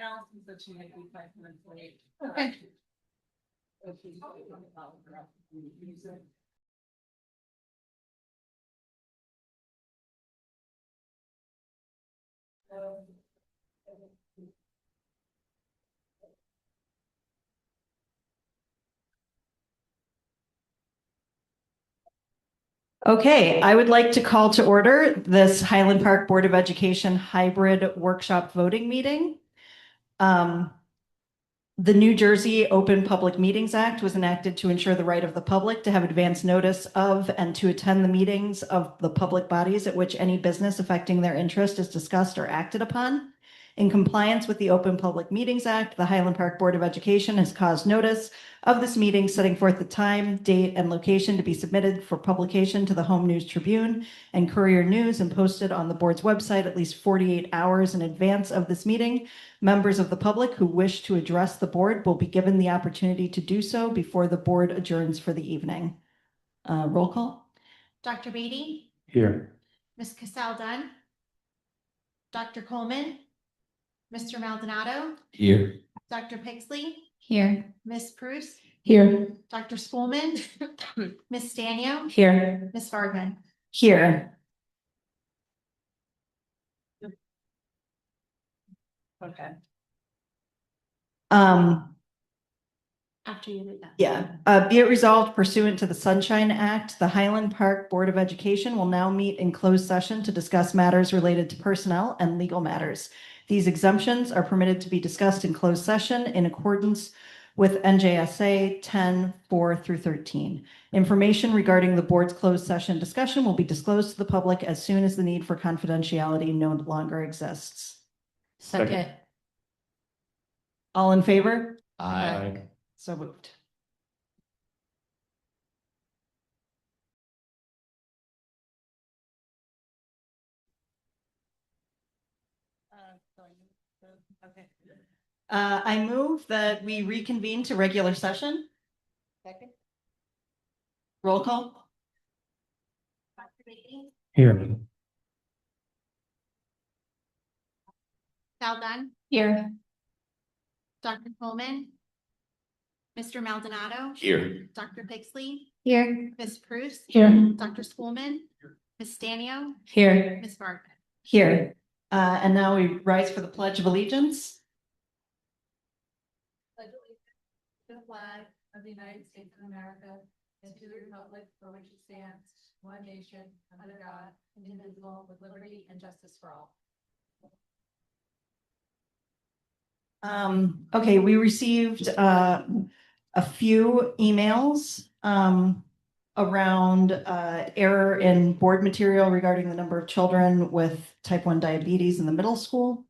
Allison said she might be 5 minutes late. Okay. Okay, I would like to call to order this Highland Park Board of Education hybrid workshop voting meeting. The New Jersey Open Public Meetings Act was enacted to ensure the right of the public to have advance notice of and to attend the meetings of the public bodies at which any business affecting their interest is discussed or acted upon. In compliance with the Open Public Meetings Act, the Highland Park Board of Education has caused notice of this meeting, setting forth the time, date, and location to be submitted for publication to the Home News Tribune and Courier News and posted on the board's website at least 48 hours in advance of this meeting. Members of the public who wish to address the board will be given the opportunity to do so before the board adjourns for the evening. Roll call. Dr. Beatty? Here. Ms. Cassell-Dunn? Dr. Coleman? Mr. Maldonado? Here. Dr. Pixley? Here. Ms. Bruce? Here. Dr. Spoolman? Ms. Stanio? Here. Ms. Vargman? Here. Okay. After you read that. Yeah. Be it resolved pursuant to the Sunshine Act, the Highland Park Board of Education will now meet in closed session to discuss matters related to personnel and legal matters. These exemptions are permitted to be discussed in closed session in accordance with NJSA 10:4-13. Information regarding the board's closed session discussion will be disclosed to the public as soon as the need for confidentiality no longer exists. Second. All in favor? Aye. So moved. Okay. I move that we reconvene to regular session. Second. Roll call. Dr. Beatty? Here. Cassell-Dunn? Here. Dr. Coleman? Mr. Maldonado? Here. Dr. Pixley? Here. Ms. Bruce? Here. Dr. Spoolman? Ms. Stanio? Here. Ms. Vargman? Here. And now we rise for the Pledge of Allegiance. To the flag of the United States of America and to the republic for which it stands, one nation, under God, indivisible, with liberty and justice for all. Okay, we received a few emails around error in board material regarding the number of children with type 1 diabetes in the middle school,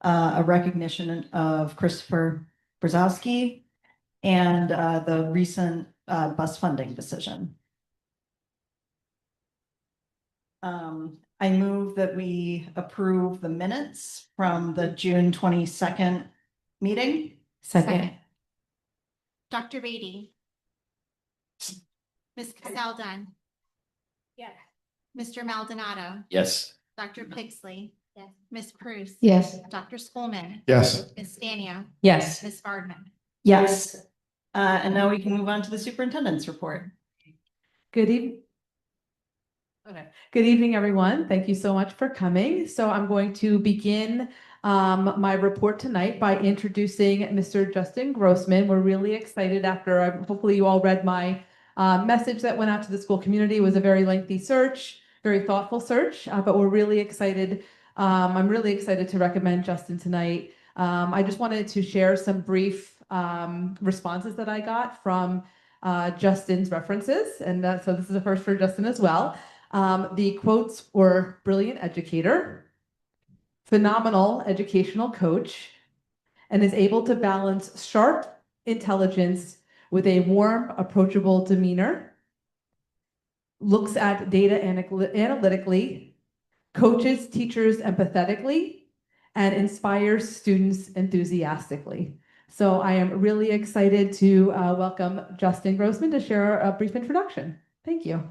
a recognition of Christopher Brzezowski, and the recent bus funding decision. I move that we approve the minutes from the June 22nd meeting. Second. Dr. Beatty? Ms. Cassell-Dunn? Yes. Mr. Maldonado? Yes. Dr. Pixley? Yes. Ms. Bruce? Yes. Dr. Spoolman? Yes. Ms. Stanio? Yes. Ms. Vargman? Yes. And now we can move on to the superintendent's report. Good evening. Okay. Good evening, everyone. Thank you so much for coming. So I'm going to begin my report tonight by introducing Mr. Justin Grossman. We're really excited after, hopefully you all read my message that went out to the school community. It was a very lengthy search, very thoughtful search, but we're really excited. I'm really excited to recommend Justin tonight. I just wanted to share some brief responses that I got from Justin's references. And so this is the first for Justin as well. The quotes were brilliant educator, phenomenal educational coach, and is able to balance sharp intelligence with a warm, approachable demeanor, looks at data analytically, coaches teachers empathetically, and inspires students enthusiastically. So I am really excited to welcome Justin Grossman to share a brief introduction. Thank you.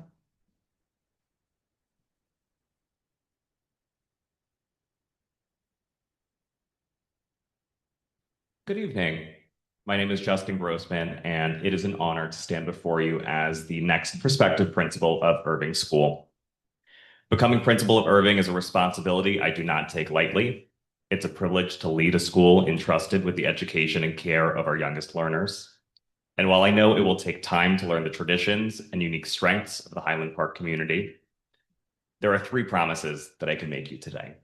Good evening. My name is Justin Grossman, and it is an honor to stand before you as the next prospective principal of Irving School. Becoming principal of Irving is a responsibility I do not take lightly. It's a privilege to lead a school entrusted with the education and care of our youngest learners. And while I know it will take time to learn the traditions and unique strengths of the Highland Park community, there are 3 promises that I can make you today.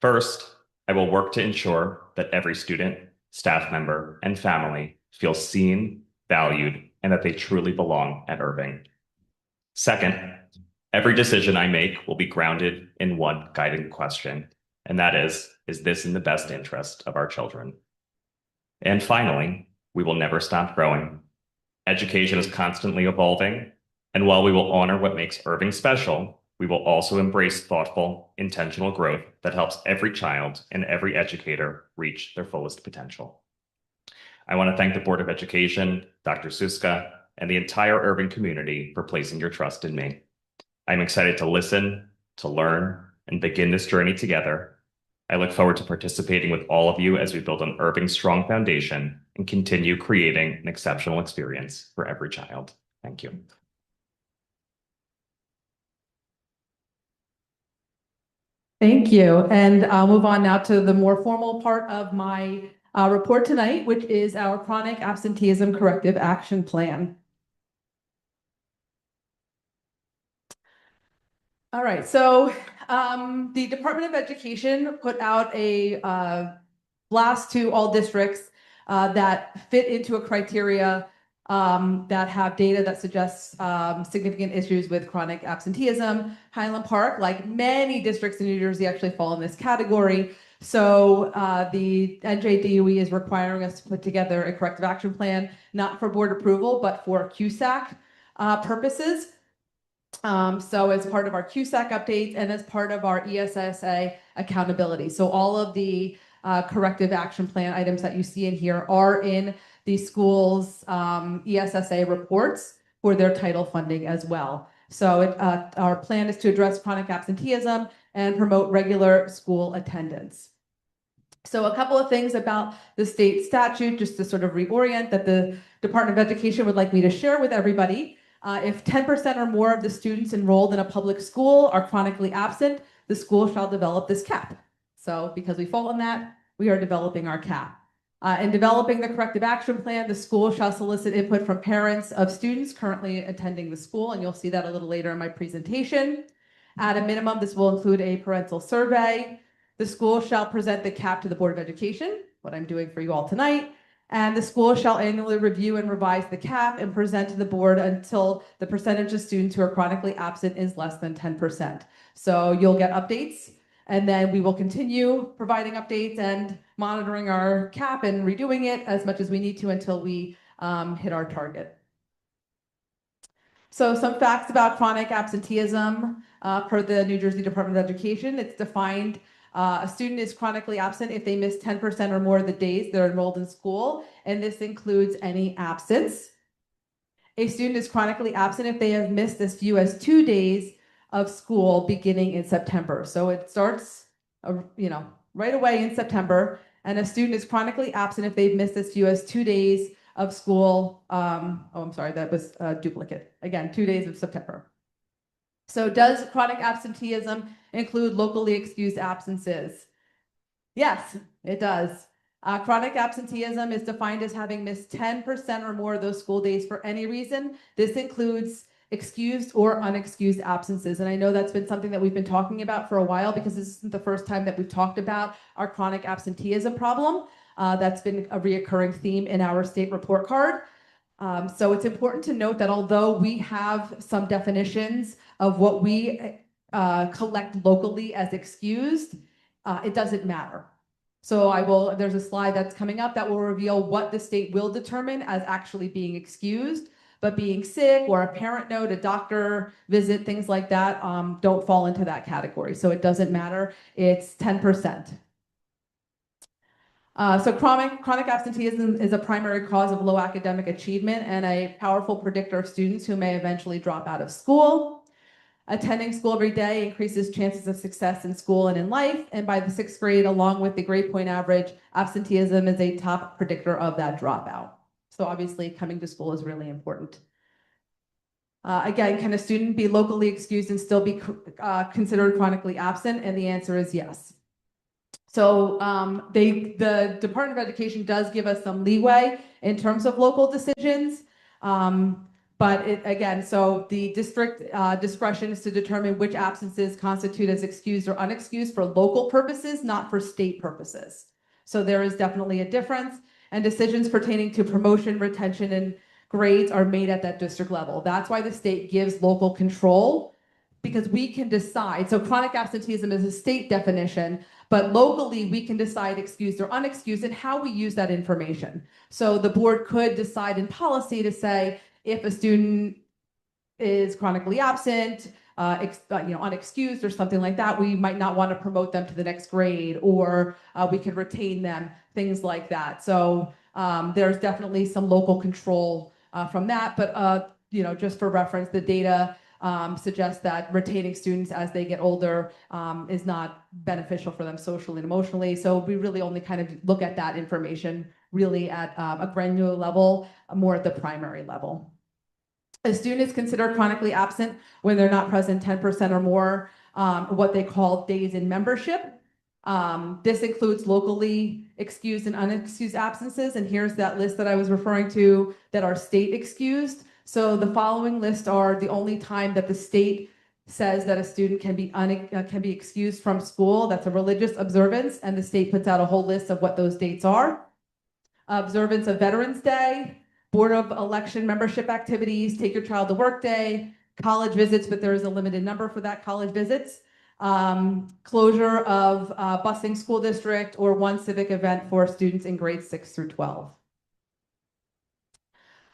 First, I will work to ensure that every student, staff member, and family feel seen, valued, and that they truly belong at Irving. Second, every decision I make will be grounded in one guiding question, and that is this in the best interest of our children? And finally, we will never stop growing. Education is constantly evolving, and while we will honor what makes Irving special, we will also embrace thoughtful, intentional growth that helps every child and every educator reach their fullest potential. I want to thank the Board of Education, Dr. Suska, and the entire Irving community for placing your trust in me. I'm excited to listen, to learn, and begin this journey together. I look forward to participating with all of you as we build an Irving strong foundation and continue creating an exceptional experience for every child. Thank you. Thank you. And I'll move on now to the more formal part of my report tonight, which is our chronic absenteeism corrective action plan. All right, so the Department of Education put out a blast to all districts that fit into a criteria that have data that suggests significant issues with chronic absenteeism. Highland Park, like many districts in New Jersey, actually fall in this category. So the NJDOE is requiring us to put together a corrective action plan, not for board approval, but for QSAC purposes. So as part of our QSAC updates and as part of our ESSA accountability. So all of the corrective action plan items that you see in here are in the school's ESSA reports for their title funding as well. So our plan is to address chronic absenteeism and promote regular school attendance. So a couple of things about the state statute, just to sort of reorient, that the Department of Education would like me to share with everybody. If 10% or more of the students enrolled in a public school are chronically absent, the school shall develop this cap. So because we fall in that, we are developing our cap. In developing the corrective action plan, the school shall solicit input from parents of students currently attending the school, and you'll see that a little later in my presentation. At a minimum, this will include a parental survey. The school shall present the cap to the Board of Education, what I'm doing for you all tonight, and the school shall annually review and revise the cap and present to the board until the percentage of students who are chronically absent is less than 10%. So you'll get updates, and then we will continue providing updates and monitoring our cap and redoing it as much as we need to until we hit our target. So some facts about chronic absenteeism per the New Jersey Department of Education. It's defined a student is chronically absent if they miss 10% or more of the days they're enrolled in school, and this includes any absence. A student is chronically absent if they have missed as few as 2 days of school beginning in September. So it starts, right away in September, and a student is chronically absent if they've missed as few as 2 days of school. I'm sorry, that was a duplicate. Again, 2 days of September. So does chronic absenteeism include locally excused absences? Yes, it does. Chronic absenteeism is defined as having missed 10% or more of those school days for any reason. This includes excused or unexcused absences. And I know that's been something that we've been talking about for a while because this isn't the first time that we've talked about our chronic absenteeism problem. That's been a reoccurring theme in our state report card. So it's important to note that although we have some definitions of what we collect locally as excused, it doesn't matter. So there's a slide that's coming up that will reveal what the state will determine as actually being excused, but being sick or a parent note, a doctor visit, things like that, don't fall into that category. So it doesn't matter. It's 10%. So chronic absenteeism is a primary cause of low academic achievement and a powerful predictor of students who may eventually drop out of school. Attending school every day increases chances of success in school and in life. And by the sixth grade, along with the grade point average, absenteeism is a top predictor of that dropout. So obviously coming to school is really important. Again, can a student be locally excused and still be considered chronically absent? And the answer is yes. So the Department of Education does give us some leeway in terms of local decisions. But again, so the district discretion is to determine which absences constitute as excused or unexcused for local purposes, not for state purposes. So there is definitely a difference, and decisions pertaining to promotion, retention, and grades are made at that district level. That's why the state gives local control, because we can decide. So chronic absenteeism is a state definition, but locally we can decide excused or unexcused and how we use that information. So the board could decide in policy to say, if a student is chronically absent, unexcused or something like that, we might not want to promote them to the next grade, or we could retain them, things like that. So there's definitely some local control from that, but just for reference, the data suggests that retaining students as they get older is not beneficial for them socially and emotionally. So we really only kind of look at that information really at a granular level, more at the primary level. A student is considered chronically absent when they're not present 10% or more, what they call days in membership. This includes locally excused and unexcused absences. And here's that list that I was referring to that are state excused. So the following list are the only time that the state says that a student can be excused from school. That's a religious observance, and the state puts out a whole list of what those dates are. Observance of Veterans Day, Board of Election membership activities, Take Your Child to Work Day, college visits, but there is a limited number for that college visits, closure of busing school district, or one civic event for students in grades 6 through 12.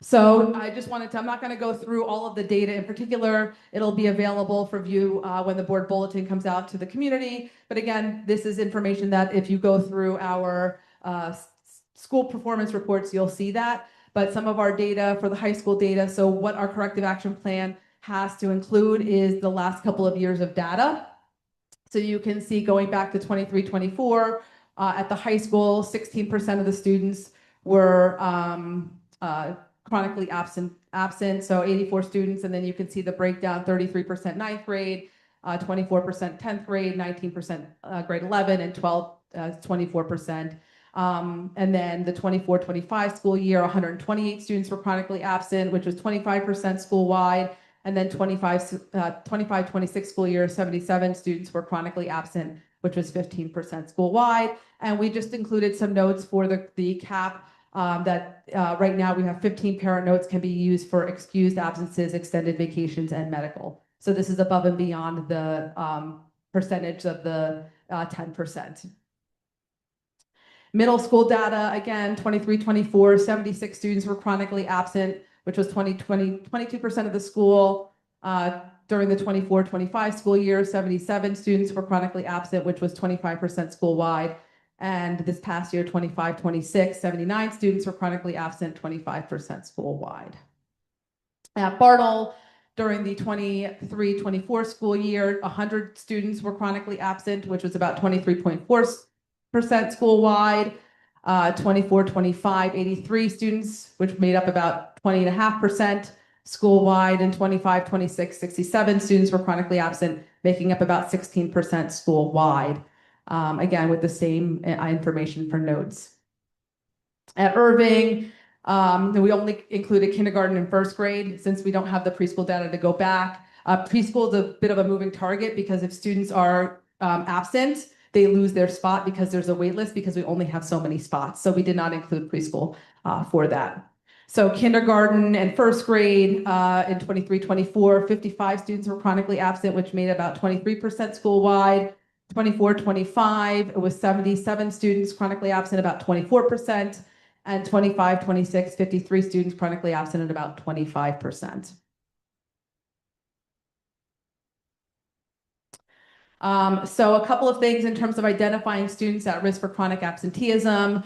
So I just wanted to, I'm not going to go through all of the data in particular. It'll be available for view when the board bulletin comes out to the community. But again, this is information that if you go through our school performance reports, you'll see that. But some of our data for the high school data, so what our corrective action plan has to include is the last couple of years of data. So you can see going back to 23-24, at the high school, 16% of the students were chronically absent, so 84 students, and then you can see the breakdown: 33% ninth grade, 24% 10th grade, 19% grade 11, and 24%. And then the 24-25 school year, 128 students were chronically absent, which was 25% school-wide. And then 25-26 school year, 77 students were chronically absent, which was 15% school-wide. And we just included some notes for the CAP that right now we have 15 parent notes can be used for excused absences, extended vacations, and medical. So this is above and beyond the percentage of the 10%. Middle school data, again, 23-24, 76 students were chronically absent, which was 22% of the school. During the 24-25 school year, 77 students were chronically absent, which was 25% school-wide. And this past year, 25-26, 79 students were chronically absent, 25% school-wide. At Bartle, during the 23-24 school year, 100 students were chronically absent, which was about 23.4% school-wide. 24-25, 83 students, which made up about 20.5% school-wide, and 25-26, 67 students were chronically absent, making up about 16% school-wide. Again, with the same information for notes. At Irving, we only included kindergarten and first grade since we don't have the preschool data to go back. Preschool is a bit of a moving target because if students are absent, they lose their spot because there's a wait list because we only have so many spots. So we did not include preschool for that. So kindergarten and first grade in 23-24, 55 students were chronically absent, which made about 23% school-wide. 24-25, it was 77 students chronically absent, about 24%. And 25-26, 53 students chronically absent at about 25%. So a couple of things in terms of identifying students at risk for chronic absenteeism.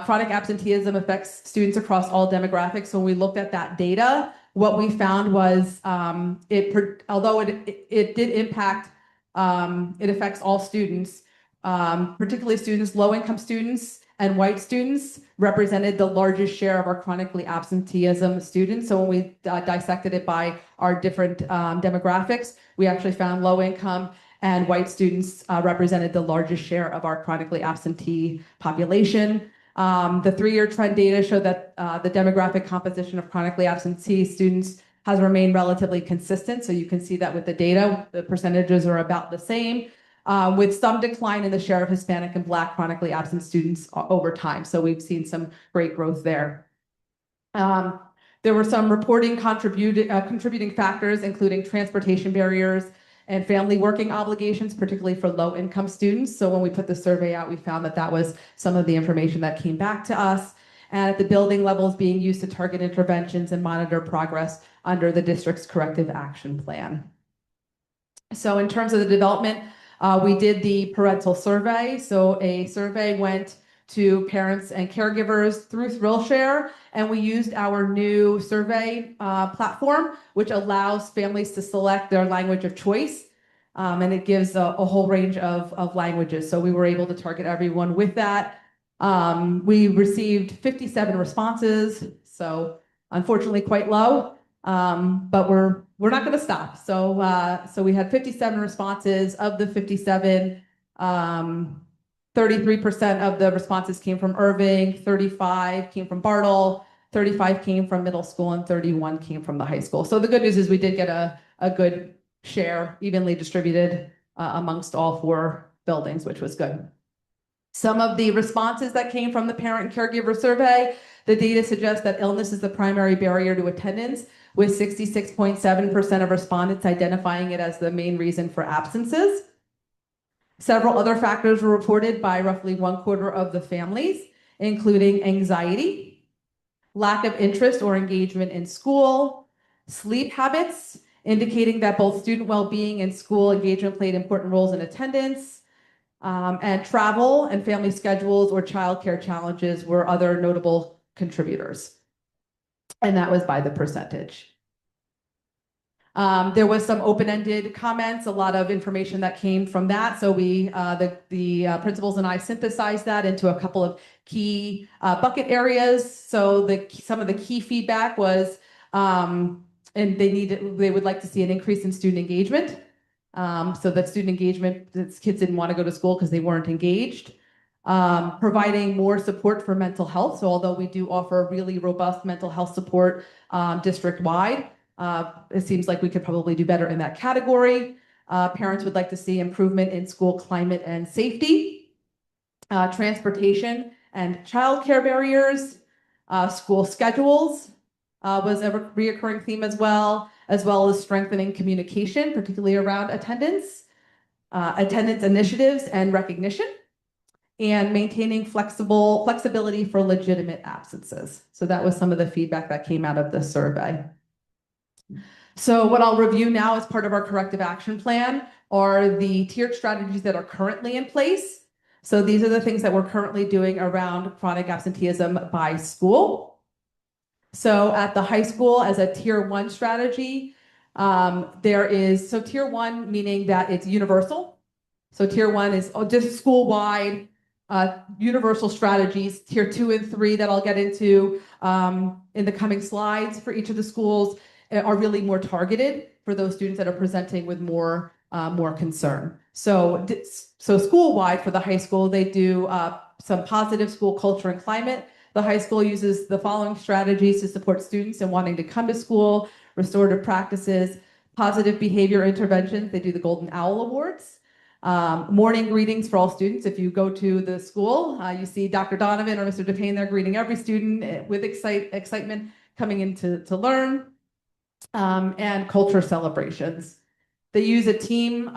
Chronic absenteeism affects students across all demographics. So when we looked at that data, what we found was although it did impact, it affects all students, particularly students, low-income students and white students represented the largest share of our chronically absenteeism students. So when we dissected it by our different demographics, we actually found low-income and white students represented the largest share of our chronically absentee population. The 3-year trend data show that the demographic composition of chronically absentee students has remained relatively consistent. So you can see that with the data, the percentages are about the same, with some decline in the share of Hispanic and Black chronically absent students over time. So we've seen some great growth there. There were some reporting contributing factors, including transportation barriers and family working obligations, particularly for low-income students. So when we put the survey out, we found that that was some of the information that came back to us. And at the building levels being used to target interventions and monitor progress under the district's corrective action plan. So in terms of the development, we did the parental survey. So a survey went to parents and caregivers through Thrillshare, and we used our new survey platform, which allows families to select their language of choice, and it gives a whole range of languages. So we were able to target everyone with that. We received 57 responses, so unfortunately quite low, but we're not going to stop. So we had 57 responses. Of the 57, 33% of the responses came from Irving, 35 came from Bartle, 35 came from middle school, and 31 came from the high school. So the good news is we did get a good share, evenly distributed amongst all 4 buildings, which was good. Some of the responses that came from the parent and caregiver survey, the data suggests that illness is the primary barrier to attendance, with 66.7% of respondents identifying it as the main reason for absences. Several other factors were reported by roughly 1/4 of the families, including anxiety, lack of interest or engagement in school, sleep habits, indicating that both student well-being and school engagement played important roles in attendance, and travel and family schedules or childcare challenges were other notable contributors. And that was by the percentage. There was some open-ended comments, a lot of information that came from that. So we, the principals and I synthesized that into a couple of key bucket areas. So some of the key feedback was, and they would like to see an increase in student engagement. So that student engagement, kids didn't want to go to school because they weren't engaged. Providing more support for mental health. So although we do offer really robust mental health support district-wide, it seems like we could probably do better in that category. Parents would like to see improvement in school climate and safety, transportation and childcare barriers, school schedules was a reoccurring theme as well as strengthening communication, particularly around attendance, attendance initiatives and recognition, and maintaining flexibility for legitimate absences. So that was some of the feedback that came out of the survey. So what I'll review now as part of our corrective action plan are the tiered strategies that are currently in place. So these are the things that we're currently doing around chronic absenteeism by school. So at the high school, as a tier 1 strategy, so tier 1 meaning that it's universal. So tier 1 is just school-wide universal strategies. Tier 2 and 3 that I'll get into in the coming slides for each of the schools are really more targeted for those students that are presenting with more concern. So school-wide for the high school, they do some positive school culture and climate. The high school uses the following strategies to support students in wanting to come to school: restorative practices, positive behavior interventions. They do the Golden Owl Awards. Morning greetings for all students. If you go to the school, you see Dr. Donovan or Mr. DePayne there greeting every student with excitement coming in to learn. And culture celebrations. They use a team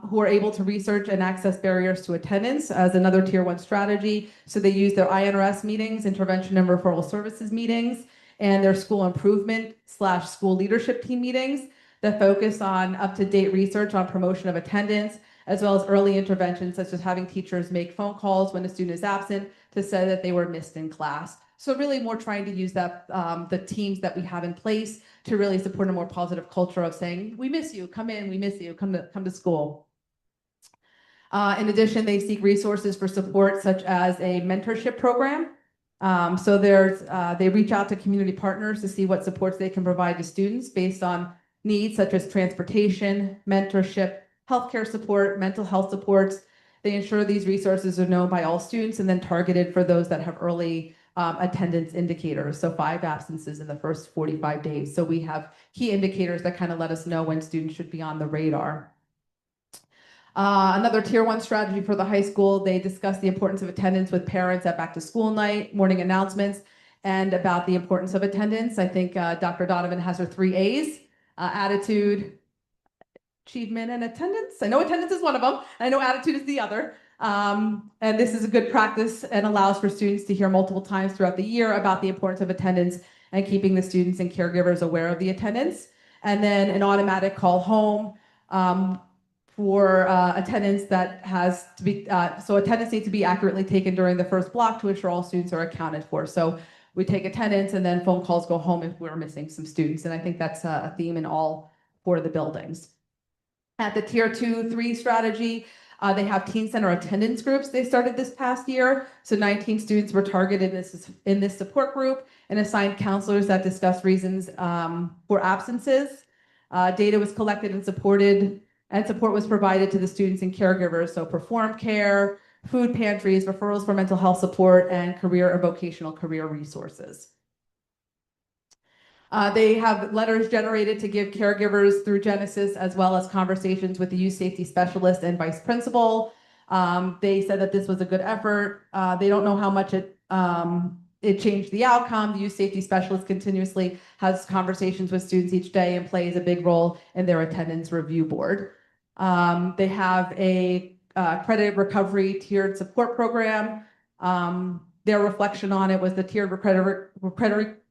who are able to research and access barriers to attendance as another tier 1 strategy. So they use their INRS meetings, intervention and referral services meetings, and their school improvement / school leadership team meetings that focus on up-to-date research on promotion of attendance, as well as early interventions such as having teachers make phone calls when a student is absent to say that they were missed in class. So really more trying to use that, the teams that we have in place to really support a more positive culture of saying, we miss you, come in, we miss you, come to school. In addition, they seek resources for support such as a mentorship program. So they reach out to community partners to see what supports they can provide to students based on needs such as transportation, mentorship, healthcare support, mental health supports. They ensure these resources are known by all students and then targeted for those that have early attendance indicators. So 5 absences in the first 45 days. So we have key indicators that kind of let us know when students should be on the radar. Another tier 1 strategy for the high school, they discuss the importance of attendance with parents at back to school night, morning announcements, and about the importance of attendance. I think Dr. Donovan has her 3 A's, attitude, achievement, and attendance. I know attendance is one of them. I know attitude is the other. And this is a good practice and allows for students to hear multiple times throughout the year about the importance of attendance and keeping the students and caregivers aware of the attendance. And then an automatic call home for attendance that has to be, so attendance needs to be accurately taken during the first block to ensure all students are accounted for. So we take attendance and then phone calls go home if we're missing some students. And I think that's a theme in all 4 of the buildings. At the tier 2, 3 strategy, they have teen center attendance groups they started this past year. So 19 students were targeted in this support group and assigned counselors that discuss reasons for absences. Data was collected and support was provided to the students and caregivers. So perform care, food pantries, referrals for mental health support, and career or vocational career resources. They have letters generated to give caregivers through Genesis, as well as conversations with the youth safety specialist and vice principal. They said that this was a good effort. They don't know how much it changed the outcome. The youth safety specialist continuously has conversations with students each day and plays a big role in their attendance review board. They have a credit recovery tiered support program. Their reflection on it was the tiered credit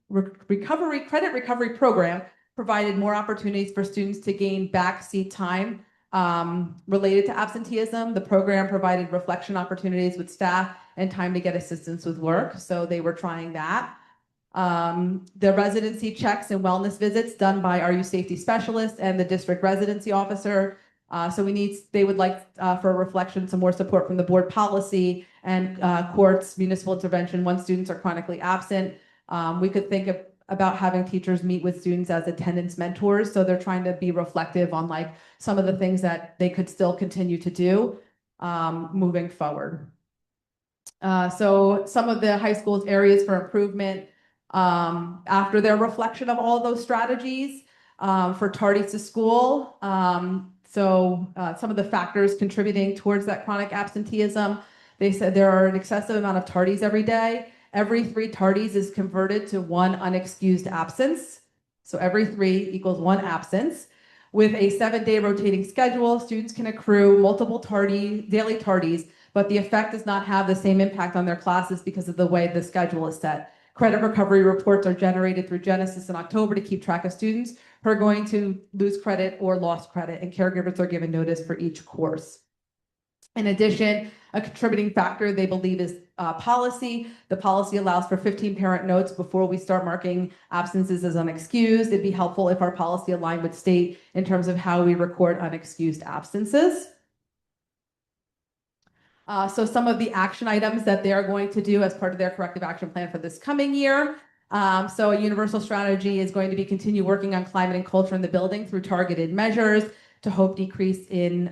recovery program provided more opportunities for students to gain backseat time related to absenteeism. The program provided reflection opportunities with staff and time to get assistance with work. So they were trying that. The residency checks and wellness visits done by our youth safety specialist and the district residency officer. So they would like for a reflection, some more support from the board policy and courts, municipal intervention when students are chronically absent. We could think about having teachers meet with students as attendance mentors. So they're trying to be reflective on like some of the things that they could still continue to do moving forward. So some of the high school's areas for improvement after their reflection of all of those strategies for tardies to school. So some of the factors contributing towards that chronic absenteeism, they said there are an excessive amount of tardies every day. Every 3 tardies is converted to 1 unexcused absence. So every 3 equals 1 absence. With a 7-day rotating schedule, students can accrue multiple daily tardies, but the effect does not have the same impact on their classes because of the way the schedule is set. Credit recovery reports are generated through Genesis in October to keep track of students who are going to lose credit or lost credit, and caregivers are given notice for each course. In addition, a contributing factor they believe is policy. The policy allows for 15 parent notes before we start marking absences as unexcused. It'd be helpful if our policy aligned with state in terms of how we record unexcused absences. So some of the action items that they are going to do as part of their corrective action plan for this coming year. So a universal strategy is going to be continue working on climate and culture in the building through targeted measures to hope decrease in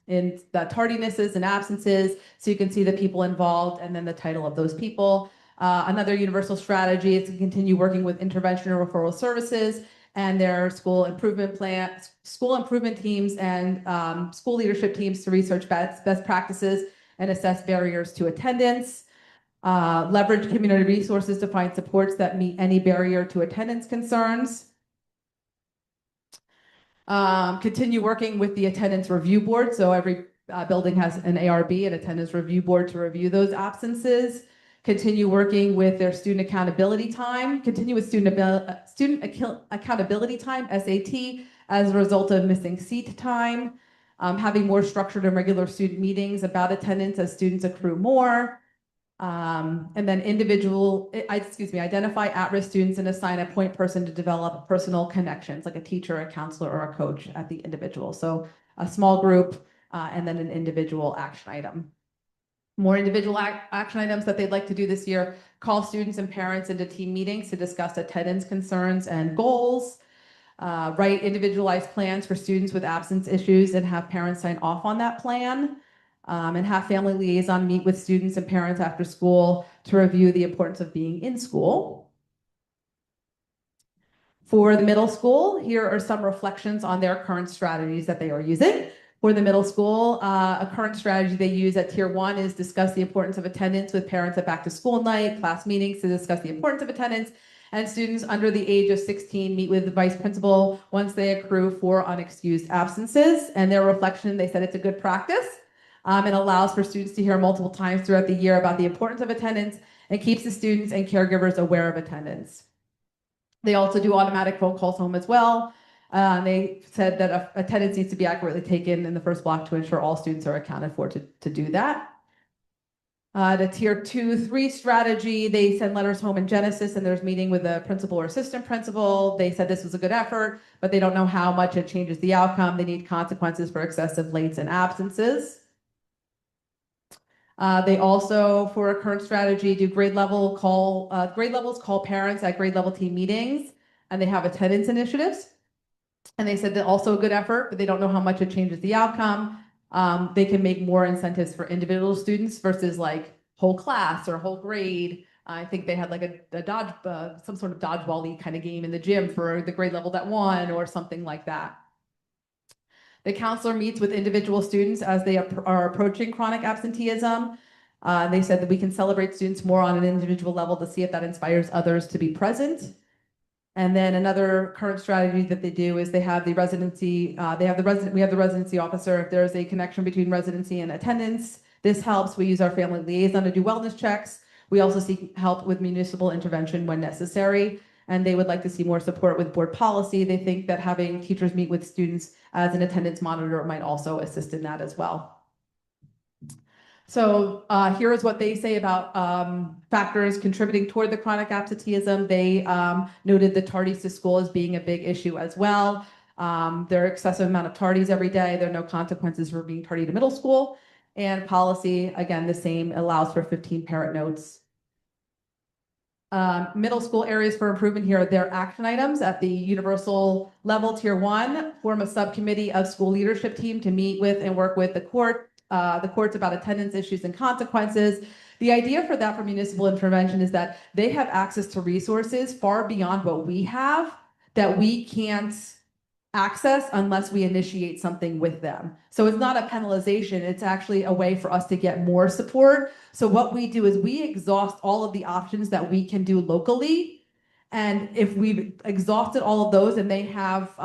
the tardinesses and absences. So you can see the people involved and then the title of those people. Another universal strategy is to continue working with intervention and referral services and their school improvement teams and school leadership teams to research best practices and assess barriers to attendance. Leverage community resources to find supports that meet any barrier to attendance concerns. Continue working with the attendance review board. So every building has an ARB, an attendance review board, to review those absences. Continue working with their student accountability time. Continue with student accountability time, SAT, as a result of missing seat time. Having more structured and regular student meetings about attendance as students accrue more. And then identify at-risk students and assign a point person to develop personal connections, like a teacher, a counselor, or a coach at the individual. So a small group and then an individual action item. More individual action items that they'd like to do this year: call students and parents into team meetings to discuss attendance concerns and goals, write individualized plans for students with absence issues and have parents sign off on that plan, and have family liaison meet with students and parents after school to review the importance of being in school. For the middle school, here are some reflections on their current strategies that they are using. For the middle school, a current strategy they use at Tier 1 is discuss the importance of attendance with parents at back to school night, class meetings to discuss the importance of attendance, and students under the age of 16 meet with the vice principal once they accrue 4 unexcused absences. And their reflection, they said it's a good practice. It allows for students to hear multiple times throughout the year about the importance of attendance and keeps the students and caregivers aware of attendance. They also do automatic phone calls home as well. They said that attendance needs to be accurately taken in the first block to ensure all students are accounted for to do that. The Tier 2-3 strategy, they send letters home in Genesis and there's meeting with the principal or assistant principal. They said this was a good effort, but they don't know how much it changes the outcome. They need consequences for excessive lates and absences. They also, for a current strategy, do grade levels call parents at grade level team meetings, and they have attendance initiatives. And they said that also a good effort, but they don't know how much it changes the outcome. They can make more incentives for individual students versus like whole class or whole grade. I think they had like some sort of dodgeball-y kind of game in the gym for the grade level that won or something like that. The counselor meets with individual students as they are approaching chronic absenteeism. They said that we can celebrate students more on an individual level to see if that inspires others to be present. And then another current strategy that they do is they have the residency, we have the residency officer. If there's a connection between residency and attendance, this helps. We use our family liaison to do wellness checks. We also seek help with municipal intervention when necessary. And they would like to see more support with board policy. They think that having teachers meet with students as an attendance monitor might also assist in that as well. So here is what they say about factors contributing toward the chronic absenteeism. They noted the tardies to school as being a big issue as well. There are excessive amount of tardies every day. There are no consequences for being tardy to middle school. And policy, again, the same, allows for 15 parent notes. Middle school areas for improvement here are their action items at the universal level. Tier 1, form a subcommittee of school leadership team to meet with and work with the courts about attendance issues and consequences. The idea for that for municipal intervention is that they have access to resources far beyond what we have that we can't access unless we initiate something with them. So it's not a penalization, it's actually a way for us to get more support. So what we do is we exhaust all of the options that we can do locally. And if we've exhausted all of those and they have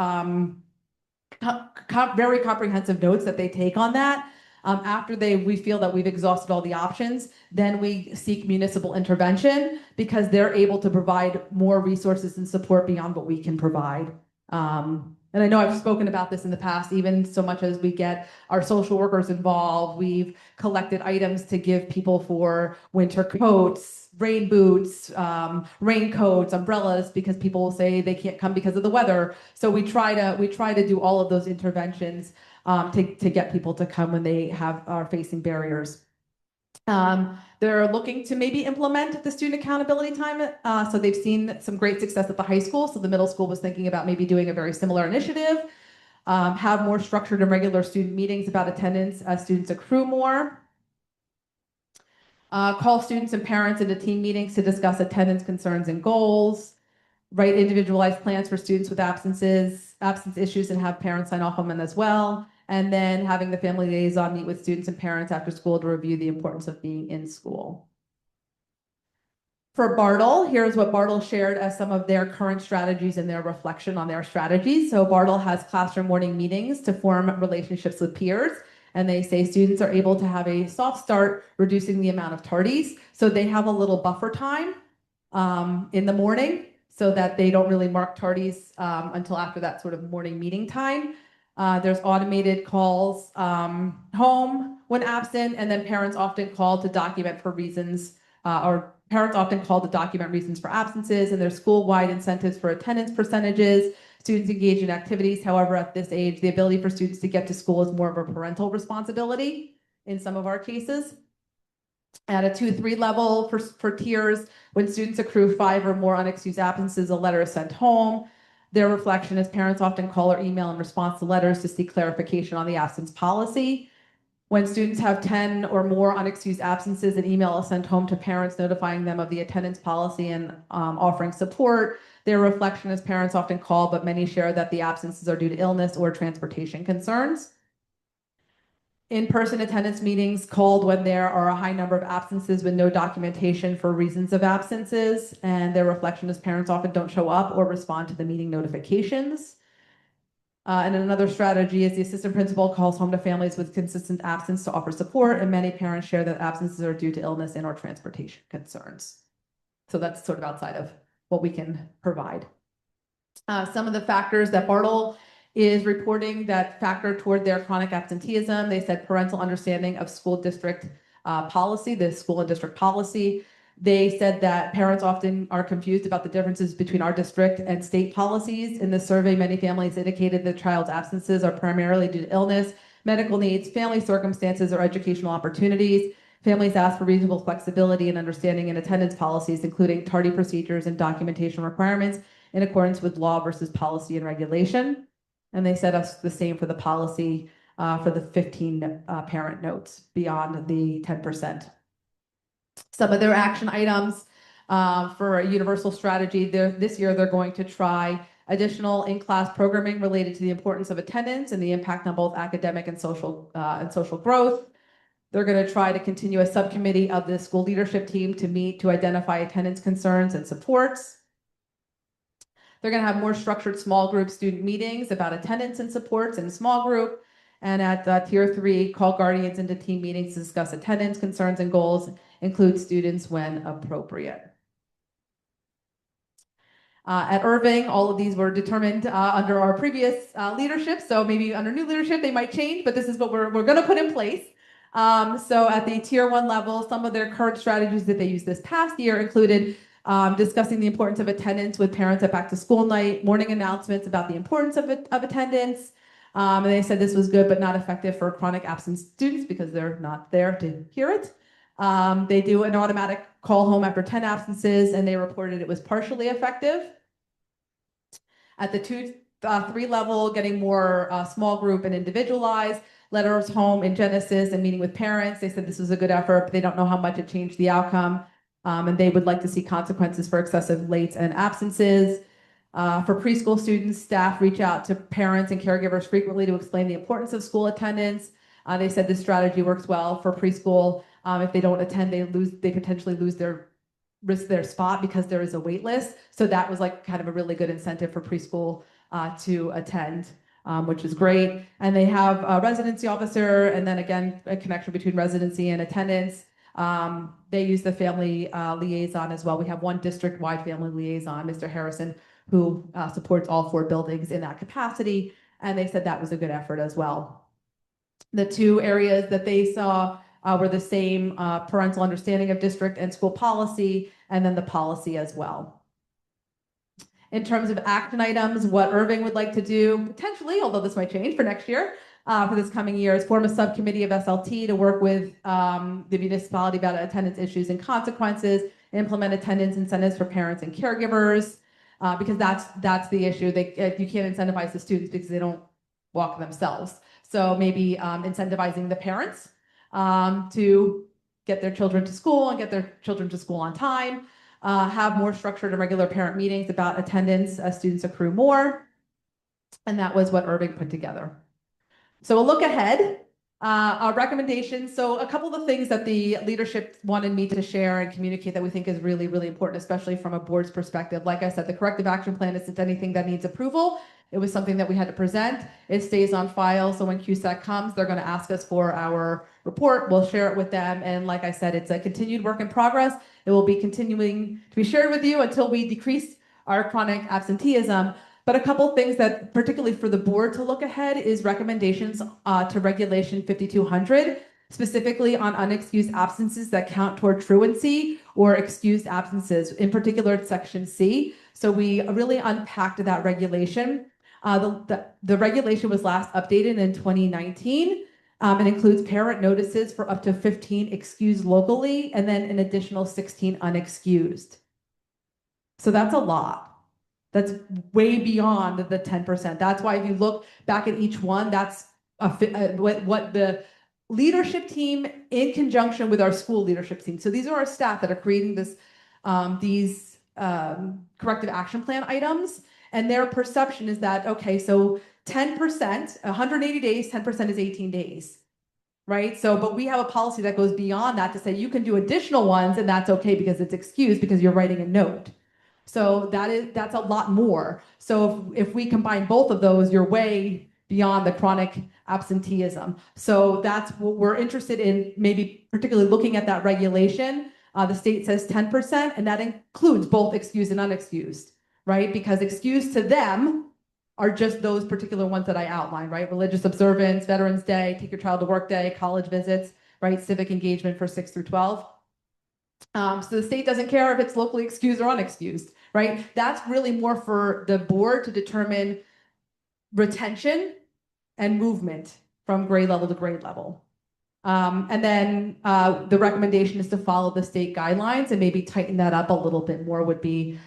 very comprehensive notes that they take on that, after we feel that we've exhausted all the options, then we seek municipal intervention because they're able to provide more resources and support beyond what we can provide. And I know I've spoken about this in the past, even so much as we get our social workers involved. We've collected items to give people for winter coats, rain boots, raincoats, umbrellas, because people will say they can't come because of the weather. So we try to do all of those interventions to get people to come when they are facing barriers. They're looking to maybe implement the student accountability time. So they've seen some great success at the high school. So the middle school was thinking about maybe doing a very similar initiative, have more structured and regular student meetings about attendance as students accrue more. Call students and parents into team meetings to discuss attendance concerns and goals. Write individualized plans for students with absence issues and have parents sign off on them as well. And then having the family liaison meet with students and parents after school to review the importance of being in school. For Bartle, here's what Bartle shared as some of their current strategies and their reflection on their strategies. So Bartle has classroom morning meetings to form relationships with peers. And they say students are able to have a soft start, reducing the amount of tardies. So they have a little buffer time in the morning so that they don't really mark tardies until after that sort of morning meeting time. There's automated calls home when absent, and then parents often call to document for reasons, or parents often call to document reasons for absences, and there's school-wide incentives for attendance percentages. Students engage in activities. However, at this age, the ability for students to get to school is more of a parental responsibility in some of our cases. At a 2-3 level for tiers, when students accrue 5 or more unexcused absences, a letter is sent home. Their reflection is parents often call or email in response to letters to seek clarification on the absence policy. When students have 10 or more unexcused absences, an email is sent home to parents notifying them of the attendance policy and offering support. Their reflection is parents often call, but many share that the absences are due to illness or transportation concerns. In-person attendance meetings called when there are a high number of absences with no documentation for reasons of absences, and their reflection is parents often don't show up or respond to the meeting notifications. And another strategy is the assistant principal calls home to families with consistent absence to offer support, and many parents share that absences are due to illness and or transportation concerns. So that's sort of outside of what we can provide. Some of the factors that Bartle is reporting that factor toward their chronic absenteeism. They said parental understanding of school district policy, the school and district policy. They said that parents often are confused about the differences between our district and state policies. In the survey, many families indicated the child's absences are primarily due to illness, medical needs, family circumstances, or educational opportunities. Families ask for reasonable flexibility and understanding in attendance policies, including tardy procedures and documentation requirements in accordance with law versus policy and regulation. And they said us the same for the policy for the 15 parent notes beyond the 10%. Some of their action items for a universal strategy, this year they're going to try additional in-class programming related to the importance of attendance and the impact on both academic and social growth. They're going to try to continue a subcommittee of the school leadership team to meet to identify attendance concerns and supports. They're going to have more structured small group student meetings about attendance and supports in small group. And at tier 3, call guardians into team meetings to discuss attendance concerns and goals, include students when appropriate. At Irving, all of these were determined under our previous leadership. So maybe under new leadership, they might change, but this is what we're going to put in place. So at the tier 1 level, some of their current strategies that they used this past year included discussing the importance of attendance with parents at back to school night, morning announcements about the importance of attendance. And they said this was good, but not effective for chronic absent students because they're not there to hear it. They do an automatic call home after 10 absences, and they reported it was partially effective. At the 2-3 level, getting more small group and individualized, letters home in Genesis and meeting with parents. They said this was a good effort, but they don't know how much it changed the outcome. And they would like to see consequences for excessive lates and absences. For preschool students, staff reach out to parents and caregivers frequently to explain the importance of school attendance. They said this strategy works well for preschool. If they don't attend, they potentially risk their spot because there is a wait list. So that was like kind of a really good incentive for preschool to attend, which is great. And they have a residency officer, and then again, a connection between residency and attendance. They use the family liaison as well. We have one district-wide family liaison, Mr. Harrison, who supports all 4 buildings in that capacity. And they said that was a good effort as well. The 2 areas that they saw were the same parental understanding of district and school policy, and then the policy as well. In terms of action items, what Irving would like to do, potentially, although this might change for next year, for this coming year, is form a subcommittee of SLT to work with the municipality about attendance issues and consequences, implement attendance incentives for parents and caregivers, because that's the issue. You can't incentivize the students because they don't walk themselves. So maybe incentivizing the parents to get their children to school and get their children to school on time, have more structured and regular parent meetings about attendance as students accrue more. And that was what Irving put together. So a look ahead, our recommendations. So a couple of the things that the leadership wanted me to share and communicate that we think is really, really important, especially from a board's perspective. Like I said, the corrective action plan isn't anything that needs approval. It was something that we had to present. It stays on file. So when QSAC comes, they're going to ask us for our report. We'll share it with them. And like I said, it's a continued work in progress. It will be continuing to be shared with you until we decrease our chronic absenteeism. But a couple things that particularly for the board to look ahead is recommendations to regulation 5200, specifically on unexcused absences that count toward truancy or excused absences. In particular, it's section C. So we really unpacked that regulation. The regulation was last updated in 2019 and includes parent notices for up to 15 excused locally and then an additional 16 unexcused. So that's a lot. That's way beyond the 10%. That's why if you look back at each one, that's what the leadership team in conjunction with our school leadership team. So these are our staff that are creating these corrective action plan items. And their perception is that, okay, so 10%, 180 days, 10% is 18 days, right? So, but we have a policy that goes beyond that to say you can do additional ones and that's okay because it's excused because you're writing a note. So that's a lot more. So if we combine both of those, you're way beyond the chronic absenteeism. So that's what we're interested in, maybe particularly looking at that regulation. The state says 10%, and that includes both excused and unexcused, right? Because excused to them are just those particular ones that I outlined, right? Religious observance, Veterans Day, take your child to work day, college visits, right? Civic engagement for 6 through 12. So the state doesn't care if it's locally excused or unexcused, right? That's really more for the board to determine retention and movement from grade level to grade level. And then the recommendation is to follow the state guidelines and maybe tighten that up a little bit more would be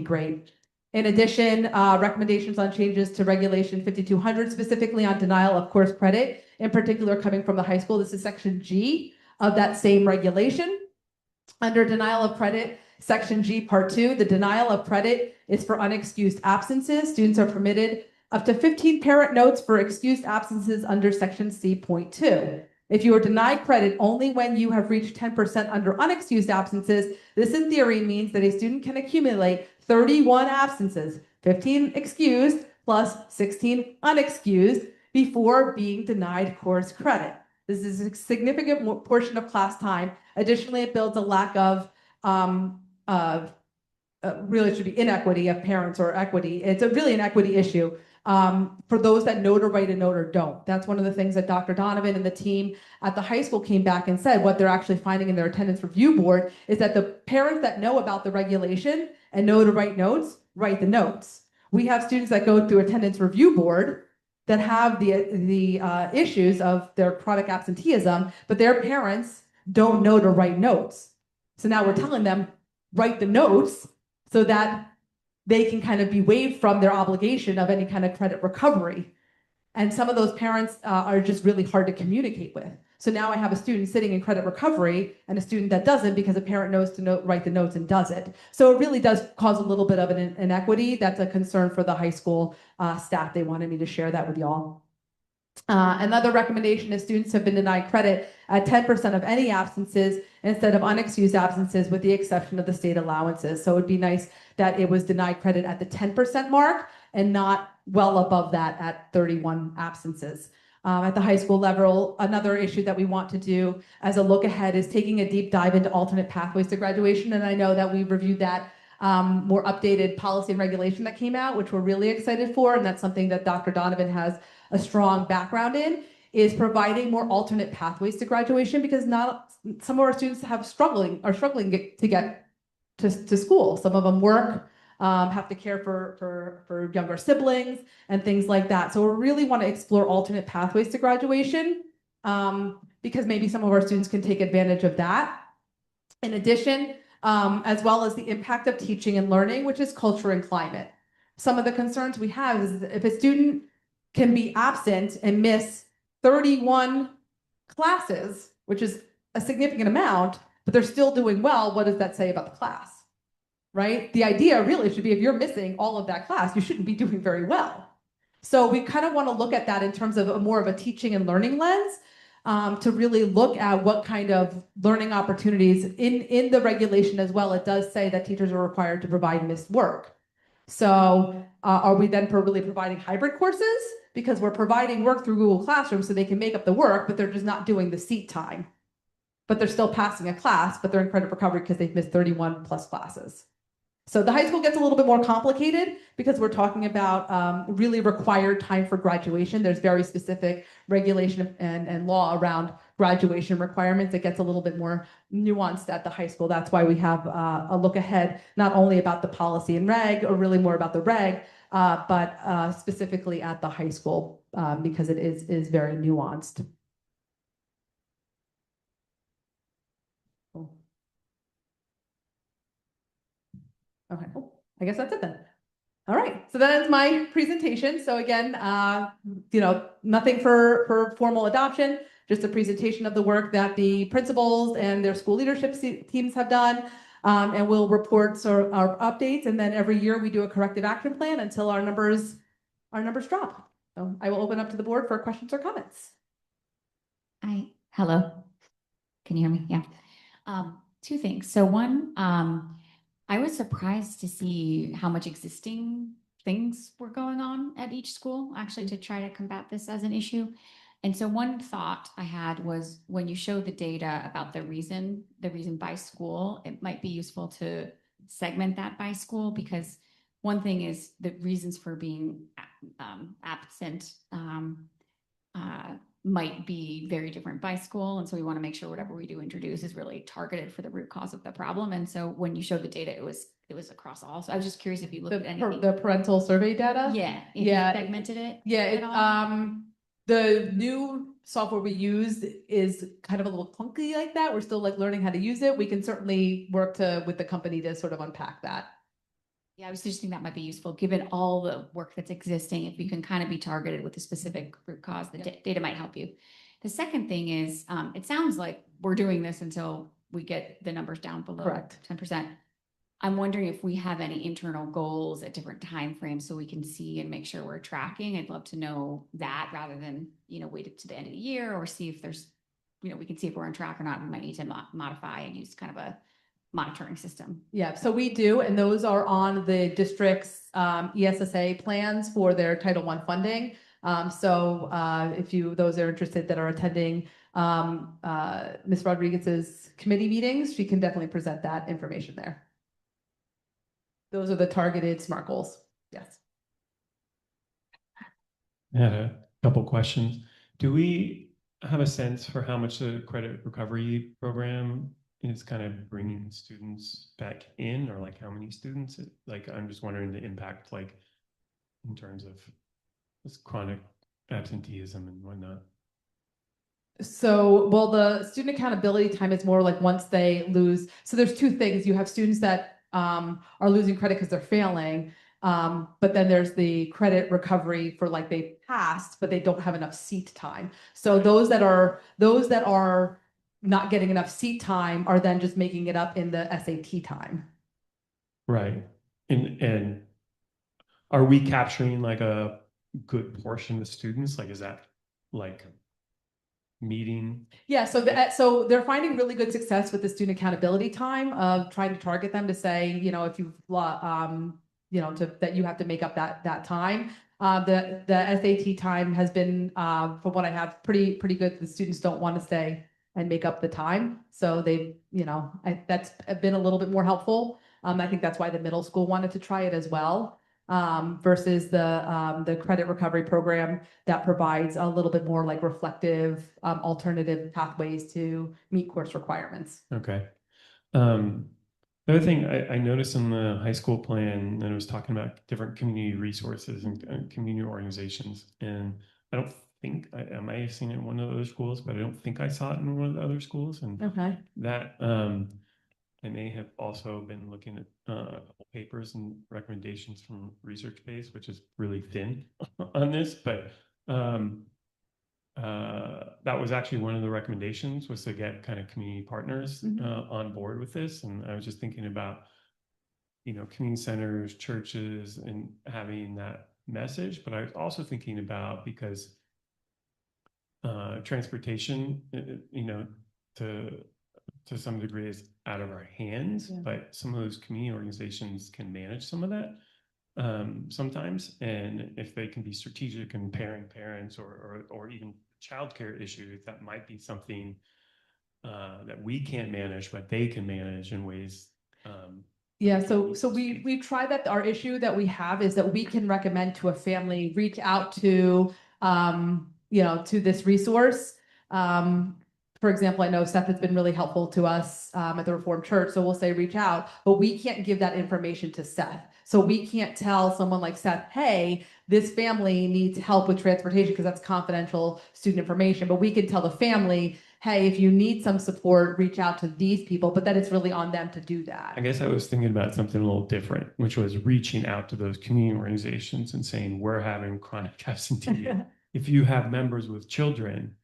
great. In addition, recommendations on changes to regulation 5200, specifically on denial of course credit, in particular coming from the high school. This is section G of that same regulation. Under denial of credit, section G, part 2, the denial of credit is for unexcused absences. Students are permitted up to 15 parent notes for excused absences under section C, point 2. If you are denied credit only when you have reached 10% under unexcused absences, this in theory means that a student can accumulate 31 absences, 15 excused plus 16 unexcused, before being denied course credit. This is a significant portion of class time. Additionally, it builds a lack of really it should be inequity of parents or equity. It's really an equity issue for those that know to write a note or don't. That's one of the things that Dr. Donovan and the team at the high school came back and said what they're actually finding in their attendance review board is that the parents that know about the regulation and know to write notes, write the notes. We have students that go through attendance review board that have the issues of their chronic absenteeism, but their parents don't know to write notes. So now we're telling them, write the notes so that they can kind of be waived from their obligation of any kind of credit recovery. And some of those parents are just really hard to communicate with. So now I have a student sitting in credit recovery and a student that doesn't because a parent knows to write the notes and does it. So it really does cause a little bit of an inequity. That's a concern for the high school staff. They wanted me to share that with y'all. Another recommendation is students have been denied credit at 10% of any absences instead of unexcused absences with the exception of the state allowances. So it would be nice that it was denied credit at the 10% mark and not well above that at 31 absences. At the high school level, another issue that we want to do as a look ahead is taking a deep dive into alternate pathways to graduation. And I know that we've reviewed that more updated policy and regulation that came out, which we're really excited for. And that's something that Dr. Donovan has a strong background in, is providing more alternate pathways to graduation, because not some of our students are struggling to get to school. Some of them work, have to care for younger siblings and things like that. So we really want to explore alternate pathways to graduation because maybe some of our students can take advantage of that. In addition, as well as the impact of teaching and learning, which is culture and climate. Some of the concerns we have is if a student can be absent and miss 31 classes, which is a significant amount, but they're still doing well, what does that say about the class? Right? The idea really should be if you're missing all of that class, you shouldn't be doing very well. So we kind of want to look at that in terms of more of a teaching and learning lens to really look at what kind of learning opportunities in the regulation as well. It does say that teachers are required to provide missed work. So are we then really providing hybrid courses? Because we're providing work through Google Classroom so they can make up the work, but they're just not doing the seat time. But they're still passing a class, but they're in credit recovery because they've missed 31 plus classes. So the high school gets a little bit more complicated because we're talking about really required time for graduation. There's very specific regulation and law around graduation requirements. It gets a little bit more nuanced at the high school. That's why we have a look ahead, not only about the policy and reg, or really more about the reg, but specifically at the high school because it is very nuanced. Cool. Okay, cool. I guess that's it then. All right, so that ends my presentation. So again, nothing for formal adoption, just a presentation of the work that the principals and their school leadership teams have done. And we'll report our updates, and then every year we do a corrective action plan until our numbers drop. So I will open up to the board for questions or comments. Hello. Can you hear me? Yeah. Two things. So one, I was surprised to see how much existing things were going on at each school, actually, to try to combat this as an issue. And so one thought I had was when you show the data about the reason by school, it might be useful to segment that by school, because one thing is the reasons for being absent might be very different by school. And so we want to make sure whatever we do introduce is really targeted for the root cause of the problem. And so when you showed the data, it was across all. So I was just curious if you looked at anything. The parental survey data? Yeah. If Yeah. you segmented it. Yeah, at all? The new software we use is kind of a little clunky like that. We're still like learning how to use it. We can certainly work with the company to sort of unpack that. Yeah, I was just thinking that might be useful, given all the work that's existing. If you can kind of be targeted with a specific root cause, the data might help you. The second thing is, it sounds like we're doing this until we get the numbers down below Correct. 10%. I'm wondering if we have any internal goals at different timeframes so we can see and make sure we're tracking. I'd love to know that rather than, wait up to the end of the year, or see if there's, we can see if we're on track or not. We might need to modify and use kind of a monitoring system. Yeah, so we do, and those are on the district's ESSA plans for their Title I funding. So if those are interested that are attending Ms. Rodriguez's committee meetings, she can definitely present that information there. Those are the targeted SMART goals. Yes. I had a couple questions. Do we have a sense for how much the credit recovery program is kind of bringing students back in, or like how many students? I'm just wondering the impact, like in terms of this chronic absenteeism and whatnot. So, well, the student accountability time is more like once they lose. So there's two things. You have students that are losing credit because they're failing. But then there's the credit recovery for like they passed, but they don't have enough seat time. So those that are not getting enough seat time are then just making it up in the SAT time. Right. And are we capturing like a good portion of students? Like, is that like meeting? Yeah, so they're finding really good success with the student accountability time of trying to target them to say, if you've that you have to make up that time. The SAT time has been, from what I have, pretty good. The students don't want to stay and make up the time, so they've, that's been a little bit more helpful. I think that's why the middle school wanted to try it as well, versus the credit recovery program that provides a little bit more like reflective, alternative pathways to meet course requirements. Okay. The other thing I noticed in the high school plan, and it was talking about different community resources and community organizations. And I don't think I might have seen it in one of the other schools, but I don't think I saw it in one of the other schools. And Okay. that I may have also been looking at a couple papers and recommendations from research base, which is really thin on this, but that was actually one of the recommendations, was to get kind of community partners on board with this. And I was just thinking about, community centers, churches, and having that message. But I was also thinking about, because transportation, to some degree is out of our hands, but some of those community organizations can manage some of that sometimes. And if they can be strategic in pairing parents or even childcare issues, that might be something that we can't manage, but they can manage in ways Yeah, so we tried that. Our issue that we have is that we can recommend to a family, reach out to, to this resource. For example, I know Seth has been really helpful to us, at the Reformed Church, so we'll say reach out, but we can't give that information to Seth. So we can't tell someone like Seth, hey, this family needs help with transportation, because that's confidential student information, but we can tell the family, hey, if you need some support, reach out to these people, but then it's really on them to do that. I guess I was thinking about something a little different, which was reaching out to those community organizations and saying, we're having chronic absenteeism. If you have members with children,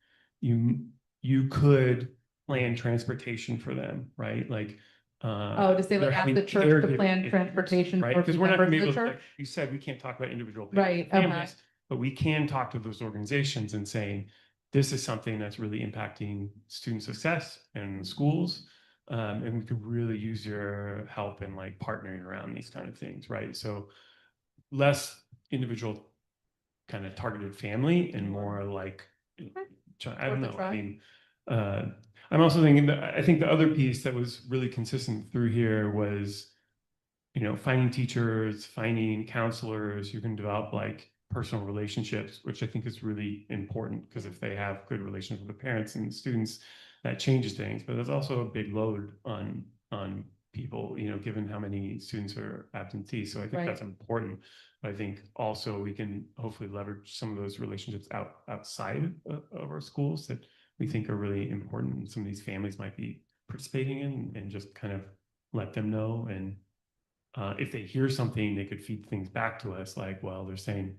you could plan transportation for them, right? Like, Oh, to say like ask the church to plan transportation right? for Because we're not going to members be of able the to, like church? you said, we can't talk about individual Right, families, okay. but we can talk to those organizations and saying, this is something that's really impacting student success in schools. And we could really use your help in like partnering around these kind of things, right? So less individual kind of targeted family and more like, I don't know. I mean, I'm also thinking that I think the other piece that was really consistent through here was, finding teachers, finding counselors who can develop like personal relationships, which I think is really important, because if they have good relations with the parents and the students, that changes things. But there's also a big load on people, given how many students are absentee. So I think that's important. But I think also we can hopefully leverage some of those relationships outside of our schools that we think are really important, and some of these families might be participating in, and just kind of let them know. And if they hear something, they could feed things back to us like, well, they're saying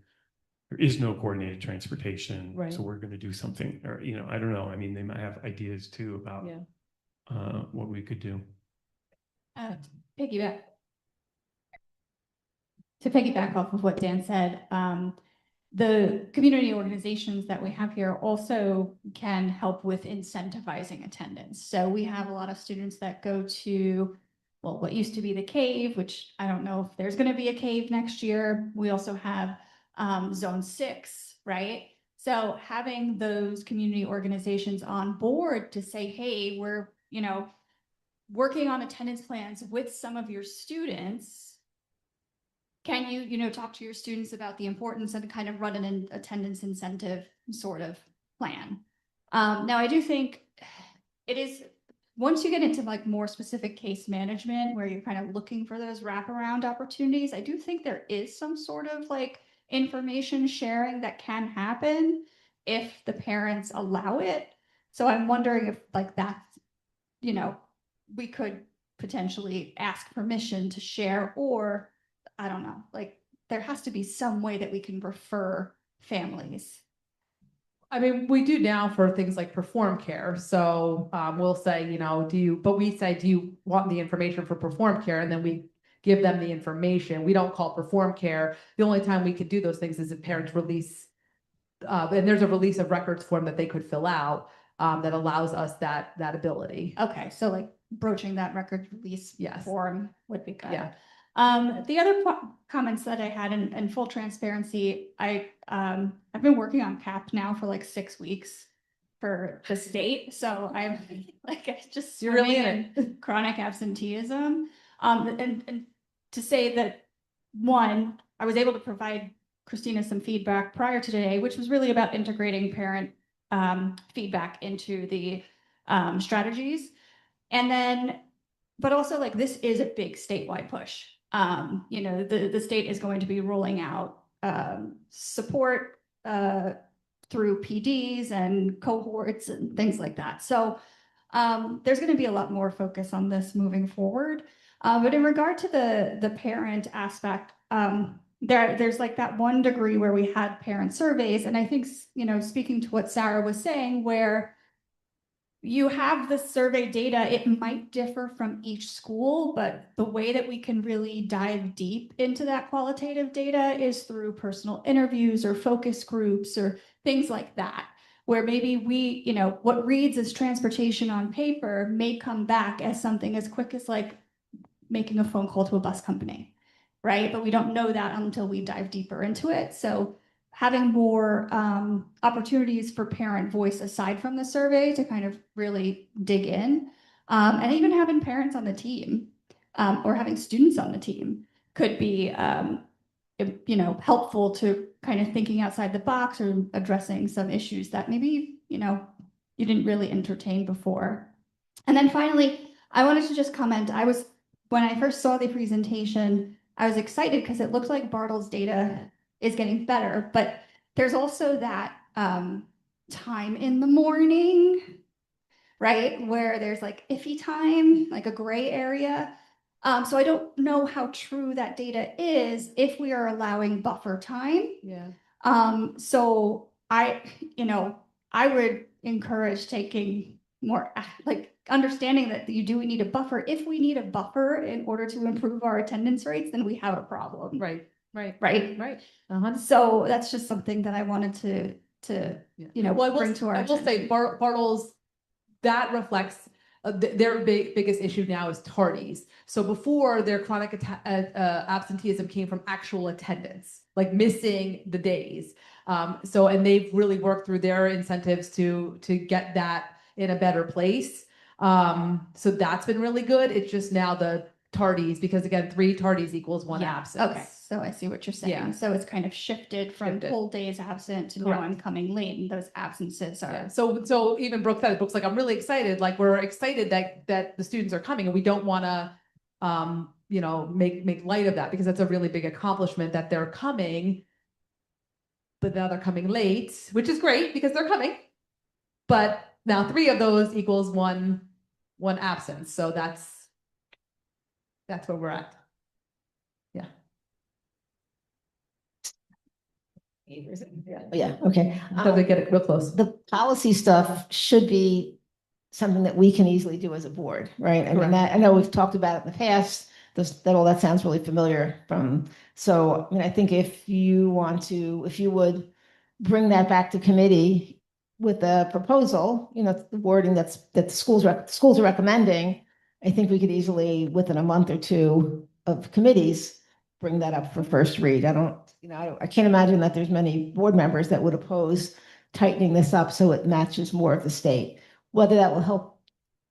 there is no coordinated transportation, Right. so we're going to do something. Or, I don't know. I mean, they might have ideas too about what we could do. Piggyback. To piggyback off of what Dan said, the community organizations that we have here also can help with incentivizing attendance. So we have a lot of students that go to, well, what used to be the cave, which I don't know if there's going to be a cave next year. We also have Zone 6, right? So having those community organizations on board to say, hey, we're, working on attendance plans with some of your students. Can you, talk to your students about the importance and kind of run an attendance incentive sort of plan? Now, I do think it is, once you get into like more specific case management where you're kind of looking for those wraparound opportunities, I do think there is some sort of like information sharing that can happen if the parents allow it. So I'm wondering if like that's, we could potentially ask permission to share, or I don't know, like there has to be some way that we can refer families. I mean, we do now for things like Perform Care. So we'll say, do you want the information for Perform Care? And then we give them the information. We don't call Perform Care. The only time we could do those things is if parents release, and there's a release of records form that they could fill out that allows us that ability. Okay, so like broaching that record release form would be good. Yeah. The other comments that I had in full transparency, I've been working on CAP now for like 6 weeks for the state. So I'm like, just You're really in it. Chronic absenteeism. And to say that, one, I was able to provide Christina some feedback prior to today, which was really about integrating parent feedback into the strategies. And then, but also like this is a big statewide push. The state is going to be rolling out support through PDs and cohorts and things like that. So there's going to be a lot more focus on this moving forward. But in regard to the parent aspect, there's like that 1 degree where we had parent surveys. And I think, speaking to what Sarah was saying, where you have the survey data, it might differ from each school, but the way that we can really dive deep into that qualitative data is through personal interviews or focus groups or things like that, where maybe we, what reads as transportation on paper may come back as something as quick as like making a phone call to a bus company, right? But we don't know that until we dive deeper into it. So having more opportunities for parent voice aside from the survey to kind of really dig in, and even having parents on the team. or having students on the team could be, helpful to kind of thinking outside the box or addressing some issues that maybe, you didn't really entertain before. And then finally, I wanted to just comment, when I first saw the presentation, I was excited because it looked like Bartle's data is getting better, but there's also that time in the morning, right? Where there's like iffy time, like a gray area. So I don't know how true that data is if we are allowing buffer time. Yeah. So I would encourage taking more, like understanding that you do need a buffer. If we need a buffer in order to improve our attendance rates, then we have a problem. Right. Right. Uh-huh. So that's just something that I wanted to Yeah. Well, bring to our I will say attention. Bartle's, that reflects their biggest issue now is tardies. So before, their chronic absenteeism came from actual attendance, like missing the days. And they've really worked through their incentives to get that in a better place. So that's been really good. It's just now the tardies, because again, 3 tardies equals 1 absence. Okay, so I see what you're saying. Yeah. So it's kind of shifted from whole days absent to now Correct. I'm coming late, and those absences are. Yeah. So even Brooke said, Brooke's like, I'm really excited. Like, we're excited that the students are coming, and we don't want to, make light of that, because that's a really big accomplishment that they're coming, but now they're coming late, which is great because they're coming. But now 3 of those equals one absence. So that's where we're at. Yeah. Yeah, okay. So they get it real close. The policy stuff should be something that we can easily do as a board, right? I mean, Correct. I know we've talked about it in the past, all that sounds really familiar so, I mean, I think if you would bring that back to committee with a proposal, the wording that the schools are recommending, I think we could easily, within a month or 2 of committees, bring that up for first read. I can't imagine that there's many board members that would oppose tightening this up so it matches more of the state. Whether that will help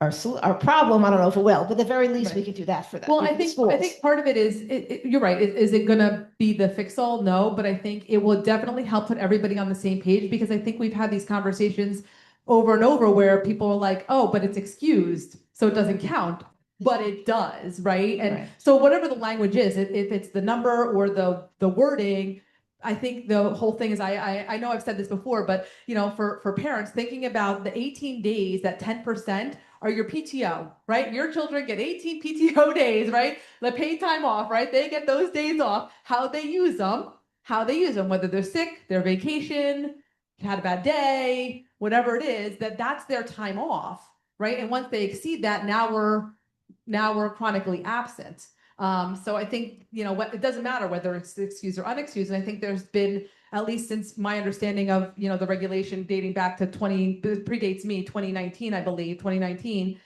our problem, I don't know if it will, but at the very least, we could do that for them. Well, I think part of it is, you're right. Is it going to be the fix-all? No, but I think it will definitely help put everybody on the same page, because I think we've had these conversations over and over where people are like, oh, but it's excused, so it doesn't count. But it does, right? And so whatever the language is, if it's the number or the wording, I think the whole thing is, I know I've said this before, but for parents, thinking about the 18 days, that 10% are your PTO, right? Your children get 18 PTO days, right? The paid time off, right? They get those days off. How they use them, whether they're sick, their vacation, had a bad day, whatever it is, that's their time off, right? And once they exceed that, now we're chronically absent. So I think, it doesn't matter whether it's excused or unexcused. And I think there's been, at least since my understanding of, the regulation dating back to predates me, 2019, I believe, 2019,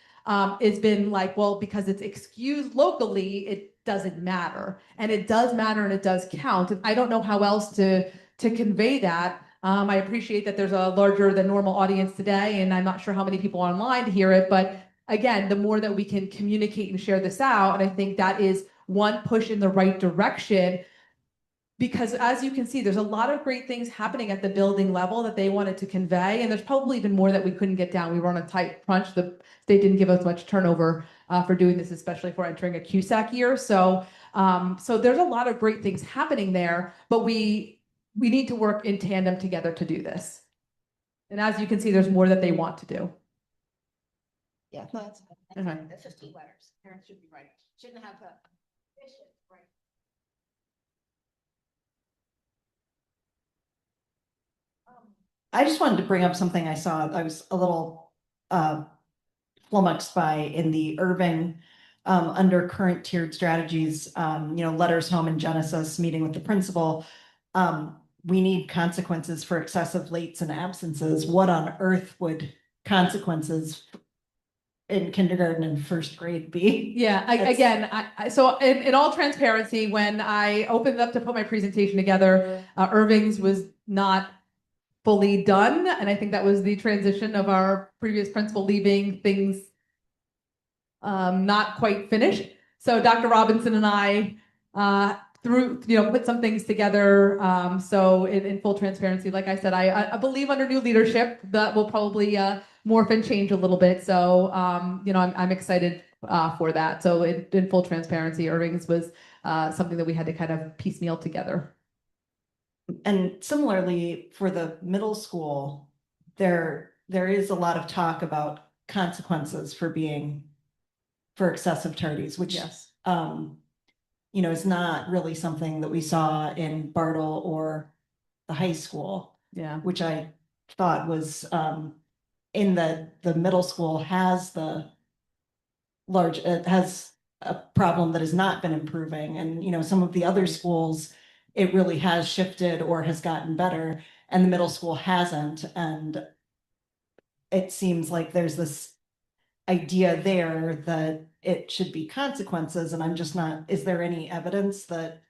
it's been like, well, because it's excused locally, it doesn't matter. And it does matter, and it does count. And I don't know how else to convey that. I appreciate that there's a larger than normal audience today, and I'm not sure how many people are online to hear it, but again, the more that we can communicate and share this out, and I think that is one push in the right direction, because as you can see, there's a lot of great things happening at the building level that they wanted to convey, and there's probably even more that we couldn't get down. We were on a tight crunch. The state didn't give us much turnover for doing this, especially for entering a CUSAC year. So there's a lot of great things happening there, but we need to work in tandem together to do this. And as you can see, there's more that they want to do. Yeah, no, that's Okay. that's just 2 letters. Parents should be right. Shouldn't have a. Right. I just wanted to bring up something I saw. I was a little flummoxed by in the Irving under current tiered strategies, letters home and Genesis meeting with the principal. We need consequences for excessive lates and absences. What on earth would consequences in kindergarten and first grade be? Yeah, so in all transparency, when I opened it up to put my presentation together, Irving's was not fully done. And I think that was the transition of our previous principal leaving things not quite finished. So Dr. Robinson and I put some things together. So in full transparency, like I said, I believe under new leadership that will probably morph and change a little bit. So I'm excited for that. So in full transparency, Irving's was something that we had to kind of piecemeal together. And similarly, for the middle school, there is a lot of talk about consequences for excessive tardies, which Yes. Is not really something that we saw in Bartle or the high school, Yeah. which I thought was in the middle school has has a problem that has not been improving. And some of the other schools, it really has shifted or has gotten better, and the middle school hasn't. And it seems like there's this idea there that it should be consequences, and I'm just not, is there any evidence that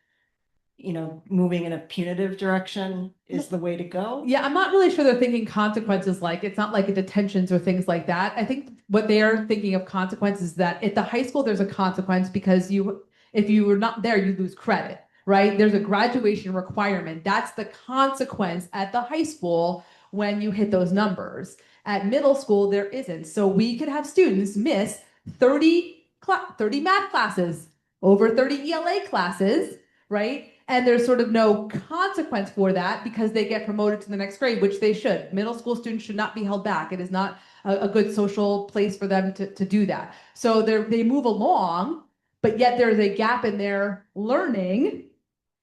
moving in a punitive direction is the way to go? Yeah, I'm not really sure they're thinking consequences, like it's not like detentions or things like that. I think what they are thinking of consequences is that at the high school there's a consequence because if you were not there, you lose credit, right? There's a graduation requirement. That's the consequence at the high school when you hit those numbers. At middle school, there isn't. So we could have students miss 30 math classes, over 30 ELA classes, right? And there's sort of no consequence for that because they get promoted to the next grade, which they should. Middle school students should not be held back. It is not a good social place for them to do that. So they move along, but yet there's a gap in their learning.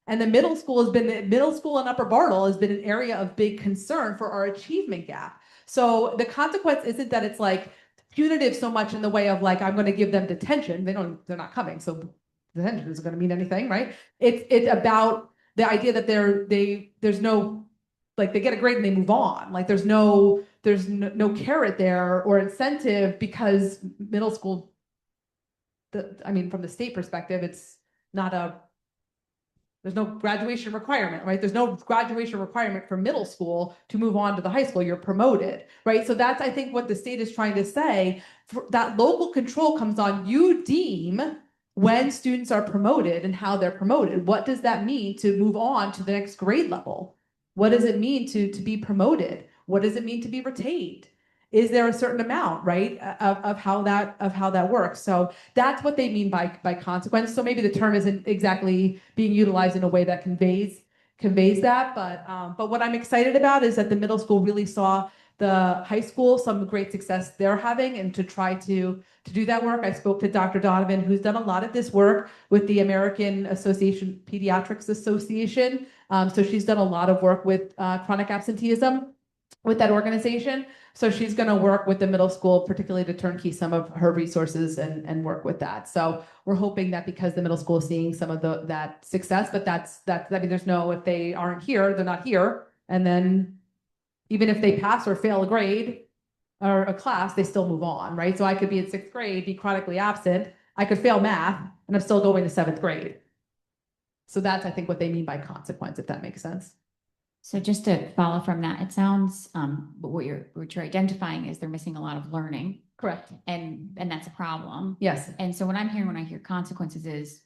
And the middle school and Upper Bartle has been an area of big concern for our achievement gap. So the consequence isn't that it's like punitive so much in the way of like, I'm going to give them detention. They're not coming. So detention isn't going to mean anything, right? It's about the idea that there's no, like they get a grade and they move on. Like there's no carrot there or incentive because middle school, from the state perspective, it's not there's no graduation requirement, right? There's no graduation requirement for middle school to move on to the high school. You're promoted, right? So that's, I think, what the state is trying to say. That local control comes on. You deem when students are promoted and how they're promoted. What does that mean to move on to the next grade level? What does it mean to be promoted? What does it mean to be retained? Is there a certain amount, right, of how that works? So that's what they mean by consequence. So maybe the term isn't exactly being utilized in a way that conveys that. But what I'm excited about is that the middle school really saw the high school some great success they're having, and to try to do that work. I spoke to Dr. Donovan, who's done a lot of this work with the American Pediatrics Association. So she's done a lot of work with chronic absenteeism with that organization. So she's going to work with the middle school, particularly to turnkey some of her resources and work with that. So we're hoping that because the middle school is seeing some of that success, but there's no, if they aren't here, they're not here. And then even if they pass or fail a grade or a class, they still move on, right? So I could be in 6th grade, be chronically absent. I could fail math and I'm still going to 7th grade. So that's, I think, what they mean by consequence, if that makes sense. So just to follow from that, it sounds what you're identifying is they're missing a lot of learning. Correct. And that's a problem. Yes. And so what I'm hearing when I hear consequences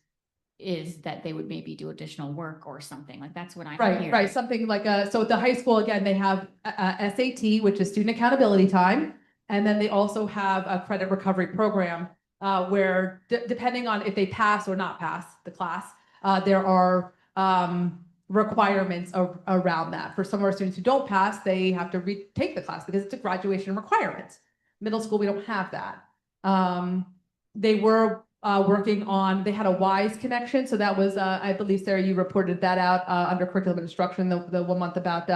is that they would maybe do additional work or something. Like that's what I'm hearing. Right. Something like so at the high school, again, they have SAT, which is student accountability time. And then they also have a credit recovery program where depending on if they pass or not pass the class, there are requirements around that. For some of our students who don't pass, they have to retake the class because it's a graduation requirement. Middle school, we don't have that. They were working on, they had a WISE connection. So that was, I believe, Sarah, you reported that out under curriculum instruction, the 1 month about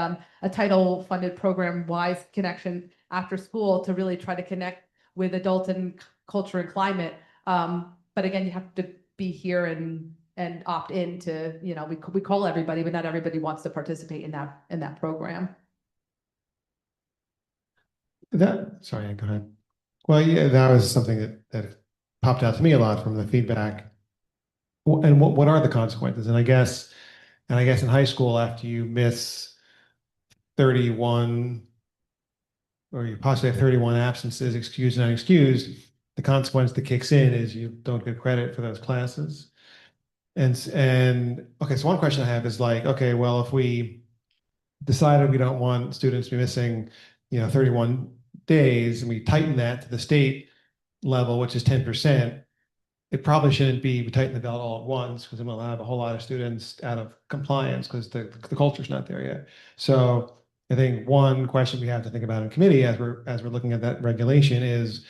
a title funded program, WISE connection after school, to really try to connect with adult and culture and climate. But again, you have to be here and opt in to, we call everybody, but not everybody wants to participate in that program. Sorry, go ahead. Well, yeah, that was something that popped out to me a lot from the feedback. And what are the consequences? And I guess in high school, after you miss 31, or you possibly have 31 absences, excused and unexcused, the consequence that kicks in is you don't get credit for those classes. And okay, so one question I have is like, okay, well, if we decided we don't want students to be missing, 31 days, and we tighten that to the state level, which is 10%, it probably shouldn't be we tighten the belt all at once, because then we'll have a whole lot of students out of compliance because the culture's not there yet. So I think one question we have to think about in committee as we're looking at that regulation is,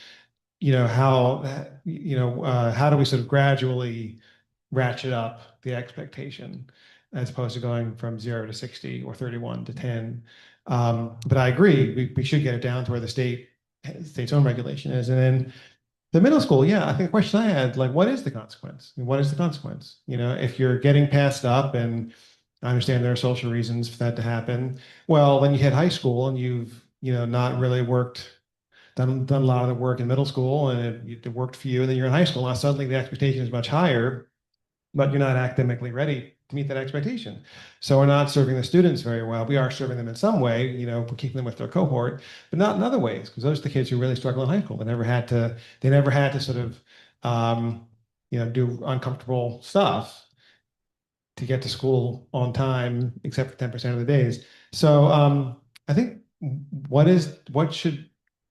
how do we sort of gradually ratchet up the expectation as opposed to going from 0 to 60 or 31 to 10. But I agree, we should get it down to where the state's own regulation is. And then the middle school, yeah, I think the question I had, like, what is the consequence? I mean, what is the consequence? If you're getting passed up, and I understand there are social reasons for that to happen, well, then you hit high school and you've, not really done a lot of the work in middle school, and it worked for you, and then you're in high school. Now suddenly the expectation is much higher, but you're not academically ready to meet that expectation. So we're not serving the students very well. We are serving them in some way, we're keeping them with their cohort, but not in other ways, because those are the kids who really struggle in high school. They never had to sort of, do uncomfortable stuff to get to school on time, except for 10% of the days. So I think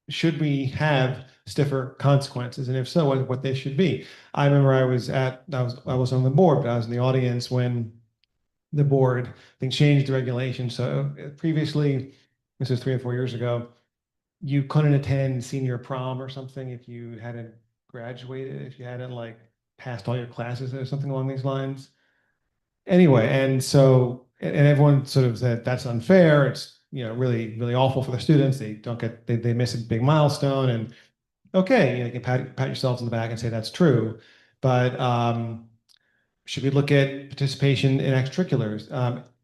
should we have stiffer consequences? And if so, what they should be? I remember I was on the board, but I was in the audience when the board, I think, changed the regulation. So previously, this was 3 or 4 years ago, you couldn't attend senior prom or something if you hadn't graduated, if you hadn't like passed all your classes or something along these lines. Anyway, and everyone sort of said that's unfair. It's really, really awful for the students. They miss a big milestone, and okay, you can pat yourselves on the back and say that's true. But should we look at participation in extracurriculars,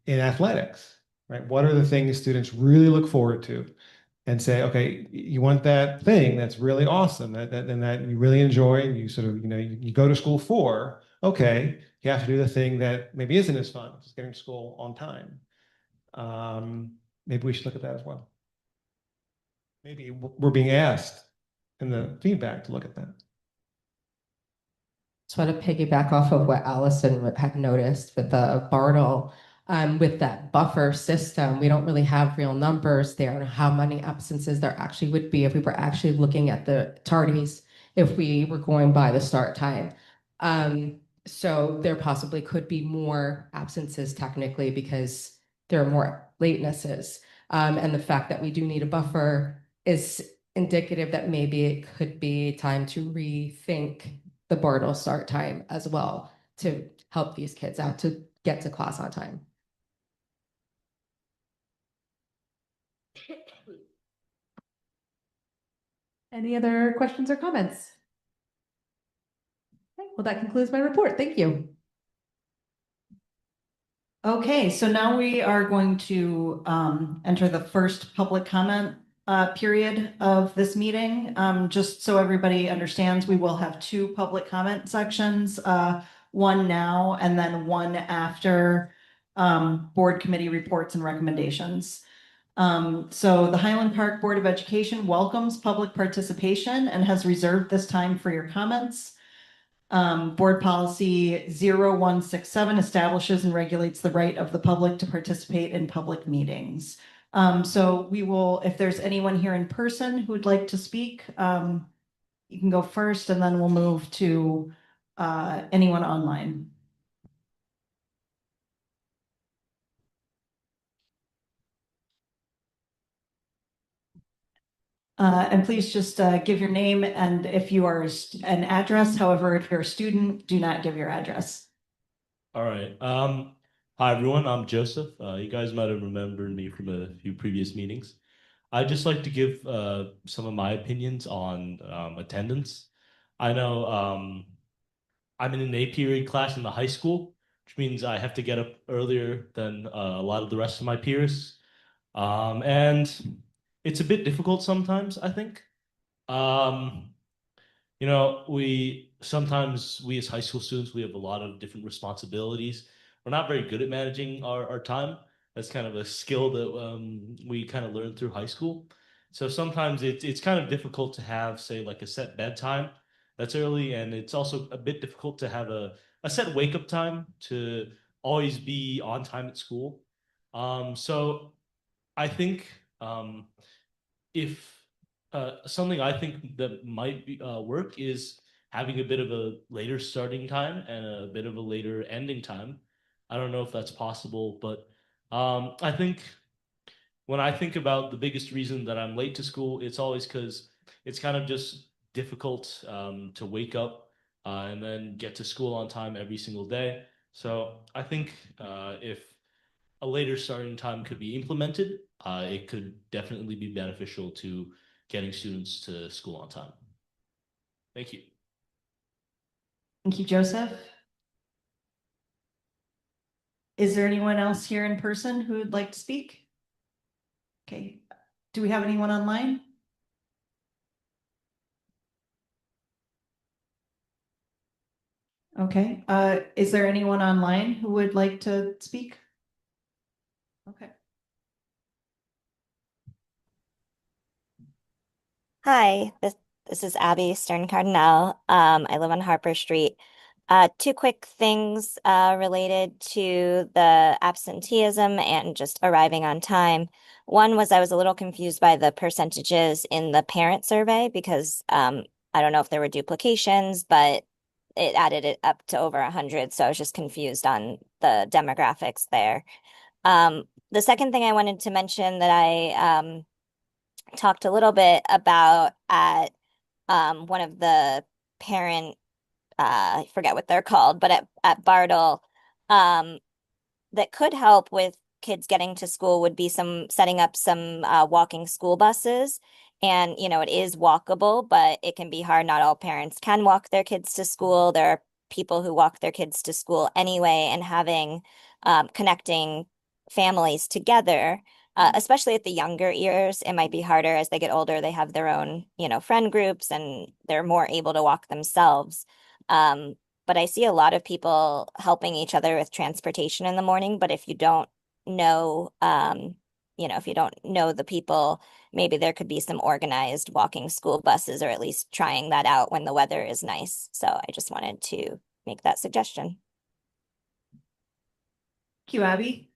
in athletics, right? What are the things students really look forward to? And say, okay, you want that thing that's really awesome, that you really enjoy, and you sort of, you go to school for, okay, you have to do the thing that maybe isn't as fun, just getting to school on time. Maybe we should look at that as well. Maybe we're being asked in the feedback to look at that. Just want to piggyback off of what Allison had noticed with the Bartle. With that buffer system, we don't really have real numbers there on how many absences there actually would be if we were actually looking at the tardies, if we were going by the start time. So there possibly could be more absences technically because there are more latenesses. And the fact that we do need a buffer is indicative that maybe it could be time to rethink the Bartle start time as well to help these kids out to get to class on time. Any other questions or comments? Okay, well, that concludes my report. Thank you. Okay, so now we are going to enter the first public comment period of this meeting. Just so everybody understands, we will have 2 public comment sections, one now and then one after board committee reports and recommendations. So the Highland Park Board of Education welcomes public participation and has reserved this time for your comments. Board policy 0167 establishes and regulates the right of the public to participate in public meetings. So we will, if there's anyone here in person who would like to speak, you can go first, and then we'll move to anyone online. And please just give your name, and if you are an address. However, if you're a student, do not give your address. All right. Hi, everyone. I'm Joseph. You guys might have remembered me from a few previous meetings. I'd just like to give some of my opinions on attendance. I know I'm in an A period class in the high school, which means I have to get up earlier than a lot of the rest of my peers. And it's a bit difficult sometimes, I think. We as high school students, we have a lot of different responsibilities. We're not very good at managing our time. That's kind of a skill that we kind of learned through high school. So sometimes it's kind of difficult to have, say, like a set bedtime that's early, and it's also a bit difficult to have a set wake up time to always be on time at school. So I think if something I think that might be, work is having a bit of a later starting time and a bit of a later ending time. I don't know if that's possible, but I think when I think about the biggest reason that I'm late to school, it's always because it's kind of just difficult to wake up and then get to school on time every single day. So I think if a later starting time could be implemented, it could definitely be beneficial to getting students to school on time. Thank you. Thank you, Joseph. Is there anyone else here in person who would like to speak? Okay, do we have anyone online? Okay, is there anyone online who would like to speak? Okay. Hi, this is Abby Stern Cardinal. I live on Harper Street. Two quick things related to the absenteeism and just arriving on time. One was I was a little confused by the percentages in the parent survey because I don't know if there were duplications, but it added it up to over 100. So I was just confused on the demographics there. The second thing I wanted to mention that I talked a little bit about at one of the parent I forget what they're called, but at Bartle, um, that could help with kids getting to school would be some setting up some walking school buses. And, you know, it is walkable, but it can be hard. Not all parents can walk their kids to school. There are people who walk their kids to school anyway, and having connecting families together, especially at the younger years, it might be harder as they get older. They have their own, you know, friend groups and they're more able to walk themselves. But I see a lot of people helping each other with transportation in the morning. But if you don't know, you know, if you don't know the people, maybe there could be some organized walking school buses, or at least trying that out when the weather is nice. So I just wanted to make that suggestion. Thank you, Abby.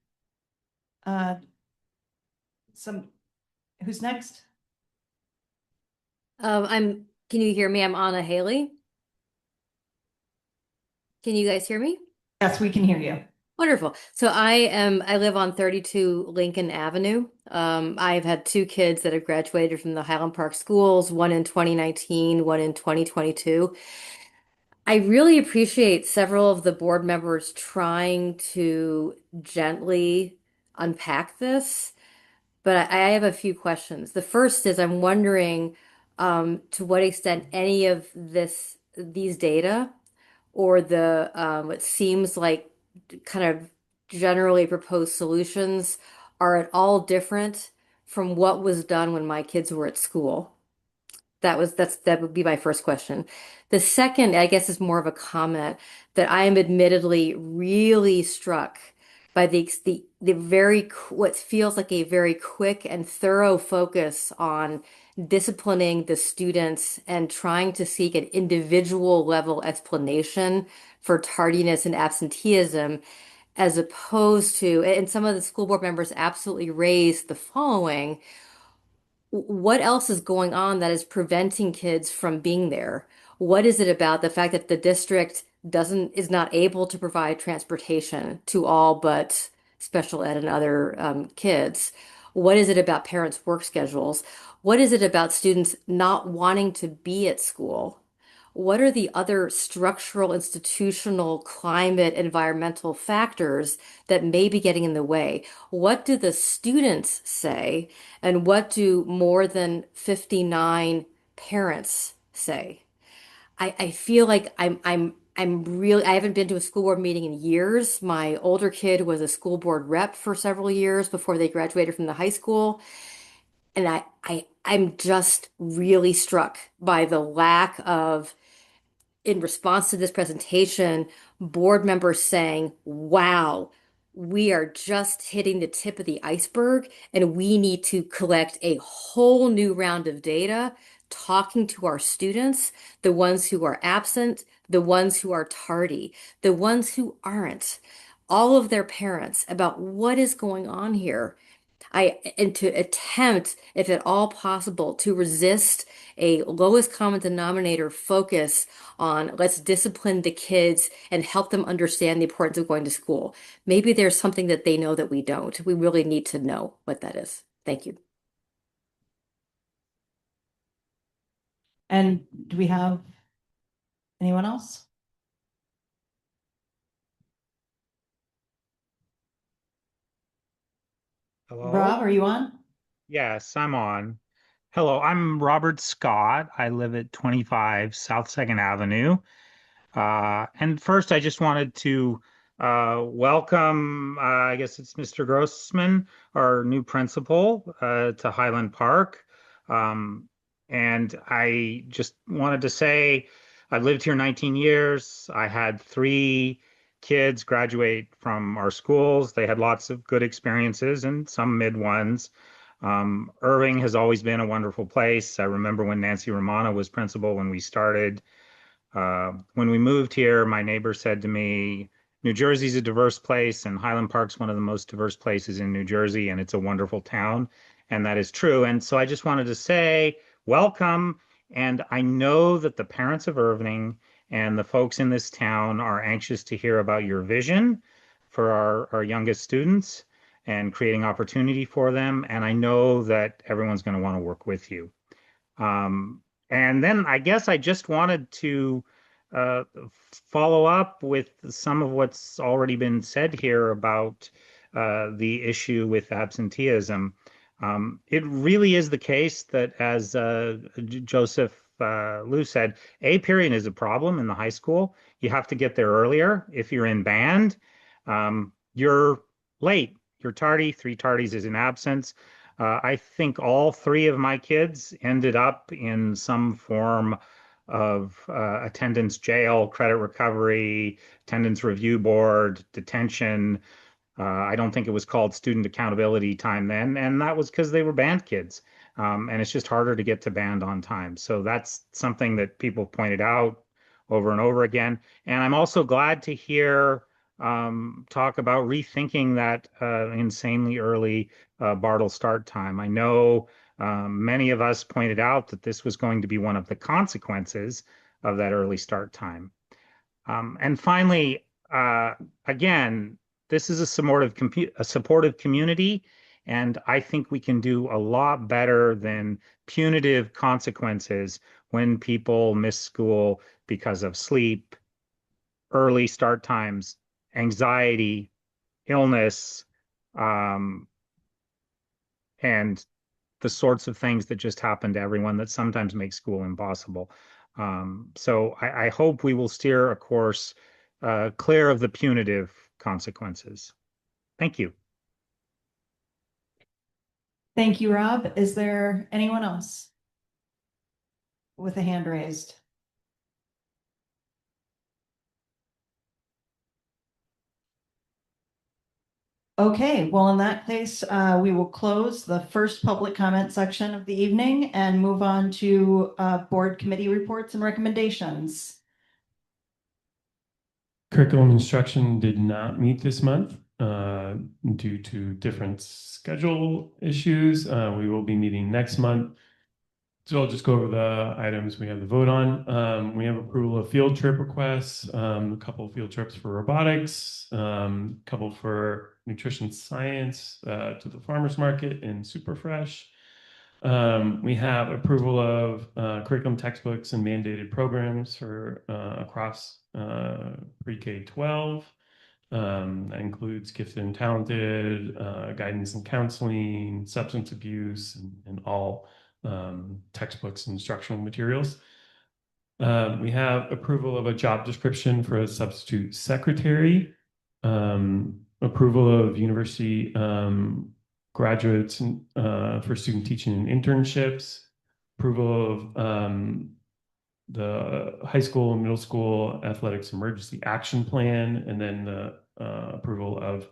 Who's next? Can you hear me? I'm Anna Haley. Can you guys hear me? Yes, we can hear you. Wonderful. So I live on 32 Lincoln Avenue. I've had two kids that have graduated from the Highland Park schools, one in 2019, one in 2022. I really appreciate several of the board members trying to gently unpack this, but I have a few questions. The first is I'm wondering to what extent any of these data or the what seems like kind of generally proposed solutions are at all different from what was done when my kids were at school. That would be my first question. The second, I guess, is more of a comment that I am admittedly really struck by the what feels like a very quick and thorough focus on disciplining the students and trying to seek an individual level explanation for tardiness and absenteeism, as opposed to, and some of the school board members absolutely raised the following: what else is going on that is preventing kids from being there? What is it about the fact that the district is not able to provide transportation to all but special ed and other kids? What is it about parents' work schedules? What is it about students not wanting to be at school? What are the other structural, institutional, climate, environmental factors that may be getting in the way? What do the students say? And what do more than 59 parents say? I feel like I'm really, I haven't been to a school board meeting in years. My older kid was a school board rep for several years before they graduated from the high school. And I'm just really struck by the lack of, in response to this presentation, board members saying, wow, we are just hitting the tip of the iceberg, and we need to collect a whole new round of data, talking to our students, the ones who are absent, the ones who are tardy, the ones who aren't, all of their parents about what is going on here. And to attempt, if at all possible, to resist a lowest common denominator focus on let's discipline the kids and help them understand the importance of going to school. Maybe there's something that they know that we don't. We really need to know what that is. Thank you. And do we have anyone else? Hello? Rob, are you on? Yes, I'm on. Hello, I'm Robert Scott. I live at 25 South Second Avenue. And first, I just wanted to welcome, I guess it's Mr. Grossman, our new principal, to Highland Park. And I just wanted to say I've lived here 19 years. I had 3 kids graduate from our schools. They had lots of good experiences and some mid ones. Irving has always been a wonderful place. I remember when Nancy Romano was principal when we started. When we moved here, my neighbor said to me, New Jersey's a diverse place, and Highland Park's one of the most diverse places in New Jersey, and it's a wonderful town. And that is true. And so I just wanted to say, welcome. And I know that the parents of Irving and the folks in this town are anxious to hear about your vision for our youngest students and creating opportunity for them. And I know that everyone's going to want to work with you. And then I guess I just wanted to uh, follow up with some of what's already been said here about the issue with absenteeism. It really is the case that, as Joseph Liu said, a period is a problem in the high school. You have to get there earlier. If you're in band, you're late. You're tardy. 3 tardies is an absence. I think all 3 of my kids ended up in some form of attendance jail, credit recovery, attendance review board, detention. I don't think it was called student accountability time then, and that was because they were band kids. And it's just harder to get to band on time. So that's something that people pointed out over and over again. And I'm also glad to hear talk about rethinking that insanely early Bartle start time. I know many of us pointed out that this was going to be one of the consequences of that early start time. And finally, again, this is a supportive community, and I think we can do a lot better than punitive consequences when people miss school because of sleep, early start times, anxiety, illness, and the sorts of things that just happen to everyone that sometimes make school impossible. So I hope we will steer a course clear of the punitive consequences. Thank you. Thank you, Rob. Is there anyone else with a hand raised? Okay, well, in that case, we will close the first public comment section of the evening and move on to board committee reports and recommendations. Curriculum instruction did not meet this month due to different schedule issues. We will be meeting next month. So I'll just go over the items we have to vote on. We have approval of field trip requests, a couple of field trips for robotics, a couple for nutrition science to the farmers market and Super Fresh. We have approval of curriculum textbooks and mandated programs for across pre-K 12. That includes gifted and talented, guidance and counseling, substance abuse, and all textbooks and instructional materials. We have approval of a job description for a substitute secretary, approval of university graduates for student teaching and internships, approval of the high school and middle school athletics emergency action plan, and then the approval of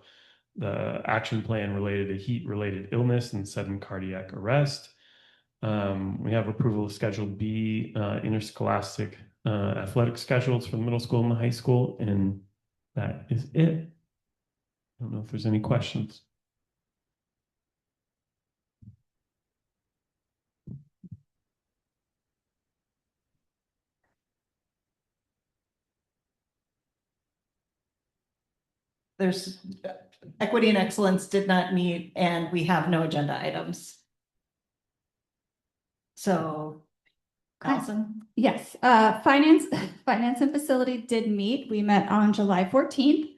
the action plan related to heat-related illness and sudden cardiac arrest. We have approval of Schedule B, interscholastic athletic schedules for the middle school and the high school, and that is it. I don't know if there's any questions. There's equity and excellence did not meet, and we have no agenda items. So, Allison? Yes, finance and facility did meet. We met on July 14th.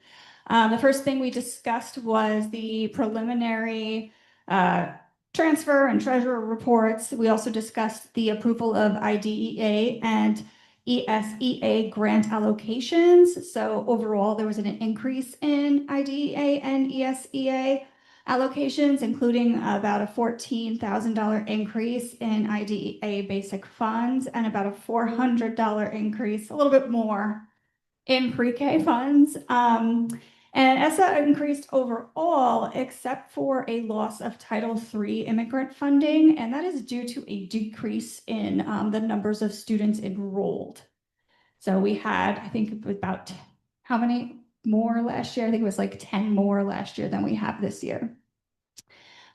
The first thing we discussed was the preliminary transfer and treasurer reports. We also discussed the approval of IDEA and ESEA grant allocations. So overall, there was an increase in IDEA and ESEA allocations, including about a $14,000 increase in IDEA basic funds and about a $400 increase, a little bit more, in pre-K funds. And ESSA increased overall, except for a loss of Title III immigrant funding, and that is due to a decrease in the numbers of students enrolled. So we had, I think, about how many more last year? I think it was like 10 more last year than we have this year.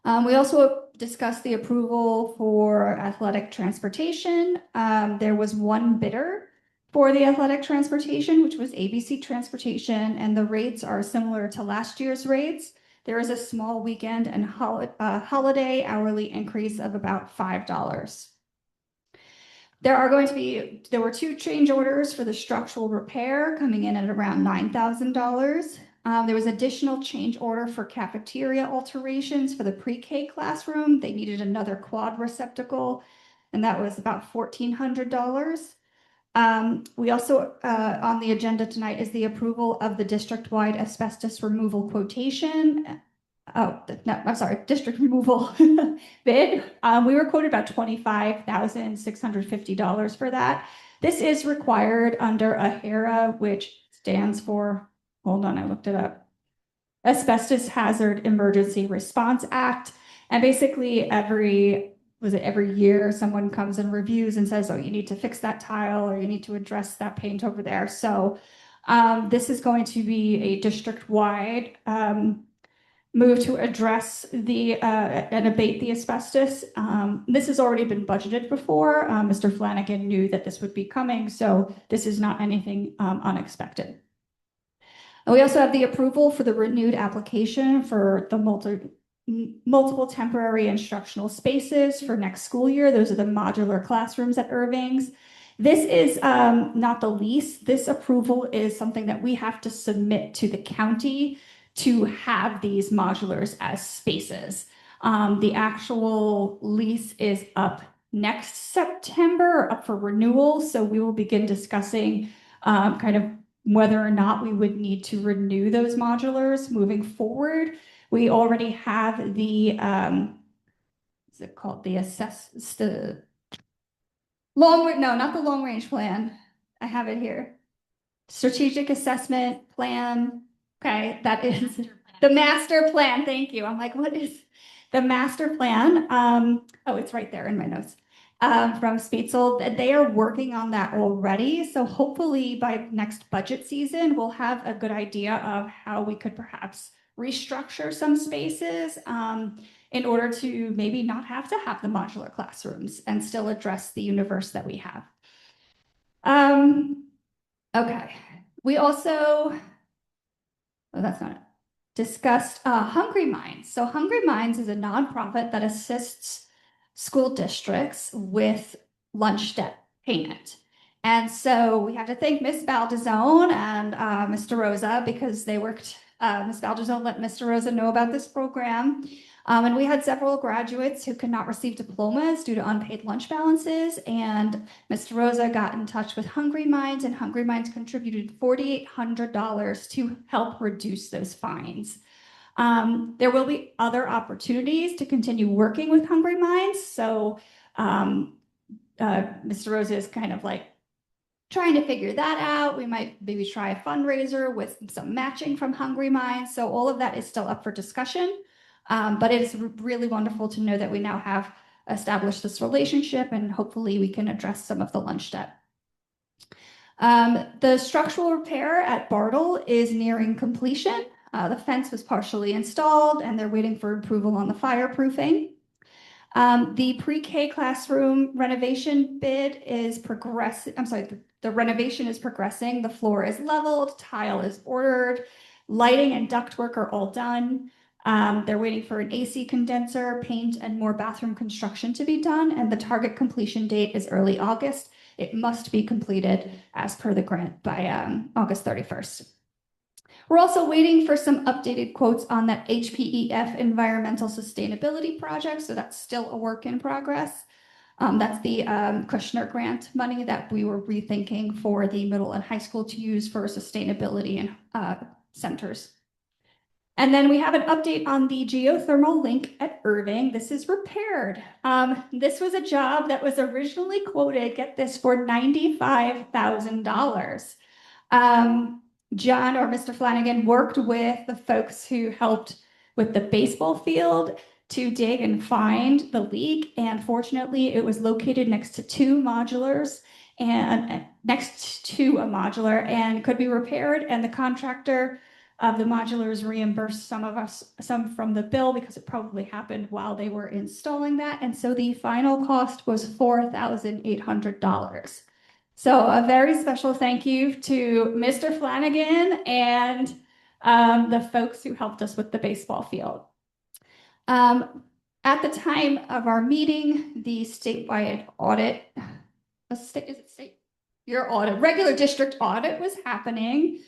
We also discussed the approval for athletic transportation. There was one bidder for the athletic transportation, which was ABC Transportation, and the rates are similar to last year's rates. There is a small weekend and holiday hourly increase of about $5. There were two change orders for the structural repair coming in at around $9,000. There was additional change order for cafeteria alterations for the pre-K classroom. They needed another quad receptacle, and that was about $1,400. We also, on the agenda tonight, is the approval of the district-wide asbestos removal quotation. Oh, no, I'm sorry, district removal bid. We were quoted about $25,650 for that. This is required under AHERA, which stands for, hold on, I looked it up, Asbestos Hazard Emergency Response Act. And basically every year someone comes and reviews and says, oh, you need to fix that tile or you need to address that paint over there. So this is going to be a district-wide move to address and abate the asbestos. This has already been budgeted before. Mr. Flanagan knew that this would be coming, so this is not anything unexpected. And we also have the approval for the renewed application for the multiple temporary instructional spaces for next school year. Those are the modular classrooms at Irving's. This is not the lease. This approval is something that we have to submit to the county to have these modulars as spaces. The actual lease is up next September, up for renewal. So we will begin discussing kind of whether or not we would need to renew those modulars moving forward. We already have the, is it called the not the long range plan. I have it here. Strategic assessment plan. Okay, that is the master plan. Thank you. I'm like, what is the master plan? Oh, it's right there in my notes. From Spietzel, they are working on that already. So hopefully by next budget season, we'll have a good idea of how we could perhaps restructure some spaces in order to maybe not have to have the modular classrooms and still address the universe that we have. Okay, we also, oh, that's not it. Discussed Hungry Minds. So Hungry Minds is a nonprofit that assists school districts with lunch debt payment. And so we have to thank Ms. Baldizone and Mr. Rosa because they worked, Ms. Baldizone let Mr. Rosa know about this program. And we had several graduates who could not receive diplomas due to unpaid lunch balances. And Mr. Rosa got in touch with Hungry Minds, and Hungry Minds contributed $4,800 to help reduce those fines. There will be other opportunities to continue working with Hungry Minds. So Mr. Rosa is kind of like trying to figure that out. We might maybe try a fundraiser with some matching from Hungry Minds. So all of that is still up for discussion. But it's really wonderful to know that we now have established this relationship, and hopefully we can address some of the lunch debt. The structural repair at Bartle is nearing completion. The fence was partially installed and they're waiting for approval on the fireproofing. The pre-K classroom renovation bid is progressing. I'm sorry, the renovation is progressing. The floor is leveled, tile is ordered, lighting and ductwork are all done. They're waiting for an AC condenser, paint, and more bathroom construction to be done, and the target completion date is early August. It must be completed as per the grant by August 31st. We're also waiting for some updated quotes on that HPEF environmental sustainability project, so that's still a work in progress. That's the Kushner grant money that we were rethinking for the middle and high school to use for sustainability and centers. And then we have an update on the geothermal link at Irving. This is repaired. This was a job that was originally quoted, get this, for $95,000. John or Mr. Flanagan worked with the folks who helped with the baseball field to dig and find the leak. And fortunately, it was located next to two modulars and next to a modular and could be repaired. And the contractor of the modulars reimbursed some from the bill because it probably happened while they were installing that. And so the final cost was $4,800. So a very special thank you to Mr. Flanagan and the folks who helped us with the baseball field. At the time of our meeting, the statewide audit, your audit, regular district audit was happening.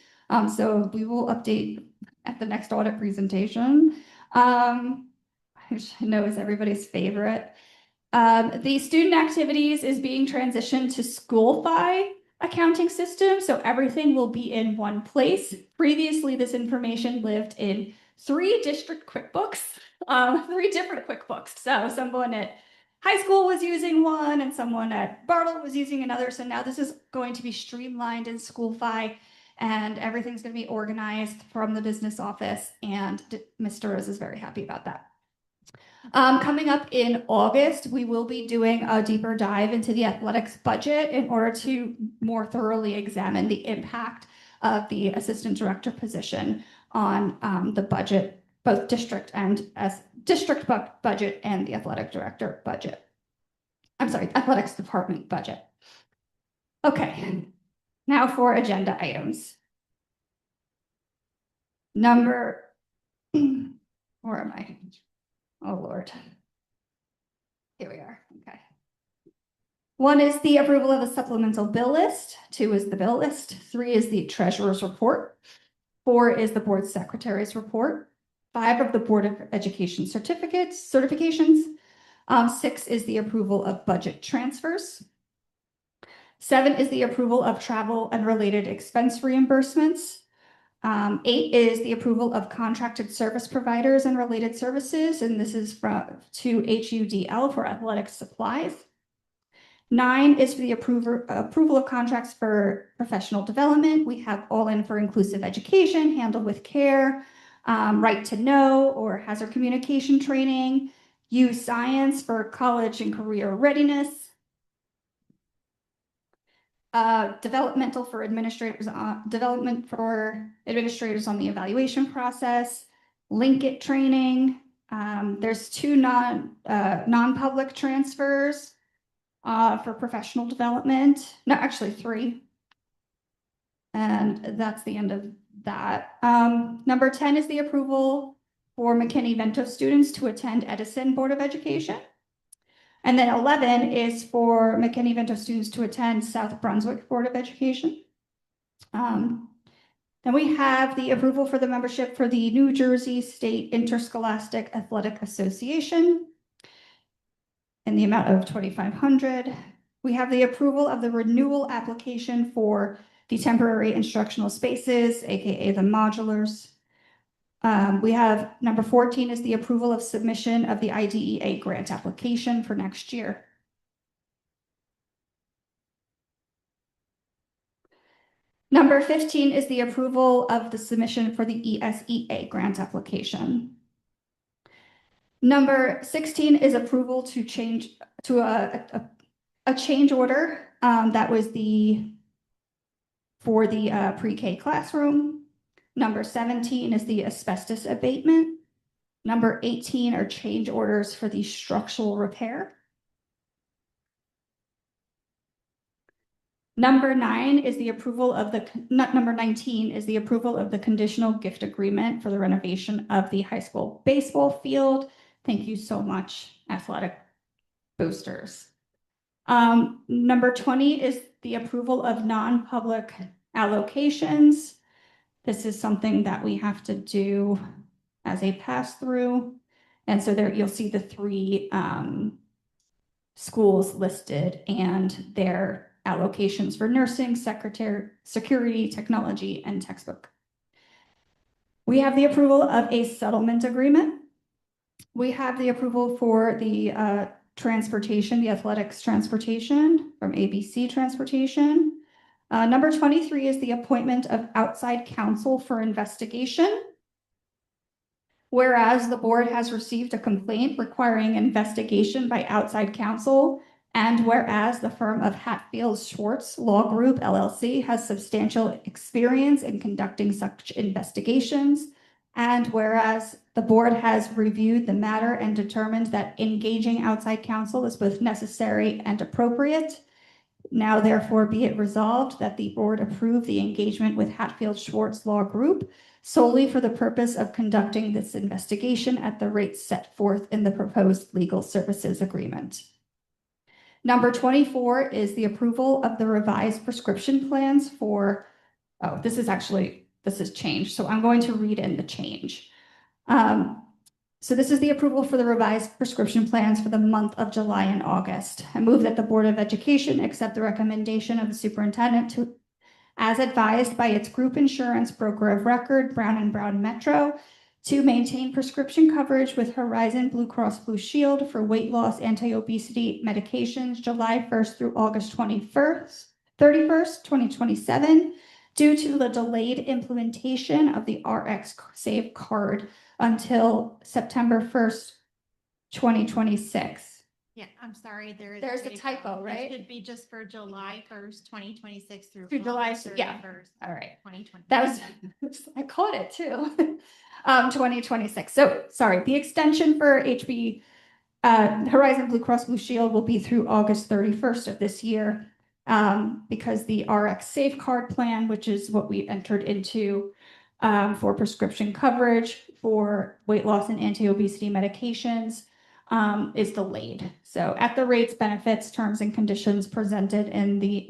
So we will update at the next audit presentation, which I know is everybody's favorite. The student activities is being transitioned to SchoolFi accounting system, so everything will be in one place. Previously, this information lived in three different QuickBooks. So someone at high school was using one and someone at Bartle was using another. So now this is going to be streamlined in SchoolFi and everything's going to be organized from the business office, and Mr. Rose is very happy about that. Coming up in August, we will be doing a deeper dive into the athletics budget in order to more thoroughly examine the impact of the assistant director position on the budget, both district and as district budget and the athletic director budget. I'm sorry, athletics department budget. Okay, now for agenda items. Where am I? Oh, Lord. Here we are. Okay. 1 is the approval of the supplemental bill list. 2 is the bill list. 3 is the treasurer's report. 4 is the board secretary's report. 5 of the Board of Education certifications. 6 is the approval of budget transfers. 7 is the approval of travel and related expense reimbursements. 8 is the approval of contracted service providers and related services, and this is to HUDL for athletic supplies. 9 is for the approval of contracts for professional development. We have All In for Inclusive Education, Handle with Care, Right to Know or Hazard Communication Training, Use Science for college and career readiness, development for administrators on the evaluation process, link it training. There's 2 non-public transfers for professional development. No, actually 3. And that's the end of that. Number 10 is the approval for McKinney-Vento students to attend Edison Board of Education. And then 11 is for McKinney-Vento students to attend South Brunswick Board of Education. Then we have the approval for the membership for the New Jersey State Interscholastic Athletic Association in the amount of $2,500. We have the approval of the renewal application for the temporary instructional spaces, aka the modulars. We have number 14 is the approval of submission of the IDEA grant application for next year. Number 15 is the approval of the submission for the ESEA grant application. Number 16 is approval to change to a change order that was for the pre-K classroom. Number 17 is the asbestos abatement. Number 18 are change orders for the structural repair. Number 9 is the approval of number 19 is the approval of the conditional gift agreement for the renovation of the high school baseball field. Thank you so much, athletic boosters. Number 20 is the approval of non-public allocations. This is something that we have to do as a pass-through. And so there you'll see the 3 schools listed and their allocations for nursing, security, technology, and textbook. We have the approval of a settlement agreement. We have the approval for the transportation, the athletics transportation from ABC Transportation. Number 23 is the appointment of outside counsel for investigation. Whereas the board has received a complaint requiring investigation by outside counsel, and whereas the firm of Hatfield Schwartz Law Group LLC has substantial experience in conducting such investigations, and whereas the board has reviewed the matter and determined that engaging outside counsel is both necessary and appropriate, now therefore be it resolved that the board approve the engagement with Hatfield Schwartz Law Group solely for the purpose of conducting this investigation at the rates set forth in the proposed legal services agreement. Number 24 is the approval of the revised prescription plans for, this is changed, so I'm going to read in the change. So this is the approval for the revised prescription plans for the month of July and August. I move that the Board of Education accept the recommendation of the superintendent to, as advised by its group insurance broker of record, Brown & Brown Metro, to maintain prescription coverage with Horizon Blue Cross Blue Shield for weight loss anti-obesity medications July 1st through August 31st, 2027, due to the delayed implementation of the RX Save card until September 1st, 2026. Yeah, I'm sorry, There's a typo, right? It should be just for July 1st, 2026 through July, August yeah. 31st, All right. 2020. That was, I caught it too. 2026. So sorry, the extension for HB Horizon Blue Cross Blue Shield will be through August 31st of this year, because the RX Safe Card plan, which is what we entered into for prescription coverage for weight loss and anti-obesity medications, is delayed. So at the rates, benefits, terms, and conditions represented in the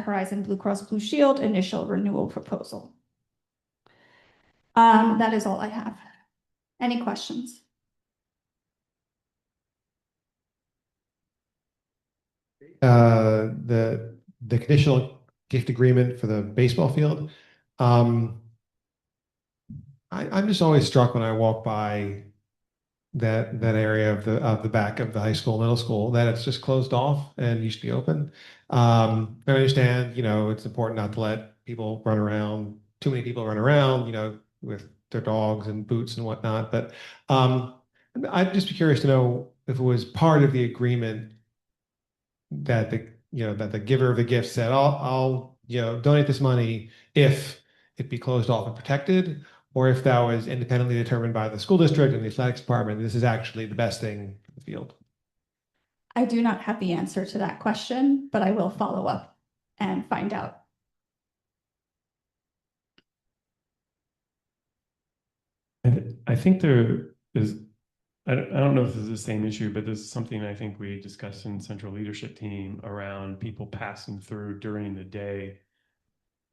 Horizon Blue Cross Blue Shield initial renewal proposal. That is all I have. Any questions? The conditional gift agreement for the baseball field. I'm just always struck when I walk by that area of the back of the high school, middle school, that it's just closed off and used to be open. I understand, it's important not to let people run around, too many people run around, with their dogs and boots and whatnot. But I'd just be curious to know if it was part of the agreement that the giver of the gift said, I'll donate this money if it be closed off and protected, or if that was independently determined by the school district and the athletics department, this is actually the best thing for the field. I do not have the answer to that question, but I will follow up and find out. I think there is, I don't know if this is the same issue, but this is something I think we discussed in central leadership team around people passing through during the day.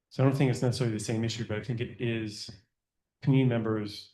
So I don't think it's necessarily the same issue, but I think it is community members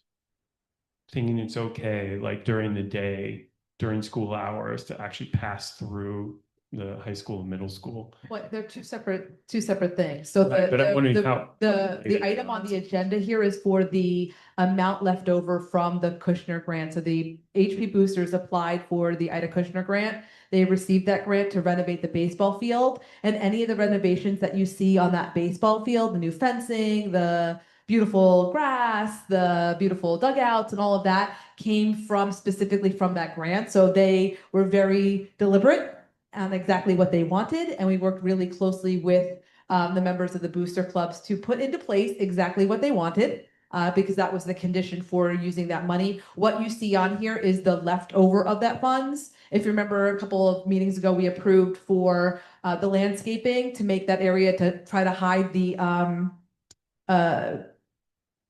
thinking it's okay, like during the day, during school hours, to actually pass through the high school and middle school. What, they're two separate things. So Right, but I'm wondering how- the item on the agenda here is for the amount left over from the Kushner grant. So the HP boosters applied for the Ida Kushner grant. They received that grant to renovate the baseball field, and any of the renovations that you see on that baseball field, the new fencing, the beautiful grass, the beautiful dugouts and all of that came from specifically from that grant. So they were very deliberate on exactly what they wanted. And we worked really closely with the members of the booster clubs to put into place exactly what they wanted. Because that was the condition for using that money. What you see on here is the leftover of that funds. If you remember a couple of meetings ago, we approved for the landscaping to make that area to try to hide the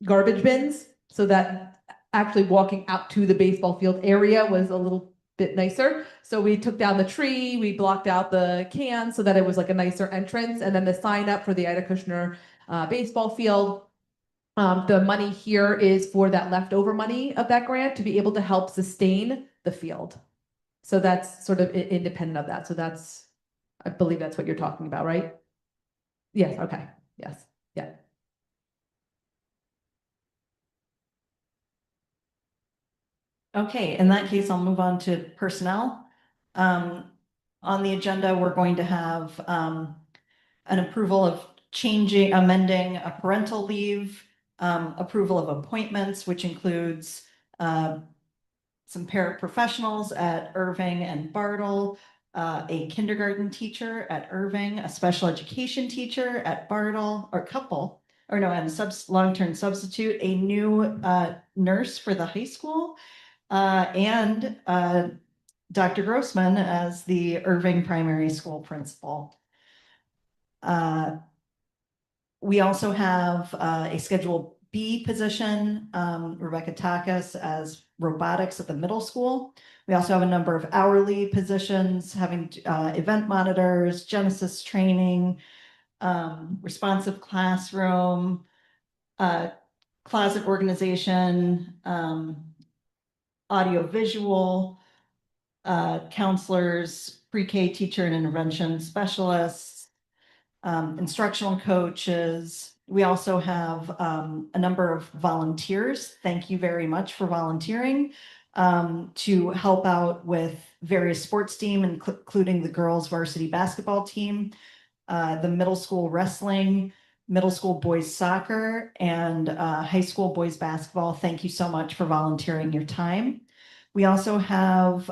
garbage bins so that actually walking out to the baseball field area was a little bit nicer. So we took down the tree, we blocked out the can so that it was like a nicer entrance, and then the sign up for the Ida Kushner baseball field. The money here is for that leftover money of that grant to be able to help sustain the field. So that's sort of independent of that. So that's, I believe that's what you're talking about, right? Yes, okay, yes, yeah. Okay, in that case, I'll move on to personnel. On the agenda, we're going to have an approval of amending a parental leave, approval of appointments, which includes some paraprofessionals at Irving and Bartle, a kindergarten teacher at Irving, a special education teacher at Bartle, and a long-term substitute, a new nurse for the high school, and Dr. Grossman as the Irving Primary School principal. We also have a Schedule B position, Rebecca Takas as robotics at the middle school. We also have a number of hourly positions having event monitors, Genesis training, responsive classroom, closet organization, audio-visual, counselors, pre-K teacher and intervention specialists, instructional coaches. We also have a number of volunteers. Thank you very much for volunteering to help out with various sports team, including the girls varsity basketball team, the middle school wrestling, middle school boys soccer, and high school boys basketball. Thank you so much for volunteering your time. We also have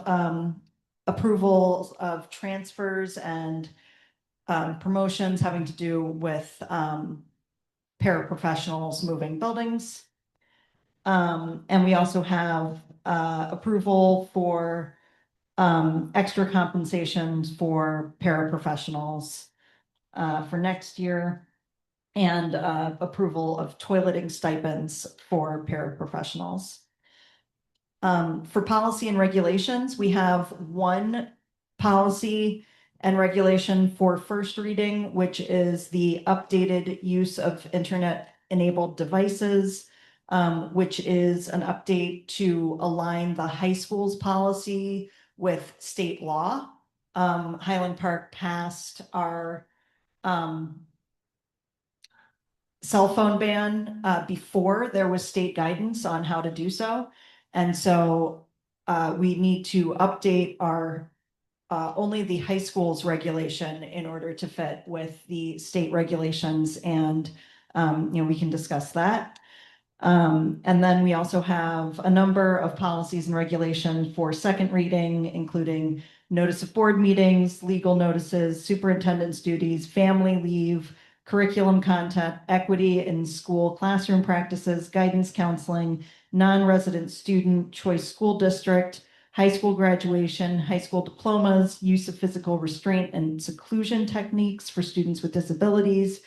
approvals of transfers and promotions having to do with paraprofessionals moving buildings. And we also have approval for extra compensations for paraprofessionals for next year, and approval of toileting stipends for paraprofessionals. For policy and regulations, we have one policy and regulation for first reading, which is the updated use of internet-enabled devices, which is an update to align the high school's policy with state law. Highland Park passed our cell phone ban before there was state guidance on how to do so. And so we need to update our only the high school's regulation in order to fit with the state regulations, and we can discuss that. And then we also have a number of policies and regulations for second reading, including notice of board meetings, legal notices, superintendent's duties, family leave, curriculum content, equity in school classroom practices, guidance counseling, non-resident student choice school district, high school graduation, high school diplomas, use of physical restraint and seclusion techniques for students with disabilities,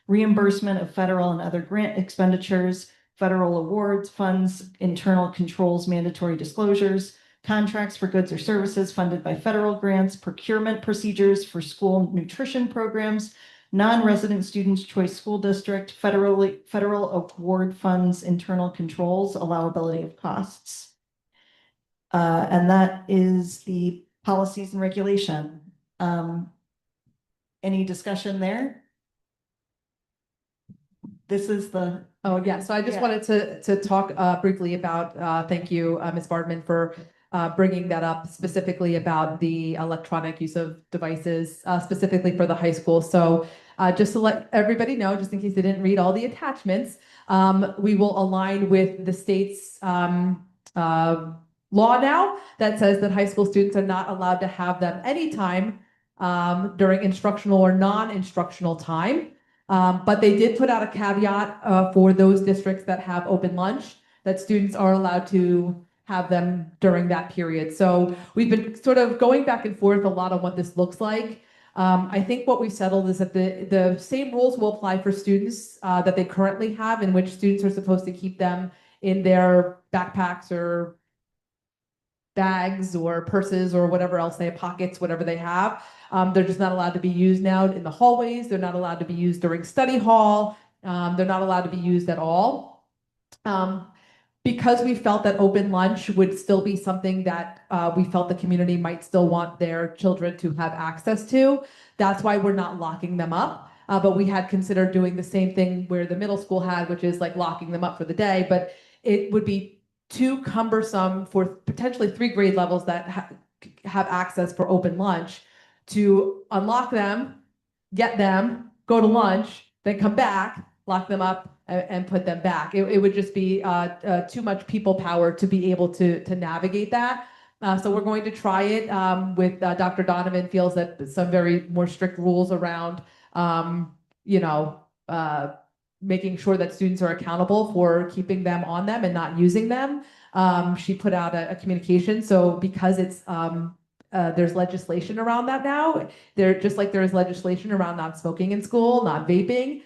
reimbursement of federal and other grant expenditures, federal awards, funds, internal controls, mandatory disclosures, contracts for goods or services funded by federal grants, procurement procedures for school nutrition programs, non-resident students choice school district, federal award funds, internal controls, allowability of costs. And that is the policies and regulation. Any discussion there? This is the. Oh, yeah. So I just Yeah. wanted to talk briefly about, thank you, Ms. Bardman, for bringing that up specifically about the electronic use of devices, specifically for the high school. So just to let everybody know, just in case they didn't read all the attachments, we will align with the state's law now that says that high school students are not allowed to have them anytime during instructional or non-instructional time. But they did put out a caveat for those districts that have open lunch, that students are allowed to have them during that period. So we've been sort of going back and forth a lot on what this looks like. I think what we settled is that the same rules will apply for students that they currently have, in which students are supposed to keep them in their backpacks or bags or purses or whatever else they have, pockets, whatever they have. They're just not allowed to be used now in the hallways. They're not allowed to be used during study hall. They're not allowed to be used at all. Because we felt that open lunch would still be something that we felt the community might still want their children to have access to. That's why we're not locking them up. But we had considered doing the same thing where the middle school had, which is like locking them up for the day. But it would be too cumbersome for potentially 3 grade levels that have access for open lunch to unlock them, get them, go to lunch, then come back, lock them up, and put them back. It would just be too much people power to be able to navigate that. So we're going to try it with Dr. Donovan feels that some very more strict rules around, making sure that students are accountable for keeping them on them and not using them. She put out a communication. So because it's there's legislation around that now, just like there is legislation around not smoking in school, not vaping,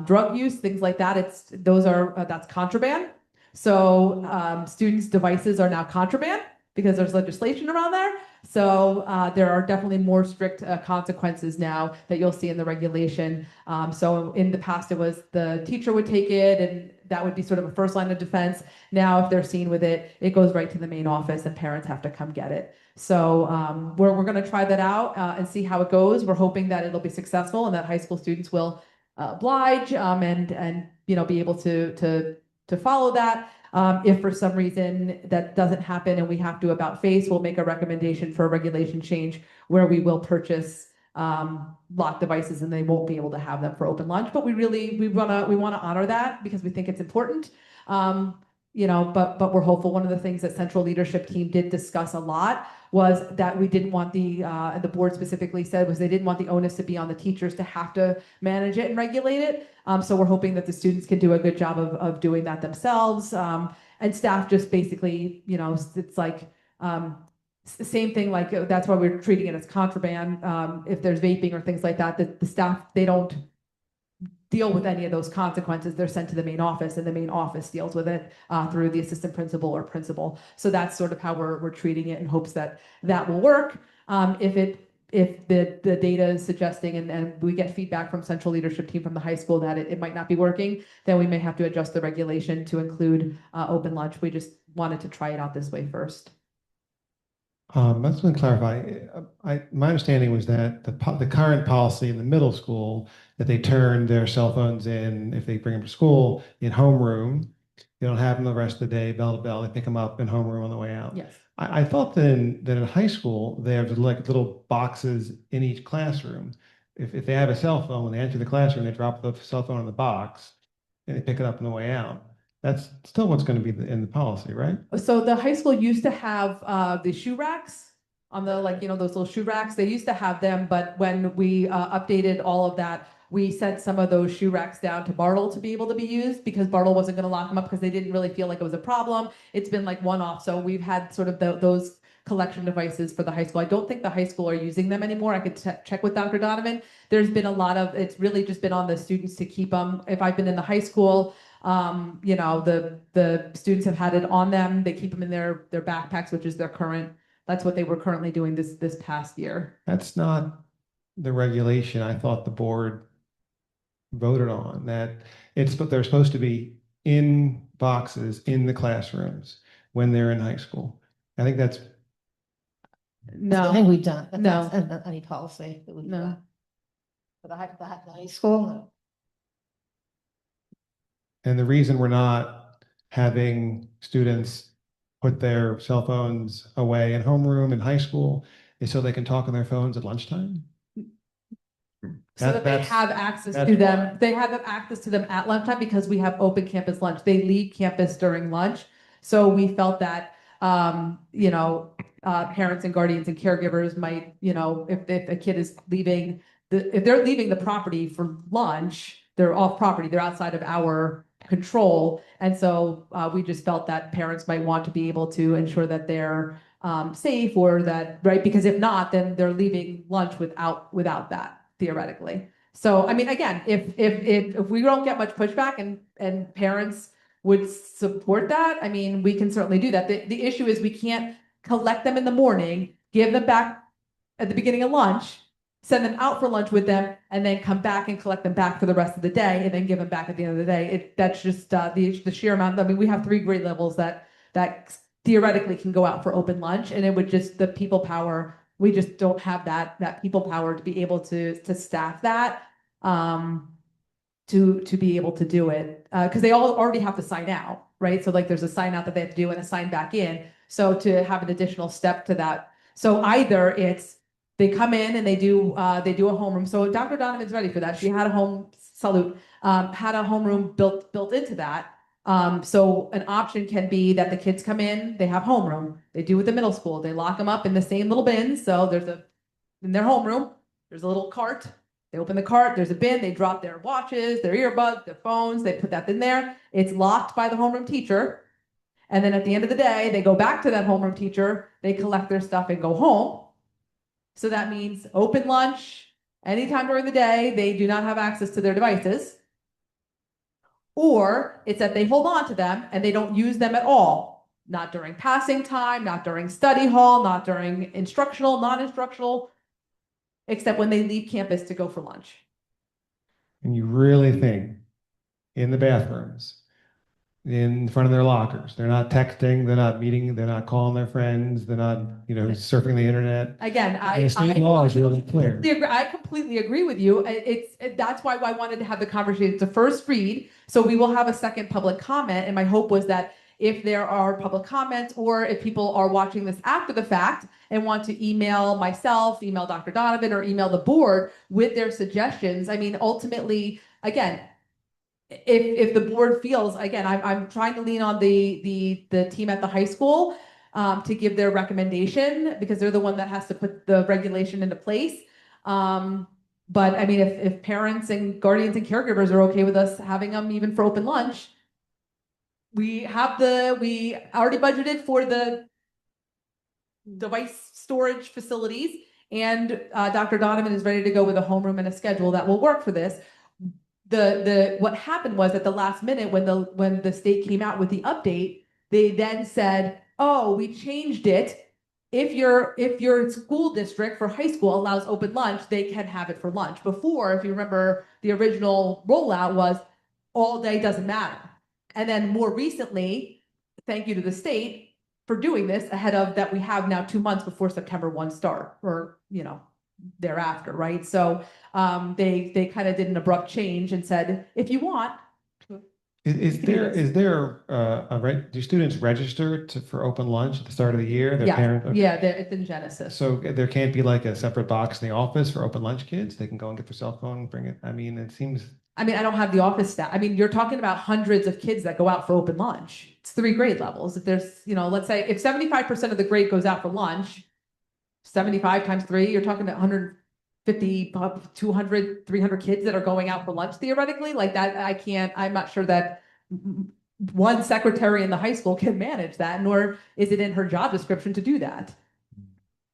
drug use, things like that. That's contraband. So students' devices are now contraband because there's legislation around there. So there are definitely more strict consequences now that you'll see in the regulation. So in the past, it was the teacher would take it and that would be sort of a first line of defense. Now, if they're seen with it, it goes right to the main office and parents have to come get it. So we're going to try that out and see how it goes. We're hoping that it'll be successful and that high school students will oblige and be able to follow that. If for some reason that doesn't happen and we have to about face, we'll make a recommendation for a regulation change where we will purchase locked devices and they won't be able to have them for open lunch. But we want to honor that because we think it's important. But we're hopeful. One of the things that central leadership team did discuss a lot was that we didn't want the board specifically said was they didn't want the onus to be on the teachers to have to manage it and regulate it. So we're hoping that the students can do a good job of doing that themselves. And staff just basically, it's like same thing, like that's why we're treating it as contraband. If there's vaping or things like that, the staff, they don't deal with any of those consequences. They're sent to the main office and the main office deals with it through the assistant principal or principal. So that's sort of how we're treating it in hopes that that will work. If the data is suggesting and we get feedback from central leadership team from the high school that it might not be working, then we may have to adjust the regulation to include open lunch. We just wanted to try it out this way first. I just want to clarify. My understanding was that the current policy in the middle school that they turn their cell phones in if they bring them to school in homeroom. They don't have them the rest of the day, bell to bell. They pick them up in homeroom on the way out. Yes. I thought that in high school they have like little boxes in each classroom. If they have a cell phone, when they enter the classroom, they drop the cell phone in the box and they pick it up on the way out. That's still what's going to be in the policy, right? So the high school used to have the shoe racks on the those little shoe racks. They used to have them, but when we updated all of that, we sent some of those shoe racks down to Bartle to be able to be used because Bartle wasn't going to lock them up because they didn't really feel like it was a problem. It's been like one-off. So we've had sort of those collection devices for the high school. I don't think the high school are using them anymore. I could check with Dr. Donovan. There's been a lot of, it's really just been on the students to keep them. If I've been in the high school, the students have had it on them. They keep them in their backpacks, which is that's what they were currently doing this past year. That's not the regulation I thought the board voted on, that they're supposed to be in boxes in the classrooms when they're in high school. I think that's I No, don't think we've done, that's No. not any policy that we've No. done. For the high school, no. And the reason we're not having students put their cell phones away in homeroom in high school is so they can talk on their phones at lunchtime? So that they That's- have access that's to them. They have access to them at lunchtime because we have open campus lunch. They leave campus during lunch. So we felt that, parents and guardians and caregivers might, if a kid is leaving if they're leaving the property for lunch, they're off property, they're outside of our control. And so we just felt that parents might want to be able to ensure that they're safe or that, right? Because if not, then they're leaving lunch without that theoretically. So, I mean, again, if we don't get much pushback and parents would support that, I mean, we can certainly do that. The issue is we can't collect them in the morning, give them back at the beginning of lunch, send them out for lunch with them, and then come back and collect them back for the rest of the day, and then give them back at the end of the day. That's just the sheer amount. I mean, we have 3 grade levels that theoretically can go out for open lunch, and it would just the people power. We just don't have that people power to be able to staff that, to be able to do it, because they all already have to sign out, right? So like there's a sign out that they have to do and a sign back in. So to have an additional step to that. So either it's they come in and they do a homeroom. So Dr. Donovan's ready for that. She had a had a homeroom built into that. So an option can be that the kids come in, they have homeroom. They do with the middle school. They lock them up in the same little bins. So in their homeroom, there's a little cart. They open the cart, there's a bin, they drop their watches, their earbuds, their phones, they put that in there. It's locked by the homeroom teacher. And then at the end of the day, they go back to that homeroom teacher, they collect their stuff and go home. So that means open lunch, anytime during the day, they do not have access to their devices. Or it's that they hold on to them and they don't use them at all. Not during passing time, not during study hall, not during instructional, non-instructional, except when they leave campus to go for lunch. And you really think in the bathrooms, in front of their lockers, they're not texting, they're not meeting, they're not calling their friends, they're not, surfing the internet. Again, And the state law is really clear. I completely agree with you. That's why I wanted to have the conversation. It's a first read, so we will have a second public comment. And my hope was that if there are public comments or if people are watching this after the fact and want to email myself, email Dr. Donovan, or email the board with their suggestions. I mean, ultimately, again, if the board feels, again, I'm trying to lean on the team at the high school to give their recommendation because they're the one that has to put the regulation into place. But I mean, if parents and guardians and caregivers are okay with us having them even for open lunch, we already budgeted for the device storage facilities, and Dr. Donovan is ready to go with a homeroom and a schedule that will work for this. What happened was at the last minute when the state came out with the update, they then said, oh, we changed it. If your school district for high school allows open lunch, they can have it for lunch. Before, if you remember, the original rollout was all day doesn't matter. And then more recently, thank you to the state for doing this ahead of that, we have now 2 months before September 1 start, or thereafter, right? So they kind of did an abrupt change and said, if you want. Is there do students register for open lunch at the start of the year? Their parents? Okay. Yeah, it's in Genesis. So there can't be like a separate box in the office for open lunch kids? They can go and get their cell phone, bring it. I mean, it seems. I mean, I don't have the office staff. I mean, you're talking about hundreds of kids that go out for open lunch. It's 3 grade levels. If there's, let's say if 75% of the grade goes out for lunch, 75 times 3, you're talking about 150, 200, 300 kids that are going out for lunch theoretically. Like that, I'm not sure that one secretary in the high school can manage that, nor is it in her job description to do that.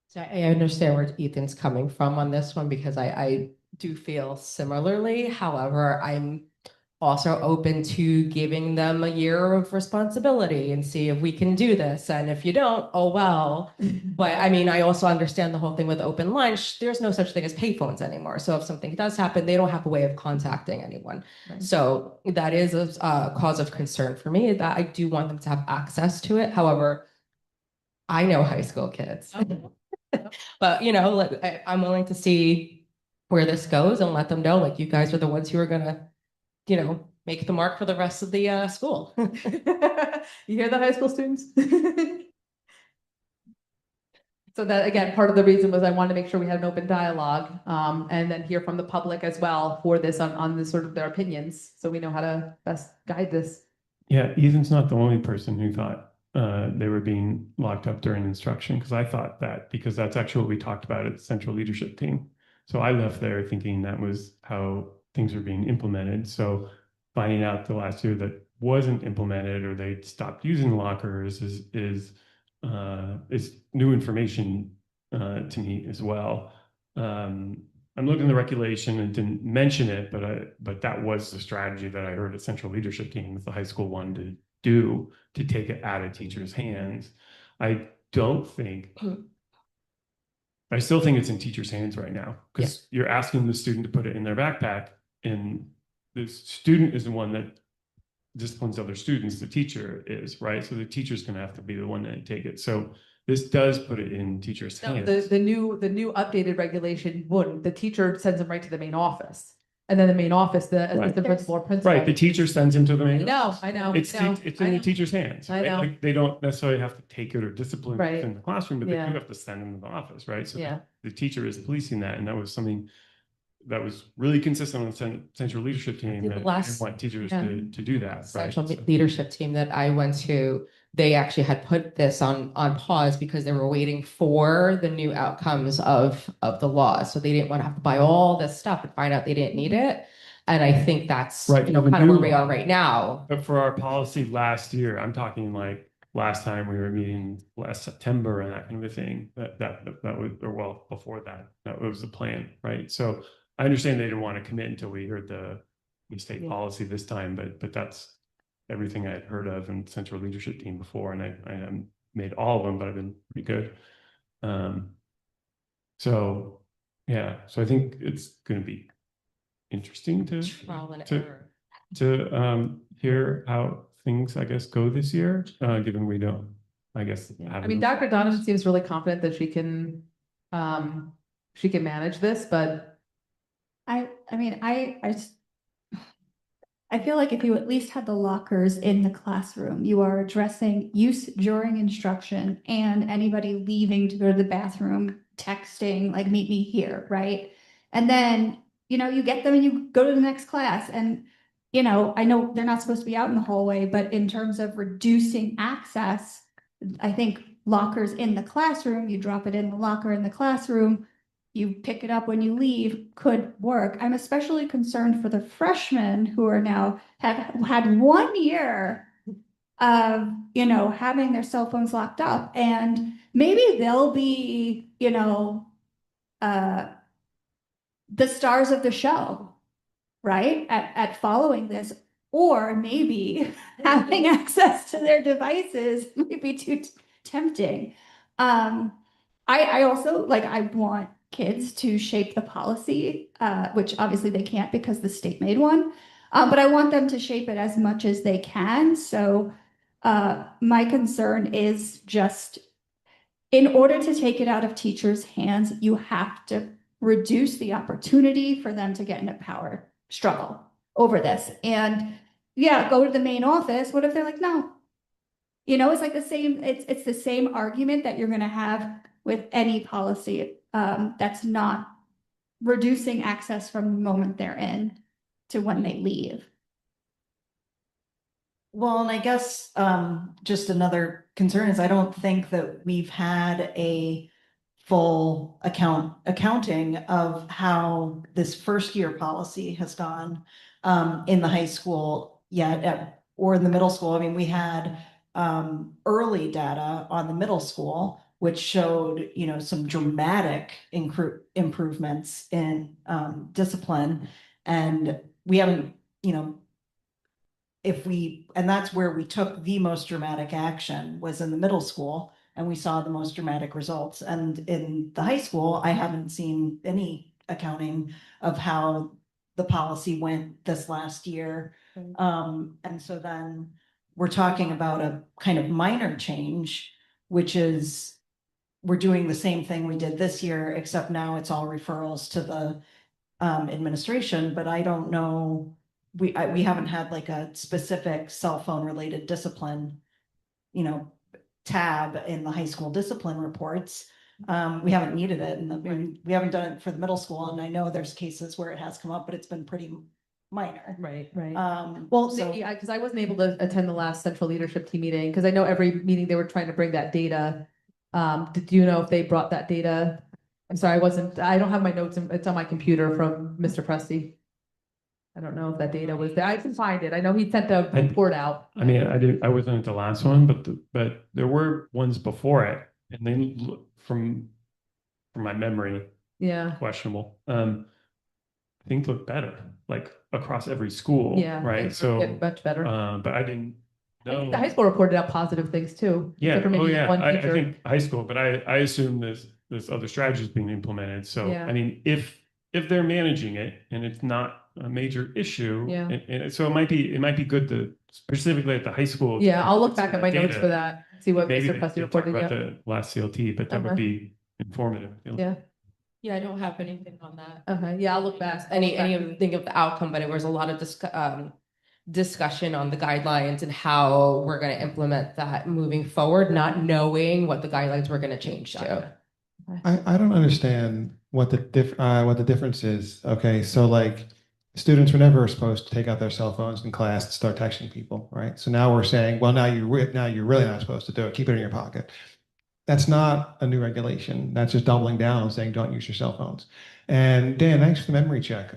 So I understand where Ethan's coming from on this one because I do feel similarly. However, I'm also open to giving them a year of responsibility and see if we can do this. And if you don't, oh well. But I mean, I also understand the whole thing with open lunch. There's no such thing as payphones anymore. So if something does happen, they don't have a way of contacting anyone. Right. So that is a cause of concern for me, that I do want them to have access to it. However, I know high school kids. But, you know, like, I'm willing to see where this goes and let them know, like, you guys are the ones who are gonna, you know, make the mark for the rest of the school. You hear that, high school students? So that, again, part of the reason was I wanted to make sure we had an open dialogue, and then hear from the public as well for this on this sort of their opinions, so we know how to best guide this. Yeah, Ethan's not the only person who thought they were being locked up during instruction, because I thought that, because that's actually what we talked about at the central leadership team. So I left there thinking that was how things were being implemented. So finding out the last year that wasn't implemented, or they stopped using lockers, is new information to me as well. I'm looking at the regulation and didn't mention it, but that was the strategy that I heard at central leadership team that the high school wanted to do, to take it out of teachers' hands. I still think it's in teachers' hands right now, because you're asking the student to put it in their backpack, and the student is the one that disciplines other students. The teacher is, right? So the teacher's going to have to be the one that take it. So this does put it in teachers' hands. The new updated regulation wouldn't. The teacher sends them right to the main office. And then the main office, the assistant principal or principal. Right, the teacher sends him to the main office. I know. It's in the teacher's hands. I know. Like, they don't necessarily have to take it or discipline Right. in the classroom, but they Yeah. do have to send them to the office, right? So Yeah. the teacher is policing that, and that was something that was really consistent on the central leadership team. The That last- didn't want teachers yeah. to do that, right? Central So- leadership team that I went to, they actually had put this on pause because they were waiting for the new outcomes of the law. So they didn't want to have to buy all this stuff and find out they didn't need it. And I think that's, Right, you know, the kind of where new we are law. right now. But for our policy last year, I'm talking like last time we were meeting last September and that kind of a thing, that was, or well, before that was the plan, right? So I understand they didn't want to commit until we heard the state policy this time, but that's everything I had heard of in central leadership team before, and I haven't made all of them, but I've been pretty good. So yeah, so I think it's going to be interesting Trial and to error. hear how things, I guess, go this year, given we don't, I guess. I mean, Dr. Donovan seems really confident that she can manage this, but I mean, I feel like if you at least had the lockers in the classroom, you are addressing use during instruction and anybody leaving to go to the bathroom, texting, like, meet me here, right? And then, you know, you get them and you go to the next class. And, you know, I know they're not supposed to be out in the hallway, but in terms of reducing access, I think lockers in the classroom, you drop it in the locker in the classroom, you pick it up when you leave, could work. I'm especially concerned for the freshmen who are now have had 1 year of, you know, having their cell phones locked up, and maybe they'll be, you know, the stars of the show, right? At following this, or maybe having access to their devices might be too tempting. I also, like, I want kids to shape the policy, which obviously they can't because the state made one. But I want them to shape it as much as they can. So my concern is just, in order to take it out of teachers' hands, you have to reduce the opportunity for them to get in a power struggle over this. And yeah, go to the main office. What if they're like, no? You know, it's like the same, it's the same argument that you're going to have with any policy that's not reducing access from the moment they're in to when they leave. Well, and I guess just another concern is I don't think that we've had a full accounting of how this first year policy has gone in the high school yet, or in the middle school. I mean, we had early data on the middle school, which showed, you know, some dramatic improvements in discipline, and we haven't, you know, and that's where we took the most dramatic action, was in the middle school, and we saw the most dramatic results. And in the high school, I haven't seen any accounting of how the policy went this last year. And so then we're talking about a kind of minor change, which is we're doing the same thing we did this year, except now it's all referrals to the administration, but I don't know, we haven't had like a specific cell phone related discipline, tab in the high school discipline reports. We haven't needed it, and we haven't done it for the middle school, and I know there's cases where it has come up, but it's been pretty minor. Right. Well, Because I wasn't able to attend the last central leadership team meeting, because I know every meeting they were trying to bring that data. Did you know if they brought that data? I'm sorry, I don't have my notes, it's on my computer from Mr. Presti. I don't know if that data was there. I can find it. I know he sent a report out. I mean, I wasn't at the last one, but there were ones before it, and they from my memory, questionable. I think look better, like across every school. Yeah, right. it's So much better. But I didn't know. The high school reported out positive things too. Yeah. except for maybe one I teacher. think high school, but I assume there's other strategies being implemented. So Yeah. I mean, if they're managing it and it's not a major issue, Yeah. and so it might be good to specifically at the high school. Yeah, I'll look back at my notes data. for that. See what Maybe Mr. they Presti could talk reported. about Yeah. the last CLT, but that would Okay. be informative. Yeah. Yeah, I don't have anything on that. Okay. Yeah, I'll look back. Anything of the outcome, but it was a lot of discussion on the guidelines and how we're going to implement that moving forward, not knowing what the guidelines were going to change to. I don't understand what the difference is. Okay, so like students were never supposed to take out their cell phones in class and start texting people, right? So now we're saying, well, now you're really not supposed to do it. Keep it in your pocket. That's not a new regulation. That's just doubling down and saying don't use your cell phones. And Dan, thanks for the memory check.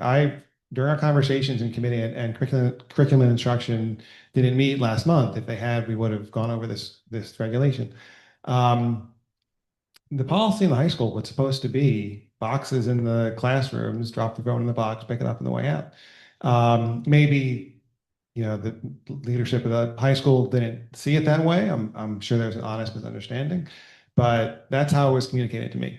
During our conversations in committee and curriculum and instruction didn't meet last month. If they had, we would have gone over this regulation. The policy in the high school was supposed to be boxes in the classrooms, drop the phone in the box, pick it up on the way out. Maybe the leadership of the high school didn't see it that way. I'm sure there's an honest misunderstanding, but that's how it was communicated to me.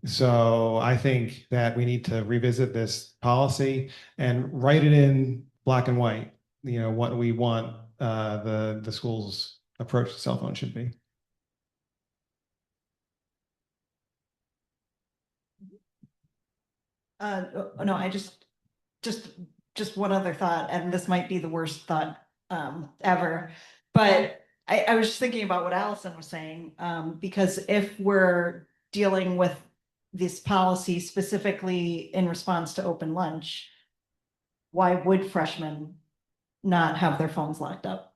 So I think that we need to revisit this policy and write it in black and white, what we want the school's approach to cell phone should be. No, I just one other thought, and this might be the worst thought ever, but I was just thinking about what Allison was saying, because if we're dealing with this policy specifically in response to open lunch, why would freshmen not have their phones locked up?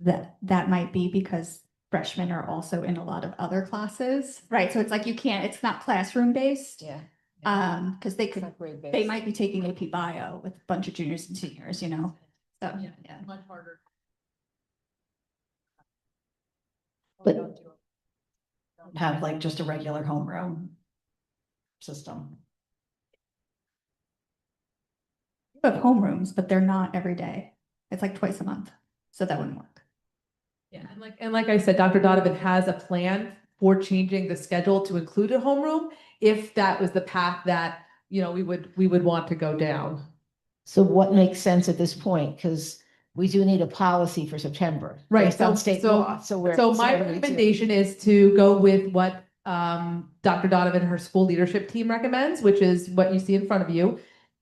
That might be because freshmen are also in a lot of other classes, right? So it's like it's not classroom based. Yeah. Because they might be taking AP Bio with a bunch of juniors and seniors, So Yeah. Much harder. But have like just a regular homeroom system. You have homerooms, but they're not every day. It's like twice a month, so that wouldn't work. Yeah, and like I said, Dr. Donovan has a plan for changing the schedule to include a homeroom if that was the path that we would want to go down. So what makes sense at this point? Because we do need a policy for September. Right. Based on state law. So my recommendation is to go with what Dr. Donovan and her school leadership team recommends, which is what you see in front of you,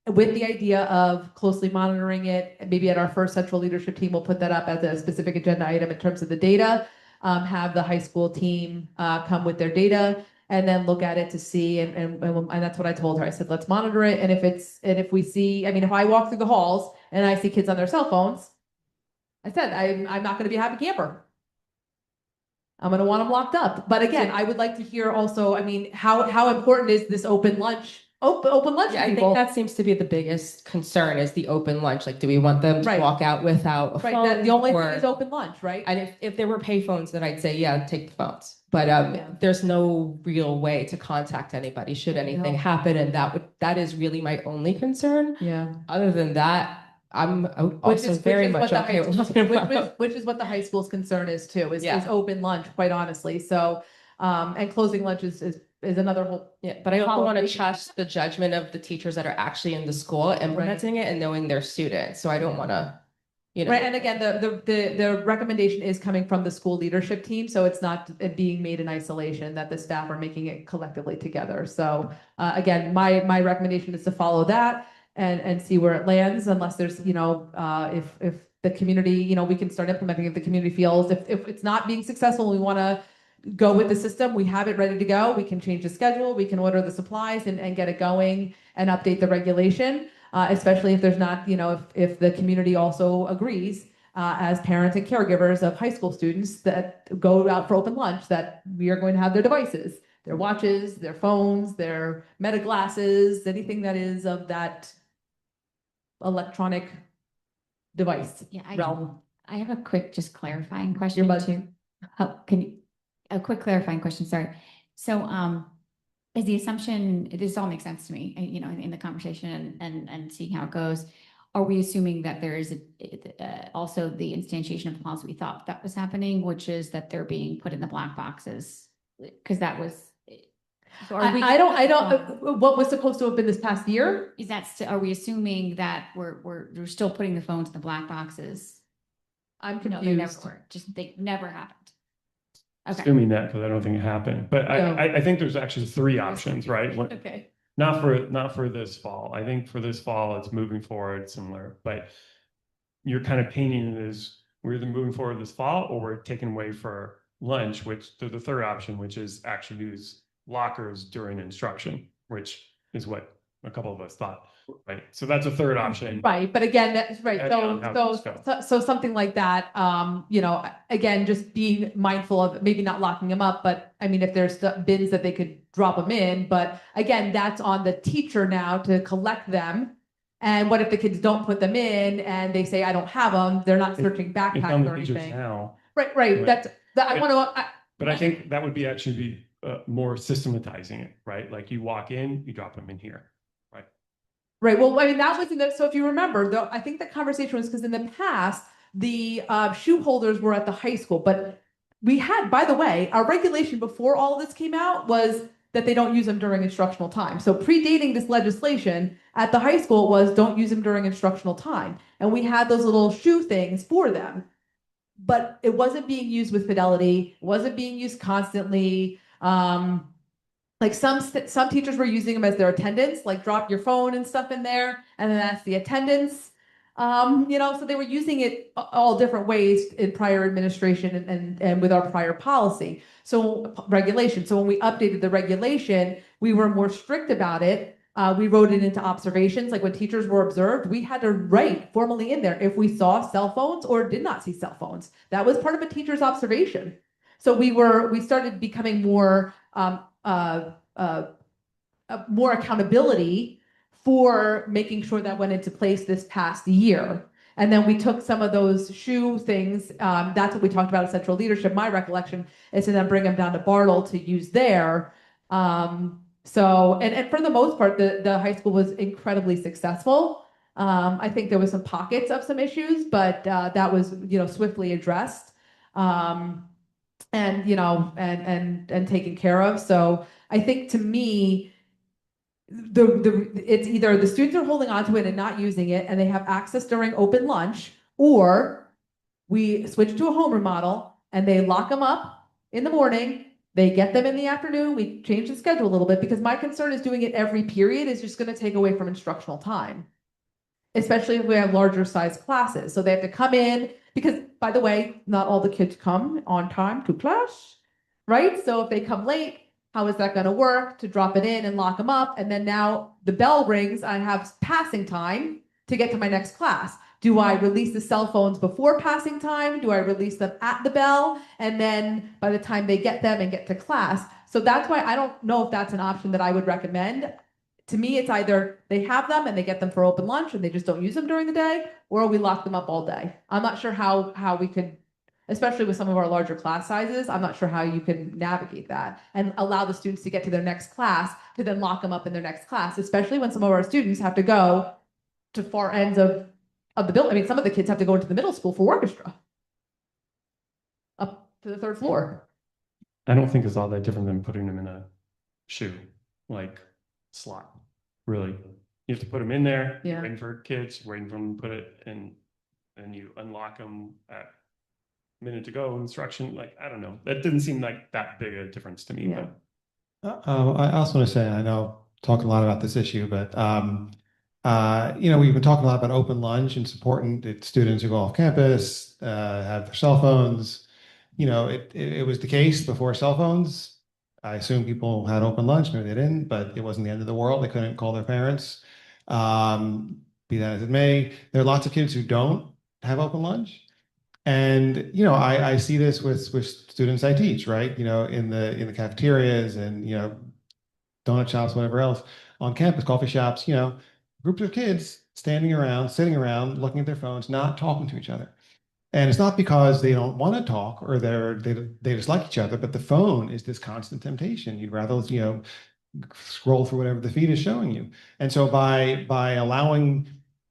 with the idea of closely monitoring it. Maybe at our first central leadership team, we'll put that up as a specific agenda item in terms of the data. Have the high school team come with their data and then look at it to see. And that's what I told her. I said, let's monitor it. And if we see, if I walk through the halls and I see kids on their cell phones, I said, I'm not going to be a happy camper. I'm going to want them locked up. But again, I would like to hear also, how important is this open lunch? Open lunch. Yeah, I think that seems to be the biggest concern is the open lunch. Like, do we want them to walk out without a phone? The only thing is open lunch, right? And if there were pay phones, then I'd say, yeah, take the phones. But there's no real way to contact anybody should anything happen. And that is really my only concern. Yeah. Other than that, I'm also very much okay with which is what the high school's concern is too, is open lunch, quite honestly. So, and closing lunch is another whole. Yeah, but I also want to trust the judgment of the teachers that are actually in the school implementing it and knowing their students. So I don't want to, you know. Right, and again, the recommendation is coming from the school leadership team, so it's not being made in isolation, that the staff are making it collectively together. So again, my recommendation is to follow that and see where it lands, unless there's, if the community, we can start implementing if the community feels, if it's not being successful, we want to go with the system, we have it ready to go, we can change the schedule, we can order the supplies and get it going and update the regulation. Especially if there's not, if the community also agrees, as parents and caregivers of high school students that go out for open lunch, that we are going to have their devices, their watches, their phones, their meta glasses, anything that is of that electronic device Yeah, realm. I have a quick, just clarifying question too. A quick clarifying question, sorry. So, is the assumption, this all makes sense to me, in the conversation and seeing how it goes. Are we assuming that there is also the instantiation of the policy we thought that was happening, which is that they're being put in the black boxes? Because that was. So I don't, what was supposed to have been this past year? Is that, are we assuming that we're still putting the phones in the black boxes? I'm confused. No, they never were. They never happened. Okay. Assuming that, because I don't think it happened, but No. I think there's actually three options, right? Okay. Not for this fall. I think for this fall, it's moving forward similar, but you're kind of painting it as we're either moving forward this fall or we're taking away for lunch, which there's the third option, which is actually use lockers during instruction, which is what a couple of us thought, right? So that's a third option. Right, but again, that's right. Depending on how things So something like that, again, just being mindful of maybe not locking them up, but I mean, if there's bins that they could drop them in, but again, that's on the teacher now to collect them. And what if the kids don't put them in and they say, I don't have them, they're not searching It's on backpacks the or teachers anything. now. Right, I want to. But I think that would be actually be more systematizing it, right? Like you walk in, you drop them in here, right? Right. Well, I mean, that was in the, so if you remember, though, I think the conversation was because in the past, the shoe holders were at the high school, but we had, by the way, our regulation before all of this came out was that they don't use them during instructional time. So predating this legislation at the high school was don't use them during instructional time. And we had those little shoe things for them, but it wasn't being used with fidelity, it wasn't being used constantly. Like some teachers were using them as their attendance, like drop your phone and stuff in there, and then that's the attendance. So they were using it all different ways in prior administration and with our prior policy. So regulation. So when we updated the regulation, we were more strict about it. We wrote it into observations, like when teachers were observed, we had to write formally in there if we saw cell phones or did not see cell phones. That was part of a teacher's observation. So we started becoming more more accountability for making sure that went into place this past year. And then we took some of those shoe things. That's what we talked about at Central Leadership. My recollection is to then bring them down to Bartle to use there. And for the most part, the high school was incredibly successful. I think there was some pockets of some issues, but that was swiftly addressed. And taken care of. So I think to me, it's either the students are holding on to it and not using it, and they have access during open lunch, or we switch to a homeroom model and they lock them up in the morning. They get them in the afternoon. We change the schedule a little bit because my concern is doing it every period is just going to take away from instructional time, especially if we have larger size classes. So they have to come in because, by the way, not all the kids come on time to class, right? So if they come late, how is that going to work to drop it in and lock them up? And then now the bell rings, I have passing time to get to my next class. Do I release the cell phones before passing time? Do I release them at the bell? And then by the time they get them and get to class. So that's why I don't know if that's an option that I would recommend. To me, it's either they have them and they get them for open lunch and they just don't use them during the day, or we lock them up all day. I'm not sure how we could, especially with some of our larger class sizes, I'm not sure how you can navigate that and allow the students to get to their next class to then lock them up in their next class, especially when some of our students have to go to far ends of the building. I mean, some of the kids have to go into the middle school for orchestra, up to the third floor. I don't think it's all that different than putting them in a shoe, like slot, really. You have to put them in there, Yeah. waiting for kids, waiting for them to put it in. and you unlock them at minute to go instruction. Like, I don't know. That didn't seem like that big a difference to me. Yeah. But I also want to say, I know talking a lot about this issue, but we've been talking a lot about open lunch, and it's important that students who go off campus have their cell phones. It was the case before cell phones. I assume people had open lunch, maybe they didn't, but it wasn't the end of the world. They couldn't call their parents. Be that as it may, there are lots of kids who don't have open lunch. And I see this with students I teach, right? In the cafeterias and donut shops, whatever else, on campus, coffee shops, groups of kids standing around, sitting around, looking at their phones, not talking to each other. And it's not because they don't want to talk or they dislike each other, but the phone is this constant temptation. You'd rather, scroll through whatever the feed is showing you. And so by allowing,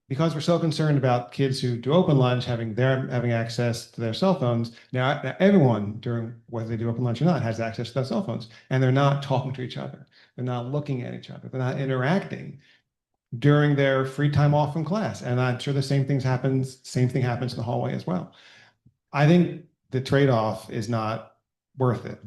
because we're so concerned about kids who do open lunch having access to their cell phones, now everyone, during whether they do open lunch or not, has access to their cell phones, and they're not talking to each other. They're not looking at each other. They're not interacting during their free time off from class. And I'm sure the same thing happens in the hallway as well. I think the trade-off is not worth it.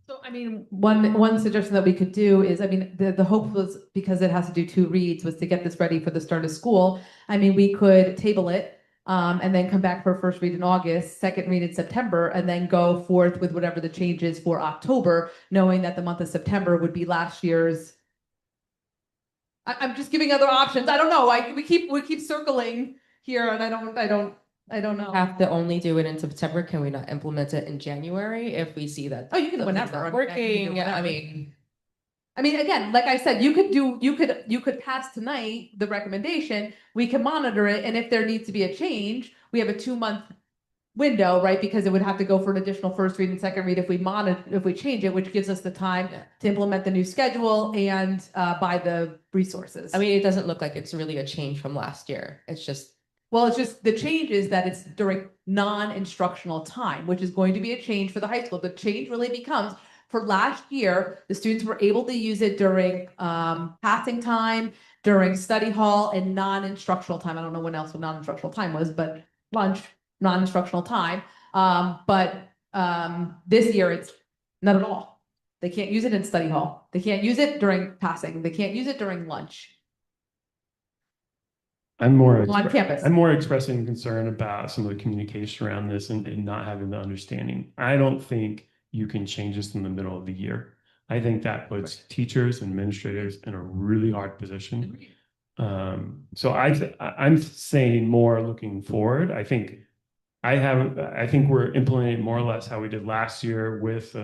So, I mean, one suggestion that we could do is, I mean, the hope was, because it has to do 2 reads, was to get this ready for the start of school. I mean, we could table it and then come back for a first read in August, second read in September, and then go forth with whatever the change is for October, knowing that the month of September would be last year's. I'm just giving other options. I don't know. We keep circling here, and I don't know. Have to only do it in September. Can we not implement it in January if we see that? Oh, you can do whenever. Not working. I mean, again, like I said, you could pass tonight the recommendation. We can monitor it, and if there needs to be a change, we have a 2-month window, right? Because it would have to go for an additional first read and second read if we change it, which gives us the time to implement the new schedule and buy the resources. I mean, it doesn't look like it's really a change from last year. It's just. Well, it's just the change is that it's during non-instructional time, which is going to be a change for the high school. The change really becomes, for last year, the students were able to use it during passing time, during study hall, and non-instructional time. I don't know when else what non-instructional time was, but lunch, non-instructional time. This year it's not at all. They can't use it in study hall. They can't use it during passing. They can't use it during lunch. I'm more on campus. I'm more expressing concern about some of the communication around this and not having the understanding. I don't think you can change this in the middle of the year. I think that puts teachers and administrators in a really hard position. So I'm saying more looking forward. I think we're implementing more or less how we did last year, with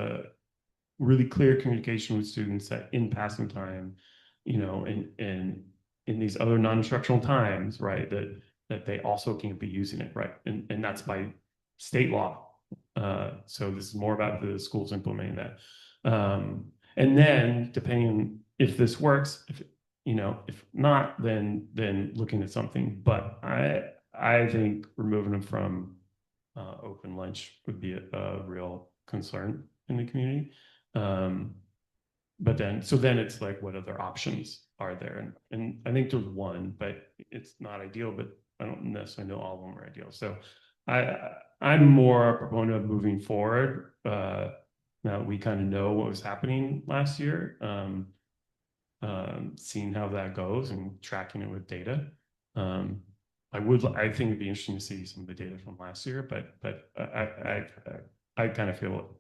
really clear communication with students that in passing time, and in these other non-instructional times, right, that they also can't be using it, right, and that's by state law. So this is more about the schools implementing that, and then depending on if this works, if not, then looking at something. But I think removing them from open lunch would be a real concern in the community. But then it's like, what other options are there? And I think there's one, but it's not ideal, but I don't necessarily know all of them are ideal. So I'm more a proponent of moving forward. Now that we kind of know what was happening last year, seeing how that goes and tracking it with data. I think it'd be interesting to see some of the data from last year, but I kind of feel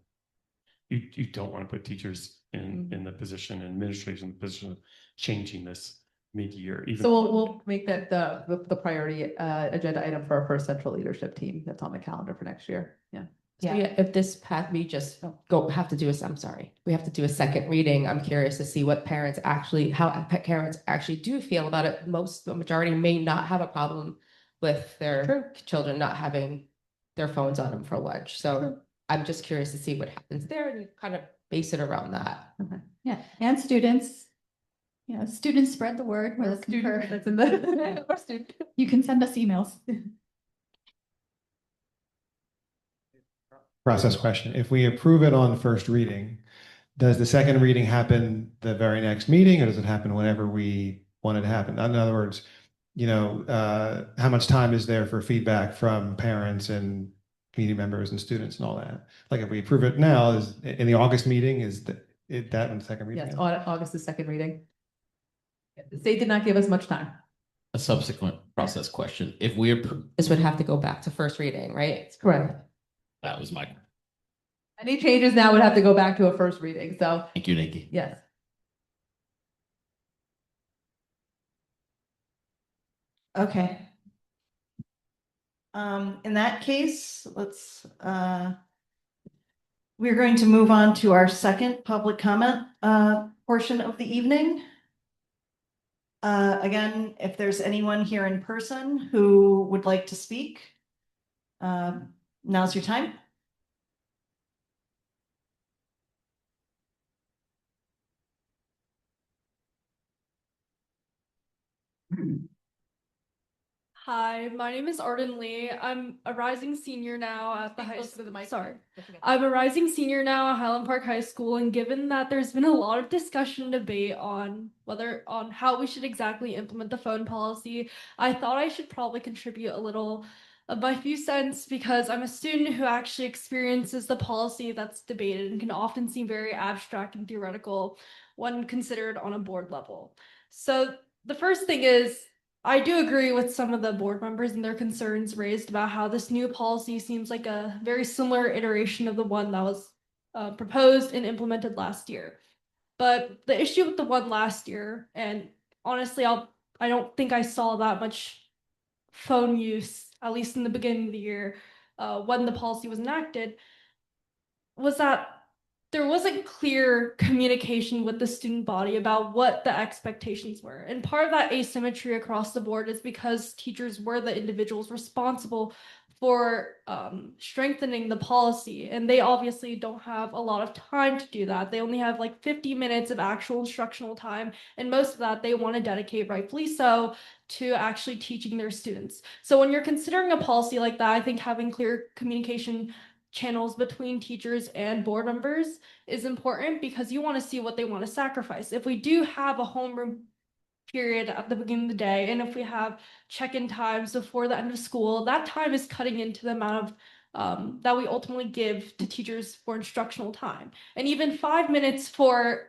you don't want to put teachers in the position, and administration in the position of changing this mid-year. So we'll make that the priority agenda item for our first central leadership team that's on the calendar for next year. Yeah. So yeah, if this path, we just have to do a second reading. I'm curious to see what how parents actually do feel about it. The majority may not have a problem with their children not having their phones on them for lunch. So I'm just curious to see what happens there and kind of base it around that. Okay. Yeah, and students. Students spread the word. We're looking for that's in the You can send us emails. Process question. If we approve it on first reading, does the second reading happen the very next meeting, or does it happen whenever we want it to happen? In other words, how much time is there for feedback from parents and community members and students and all that? Like if we approve it now, is in the August meeting, is that in the second reading? Yes, August is second reading. The state did not give us much time. A subsequent process question. If This would have to go back to first reading, right? Correct. that was my, Any changes now would have to go back to a first reading, so thank you, Nikki. yes. Okay. In that case, we're going to move on to our second public comment portion of the evening. Again, if there's anyone here in person who would like to speak, now's your time. Hi, my name is Arden Lee. I'm a rising senior now at the high school. Sorry. I'm a rising senior now at Highland Park High School, and given that there's been a lot of discussion and debate on how we should exactly implement the phone policy, I thought I should probably contribute a little of my few cents because I'm a student who actually experiences the policy that's debated and can often seem very abstract and theoretical when considered on a board level. So the first thing is, I do agree with some of the board members and their concerns raised about how this new policy seems like a very similar iteration of the one that was proposed and implemented last year. But the issue with the one last year, and honestly, I don't think I saw that much phone use, at least in the beginning of the year, when the policy was enacted, was that there wasn't clear communication with the student body about what the expectations were. And part of that asymmetry across the board is because teachers were the individuals responsible for strengthening the policy. And they obviously don't have a lot of time to do that. They only have like 50 minutes of actual instructional time. And most of that they want to dedicate, rightfully so, to actually teaching their students. So when you're considering a policy like that, I think having clear communication channels between teachers and board members is important because you want to see what they want to sacrifice. If we do have a homeroom period at the beginning of the day, and if we have check-in times before the end of school, that time is cutting into the amount of that we ultimately give to teachers for instructional time. And even 5 minutes for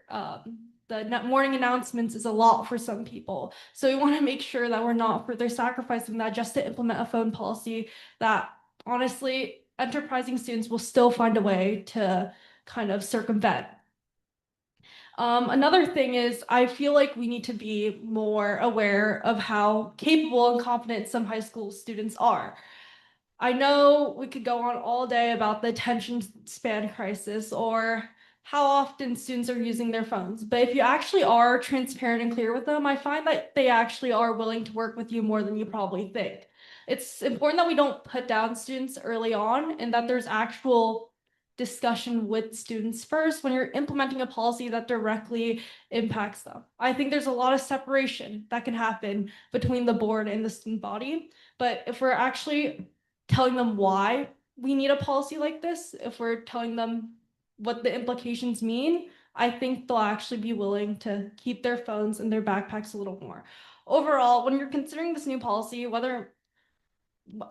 the morning announcements is a lot for some people. So we want to make sure that we're not further sacrificing that just to implement a phone policy that honestly enterprising students will still find a way to kind of circumvent. Another thing is I feel like we need to be more aware of how capable and confident some high school students are. I know we could go on all day about the attention span crisis or how often students are using their phones, but if you actually are transparent and clear with them, I find that they actually are willing to work with you more than you probably think. It's important that we don't put down students early on and that there's actual discussion with students first when you're implementing a policy that directly impacts them. I think there's a lot of separation that can happen between the board and the student body, but if we're actually telling them why we need a policy like this, if we're telling them what the implications mean, I think they'll actually be willing to keep their phones in their backpacks a little more. Overall, when you're considering this new policy,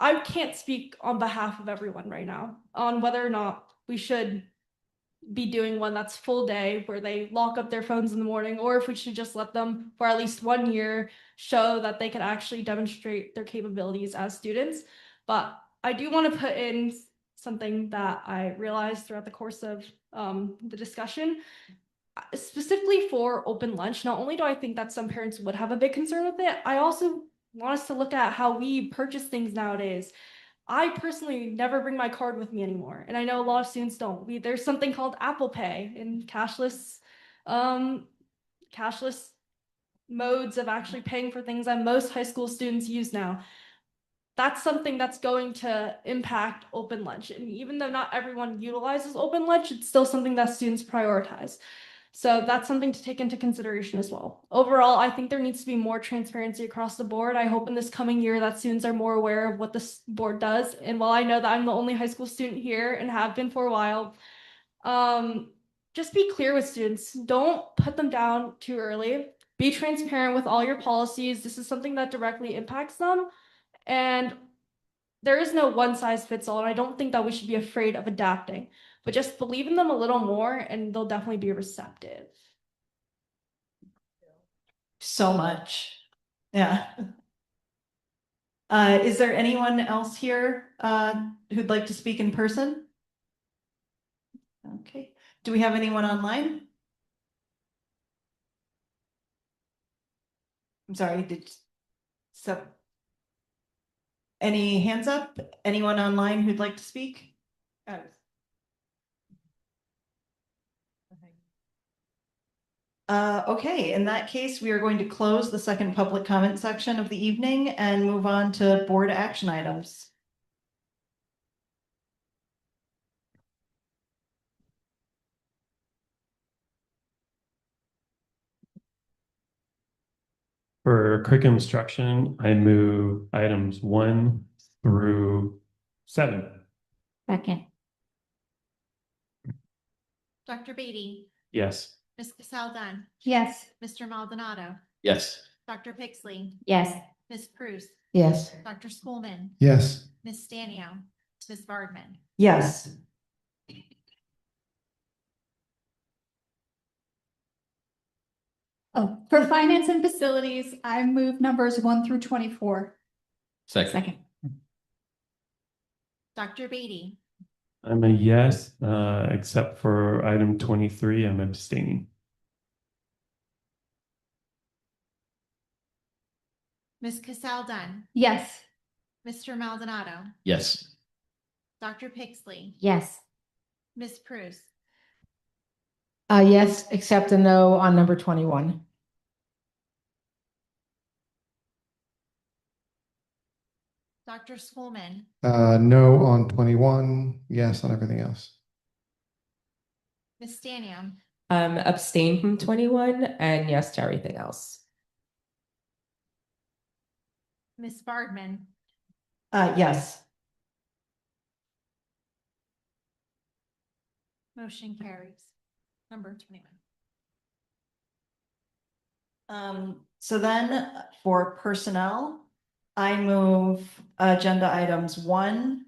I can't speak on behalf of everyone right now on whether or not we should be doing one that's full day where they lock up their phones in the morning, or if we should just let them for at least 1 year show that they can actually demonstrate their capabilities as students. But I do want to put in something that I realized throughout the course of the discussion. Specifically for open lunch, not only do I think that some parents would have a big concern with it, I also want us to look at how we purchase things nowadays. I personally never bring my card with me anymore, and I know a lot of students don't. There's something called Apple Pay and cashless modes of actually paying for things that most high school students use now. That's something that's going to impact open lunch. And even though not everyone utilizes open lunch, it's still something that students prioritize. So that's something to take into consideration as well. Overall, I think there needs to be more transparency across the board. I hope in this coming year that students are more aware of what this board does. And while I know that I'm the only high school student here and have been for a while, just be clear with students. Don't put them down too early, Be transparent with all your policies. This is something that directly impacts them. And there is no one size fits all. And I don't think that we should be afraid of adapting, but just believe in them a little more and they'll definitely be receptive. So much. Yeah. Is there anyone else here who'd like to speak in person? Okay. Do we have anyone online? I'm sorry, any hands up? Anyone online who'd like to speak? Okay, in that case, we are going to close the second public comment section of the evening and move on to board action items. For curriculum instruction, I move items 1 through 7. Second. Dr. Beatty, Yes. Ms. Cassel Dunn, Yes. Mr. Maldonado, Yes. Dr. Pixley, Yes. Ms. Prus, Yes. Dr. Schoolman, Yes. Ms. Stanio, Ms. Bardman. Yes. Oh, for finance and facilities, I move numbers 1 through 24. Second. Dr. Beatty, I'm a yes, except for item 23, I'm abstaining. Ms. Cassel Dunn, Yes. Mr. Maldonado, Yes. Dr. Pixley, Yes. Ms. Prus, Yes, except a no on number 21. Dr. Schoolman, No on 21, yes on everything else. Ms. Stanio, Abstain from 21 and yes to everything else. Ms. Bardman. Yes. Motion carries. Number 21. So then for personnel, I move agenda items 1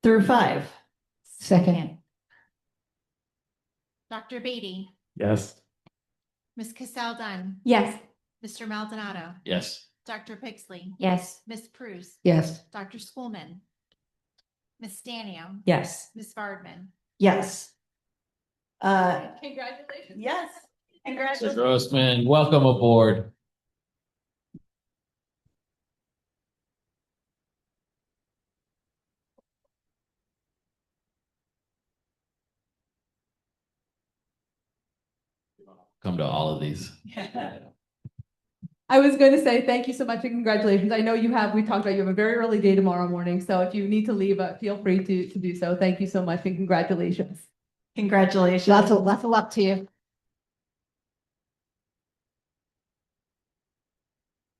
through 5. Second. Dr. Beatty, Yes. Ms. Cassel Dunn, Yes. Mr. Maldonado, Yes. Dr. Pixley, Yes. Ms. Prus, Yes. Dr. Schoolman, Ms. Stanio, Yes. Ms. Bardman. Yes. Congratulations. Yes. Mr. Congratulations. Grossman, welcome aboard. Come to all of these. I was going to say thank you so much and congratulations. I know we talked about you have a very early day tomorrow morning. So if you need to leave, feel free to do so. Thank you so much and congratulations. Congratulations. Lots of luck to you.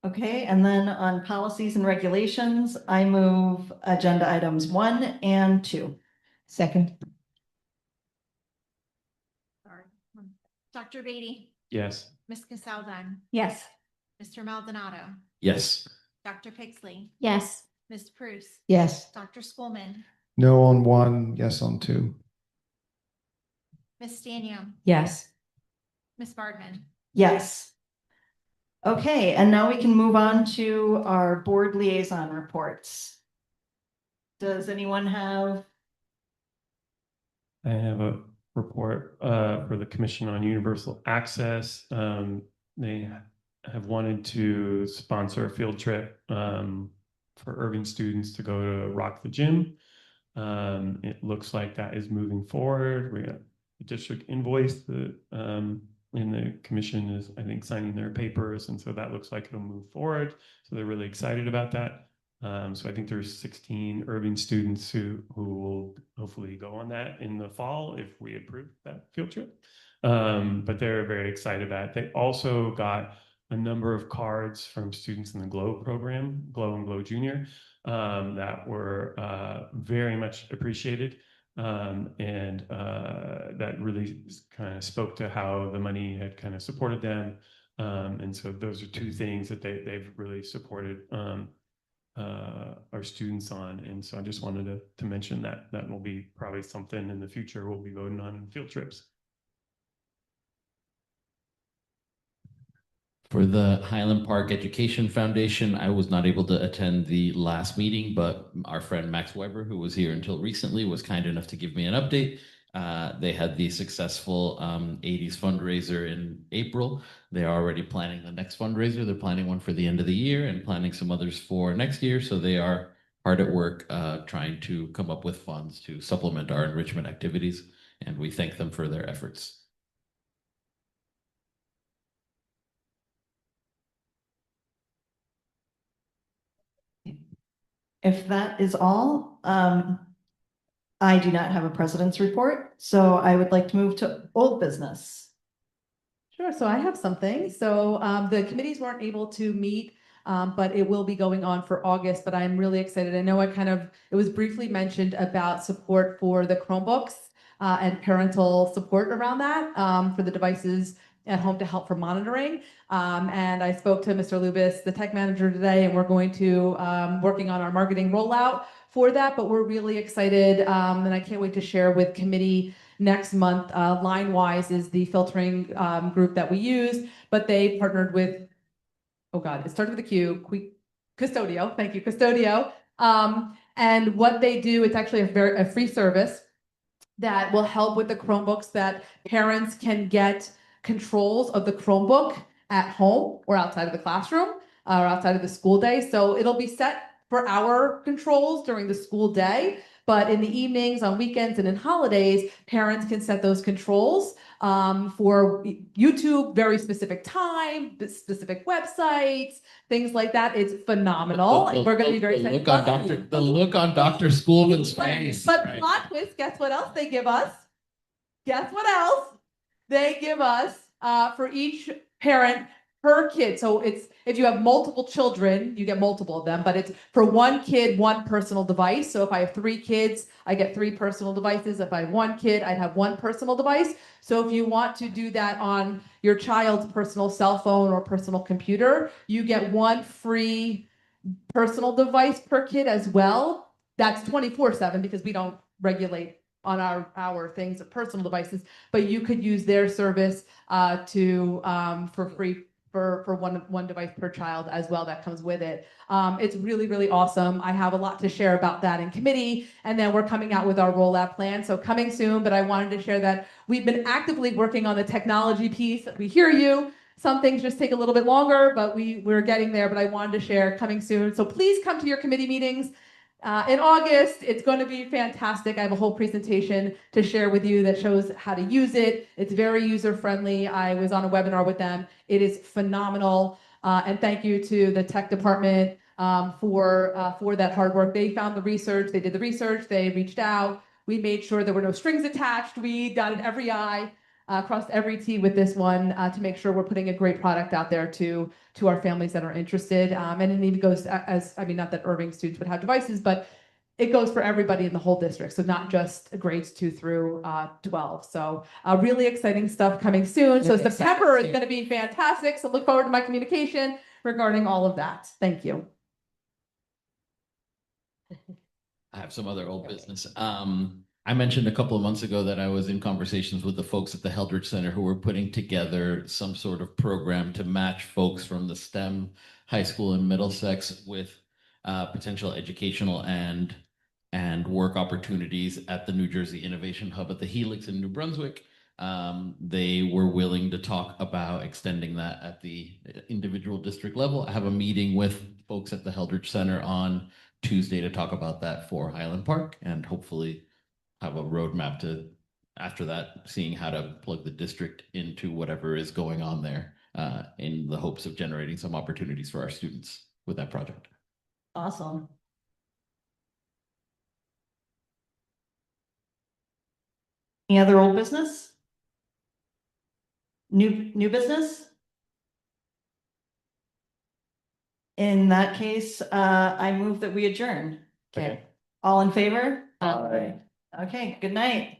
Okay, and then on policies and regulations, I move agenda items 1 and 2. Second. Sorry. Dr. Beatty, Yes. Ms. Cassel Dunn, Yes. Mr. Maldonado, Yes. Dr. Pixley, Yes. Ms. Prus, Yes. Dr. Schoolman, No on 1, yes on 2. Ms. Stanio, Yes. Ms. Bardman. Yes. Okay, and now we can move on to our board liaison reports. Does anyone have? I have a report for the Commission on Universal Access. They have wanted to sponsor a field trip for Irving students to go to Rock the Gym. It looks like that is moving forward. We got the district invoice and the commission is, I think, signing their papers, and so that looks like it'll move forward. So they're really excited about that. So I think there's 16 Irving students who will hopefully go on that in the fall if we approve that field trip. But they're very excited about it. They also got a number of cards from students in the GLOW program, GLOW and GLOW Junior, that were very much appreciated. And that really kind of spoke to how the money had kind of supported them. And so those are two things that they've really supported our students on. And so I just wanted to mention that that will be probably something in the future we'll be voting on in field trips. For the Highland Park Education Foundation, I was not able to attend the last meeting, but our friend Max Weber, who was here until recently, was kind enough to give me an update. They had the successful 80s fundraiser in April. They are already planning the next fundraiser. They're planning one for the end of the year and planning some others for next year. So they are hard at work trying to come up with funds to supplement our enrichment activities. And we thank them for their efforts. If that is all, I do not have a president's report, so I would like to move to old business. Sure, so I have something. So the committees weren't able to meet, but it will be going on for August, but I'm really excited. I know it was briefly mentioned about support for the Chromebooks and parental support around that for the devices at home to help for monitoring. And I spoke to Mr. Lubis, the tech manager today, and we're going to working on our marketing rollout for that, but we're really excited. And I can't wait to share with committee next month. LineWise is the filtering group that we use, but they partnered with, oh God, it started with a Q, Custodio. Thank you, Custodio. And what they do, it's actually a free service that will help with the Chromebooks, that parents can get controls of the Chromebook at home or outside of the classroom or outside of the school day. So it'll be set for our controls during the school day, but in the evenings, on weekends, and in holidays, parents can set those controls for YouTube, very specific time, specific websites, things like that. It's phenomenal. We're going to be very excited. The look on Dr. Schoolman's face. But right? plot twist, guess what else they give us? Guess what else? They give us for each parent per kid. So it's if you have multiple children, you get multiple of them, but it's for one kid, one personal device. So if I have 3 kids, I get 3 personal devices. If I have 1 kid, I'd have 1 personal device. So if you want to do that on your child's personal cell phone or personal computer, you get 1 free personal device per kid as well. That's 24/7 because we don't regulate on our things of personal devices, but you could use their service for free for one device per child as well that comes with it. It's really, really awesome. I have a lot to share about that in committee, and then we're coming out with our rollout plan. So coming soon, but I wanted to share that we've been actively working on the technology piece. We hear you. Some things just take a little bit longer, but we're getting there, but I wanted to share coming soon. So please come to your committee meetings. In August, it's going to be fantastic. I have a whole presentation to share with you that shows how to use it. It's very user-friendly. I was on a webinar with them. It is phenomenal. And thank you to the tech department for that hard work. They found the research. They did the research. They reached out. We made sure there were no strings attached. We dotted every I, crossed every T with this one to make sure we're putting a great product out there to our families that are interested. And it even goes not that Irving students would have devices, but it goes for everybody in the whole district. So not just grades 2 through 12. So really exciting stuff coming soon. So September is going to be fantastic. So look forward to my communication regarding all of that. Thank you. I have some other old business. I mentioned a couple of months ago that I was in conversations with the folks at the Heldrich Center who were putting together some sort of program to match folks from the STEM high school in Middlesex with potential educational and work opportunities at the New Jersey Innovation Hub at the Helix in New Brunswick. They were willing to talk about extending that at the individual district level. I have a meeting with folks at the Heldrich Center on Tuesday to talk about that for Highland Park, and hopefully have a roadmap to, after that, seeing how to plug the district into whatever is going on there in the hopes of generating some opportunities for our students with that project. Awesome. Any other old business? New business? In that case, I move that we adjourn. Okay. All in favor? Aye. Okay, good night.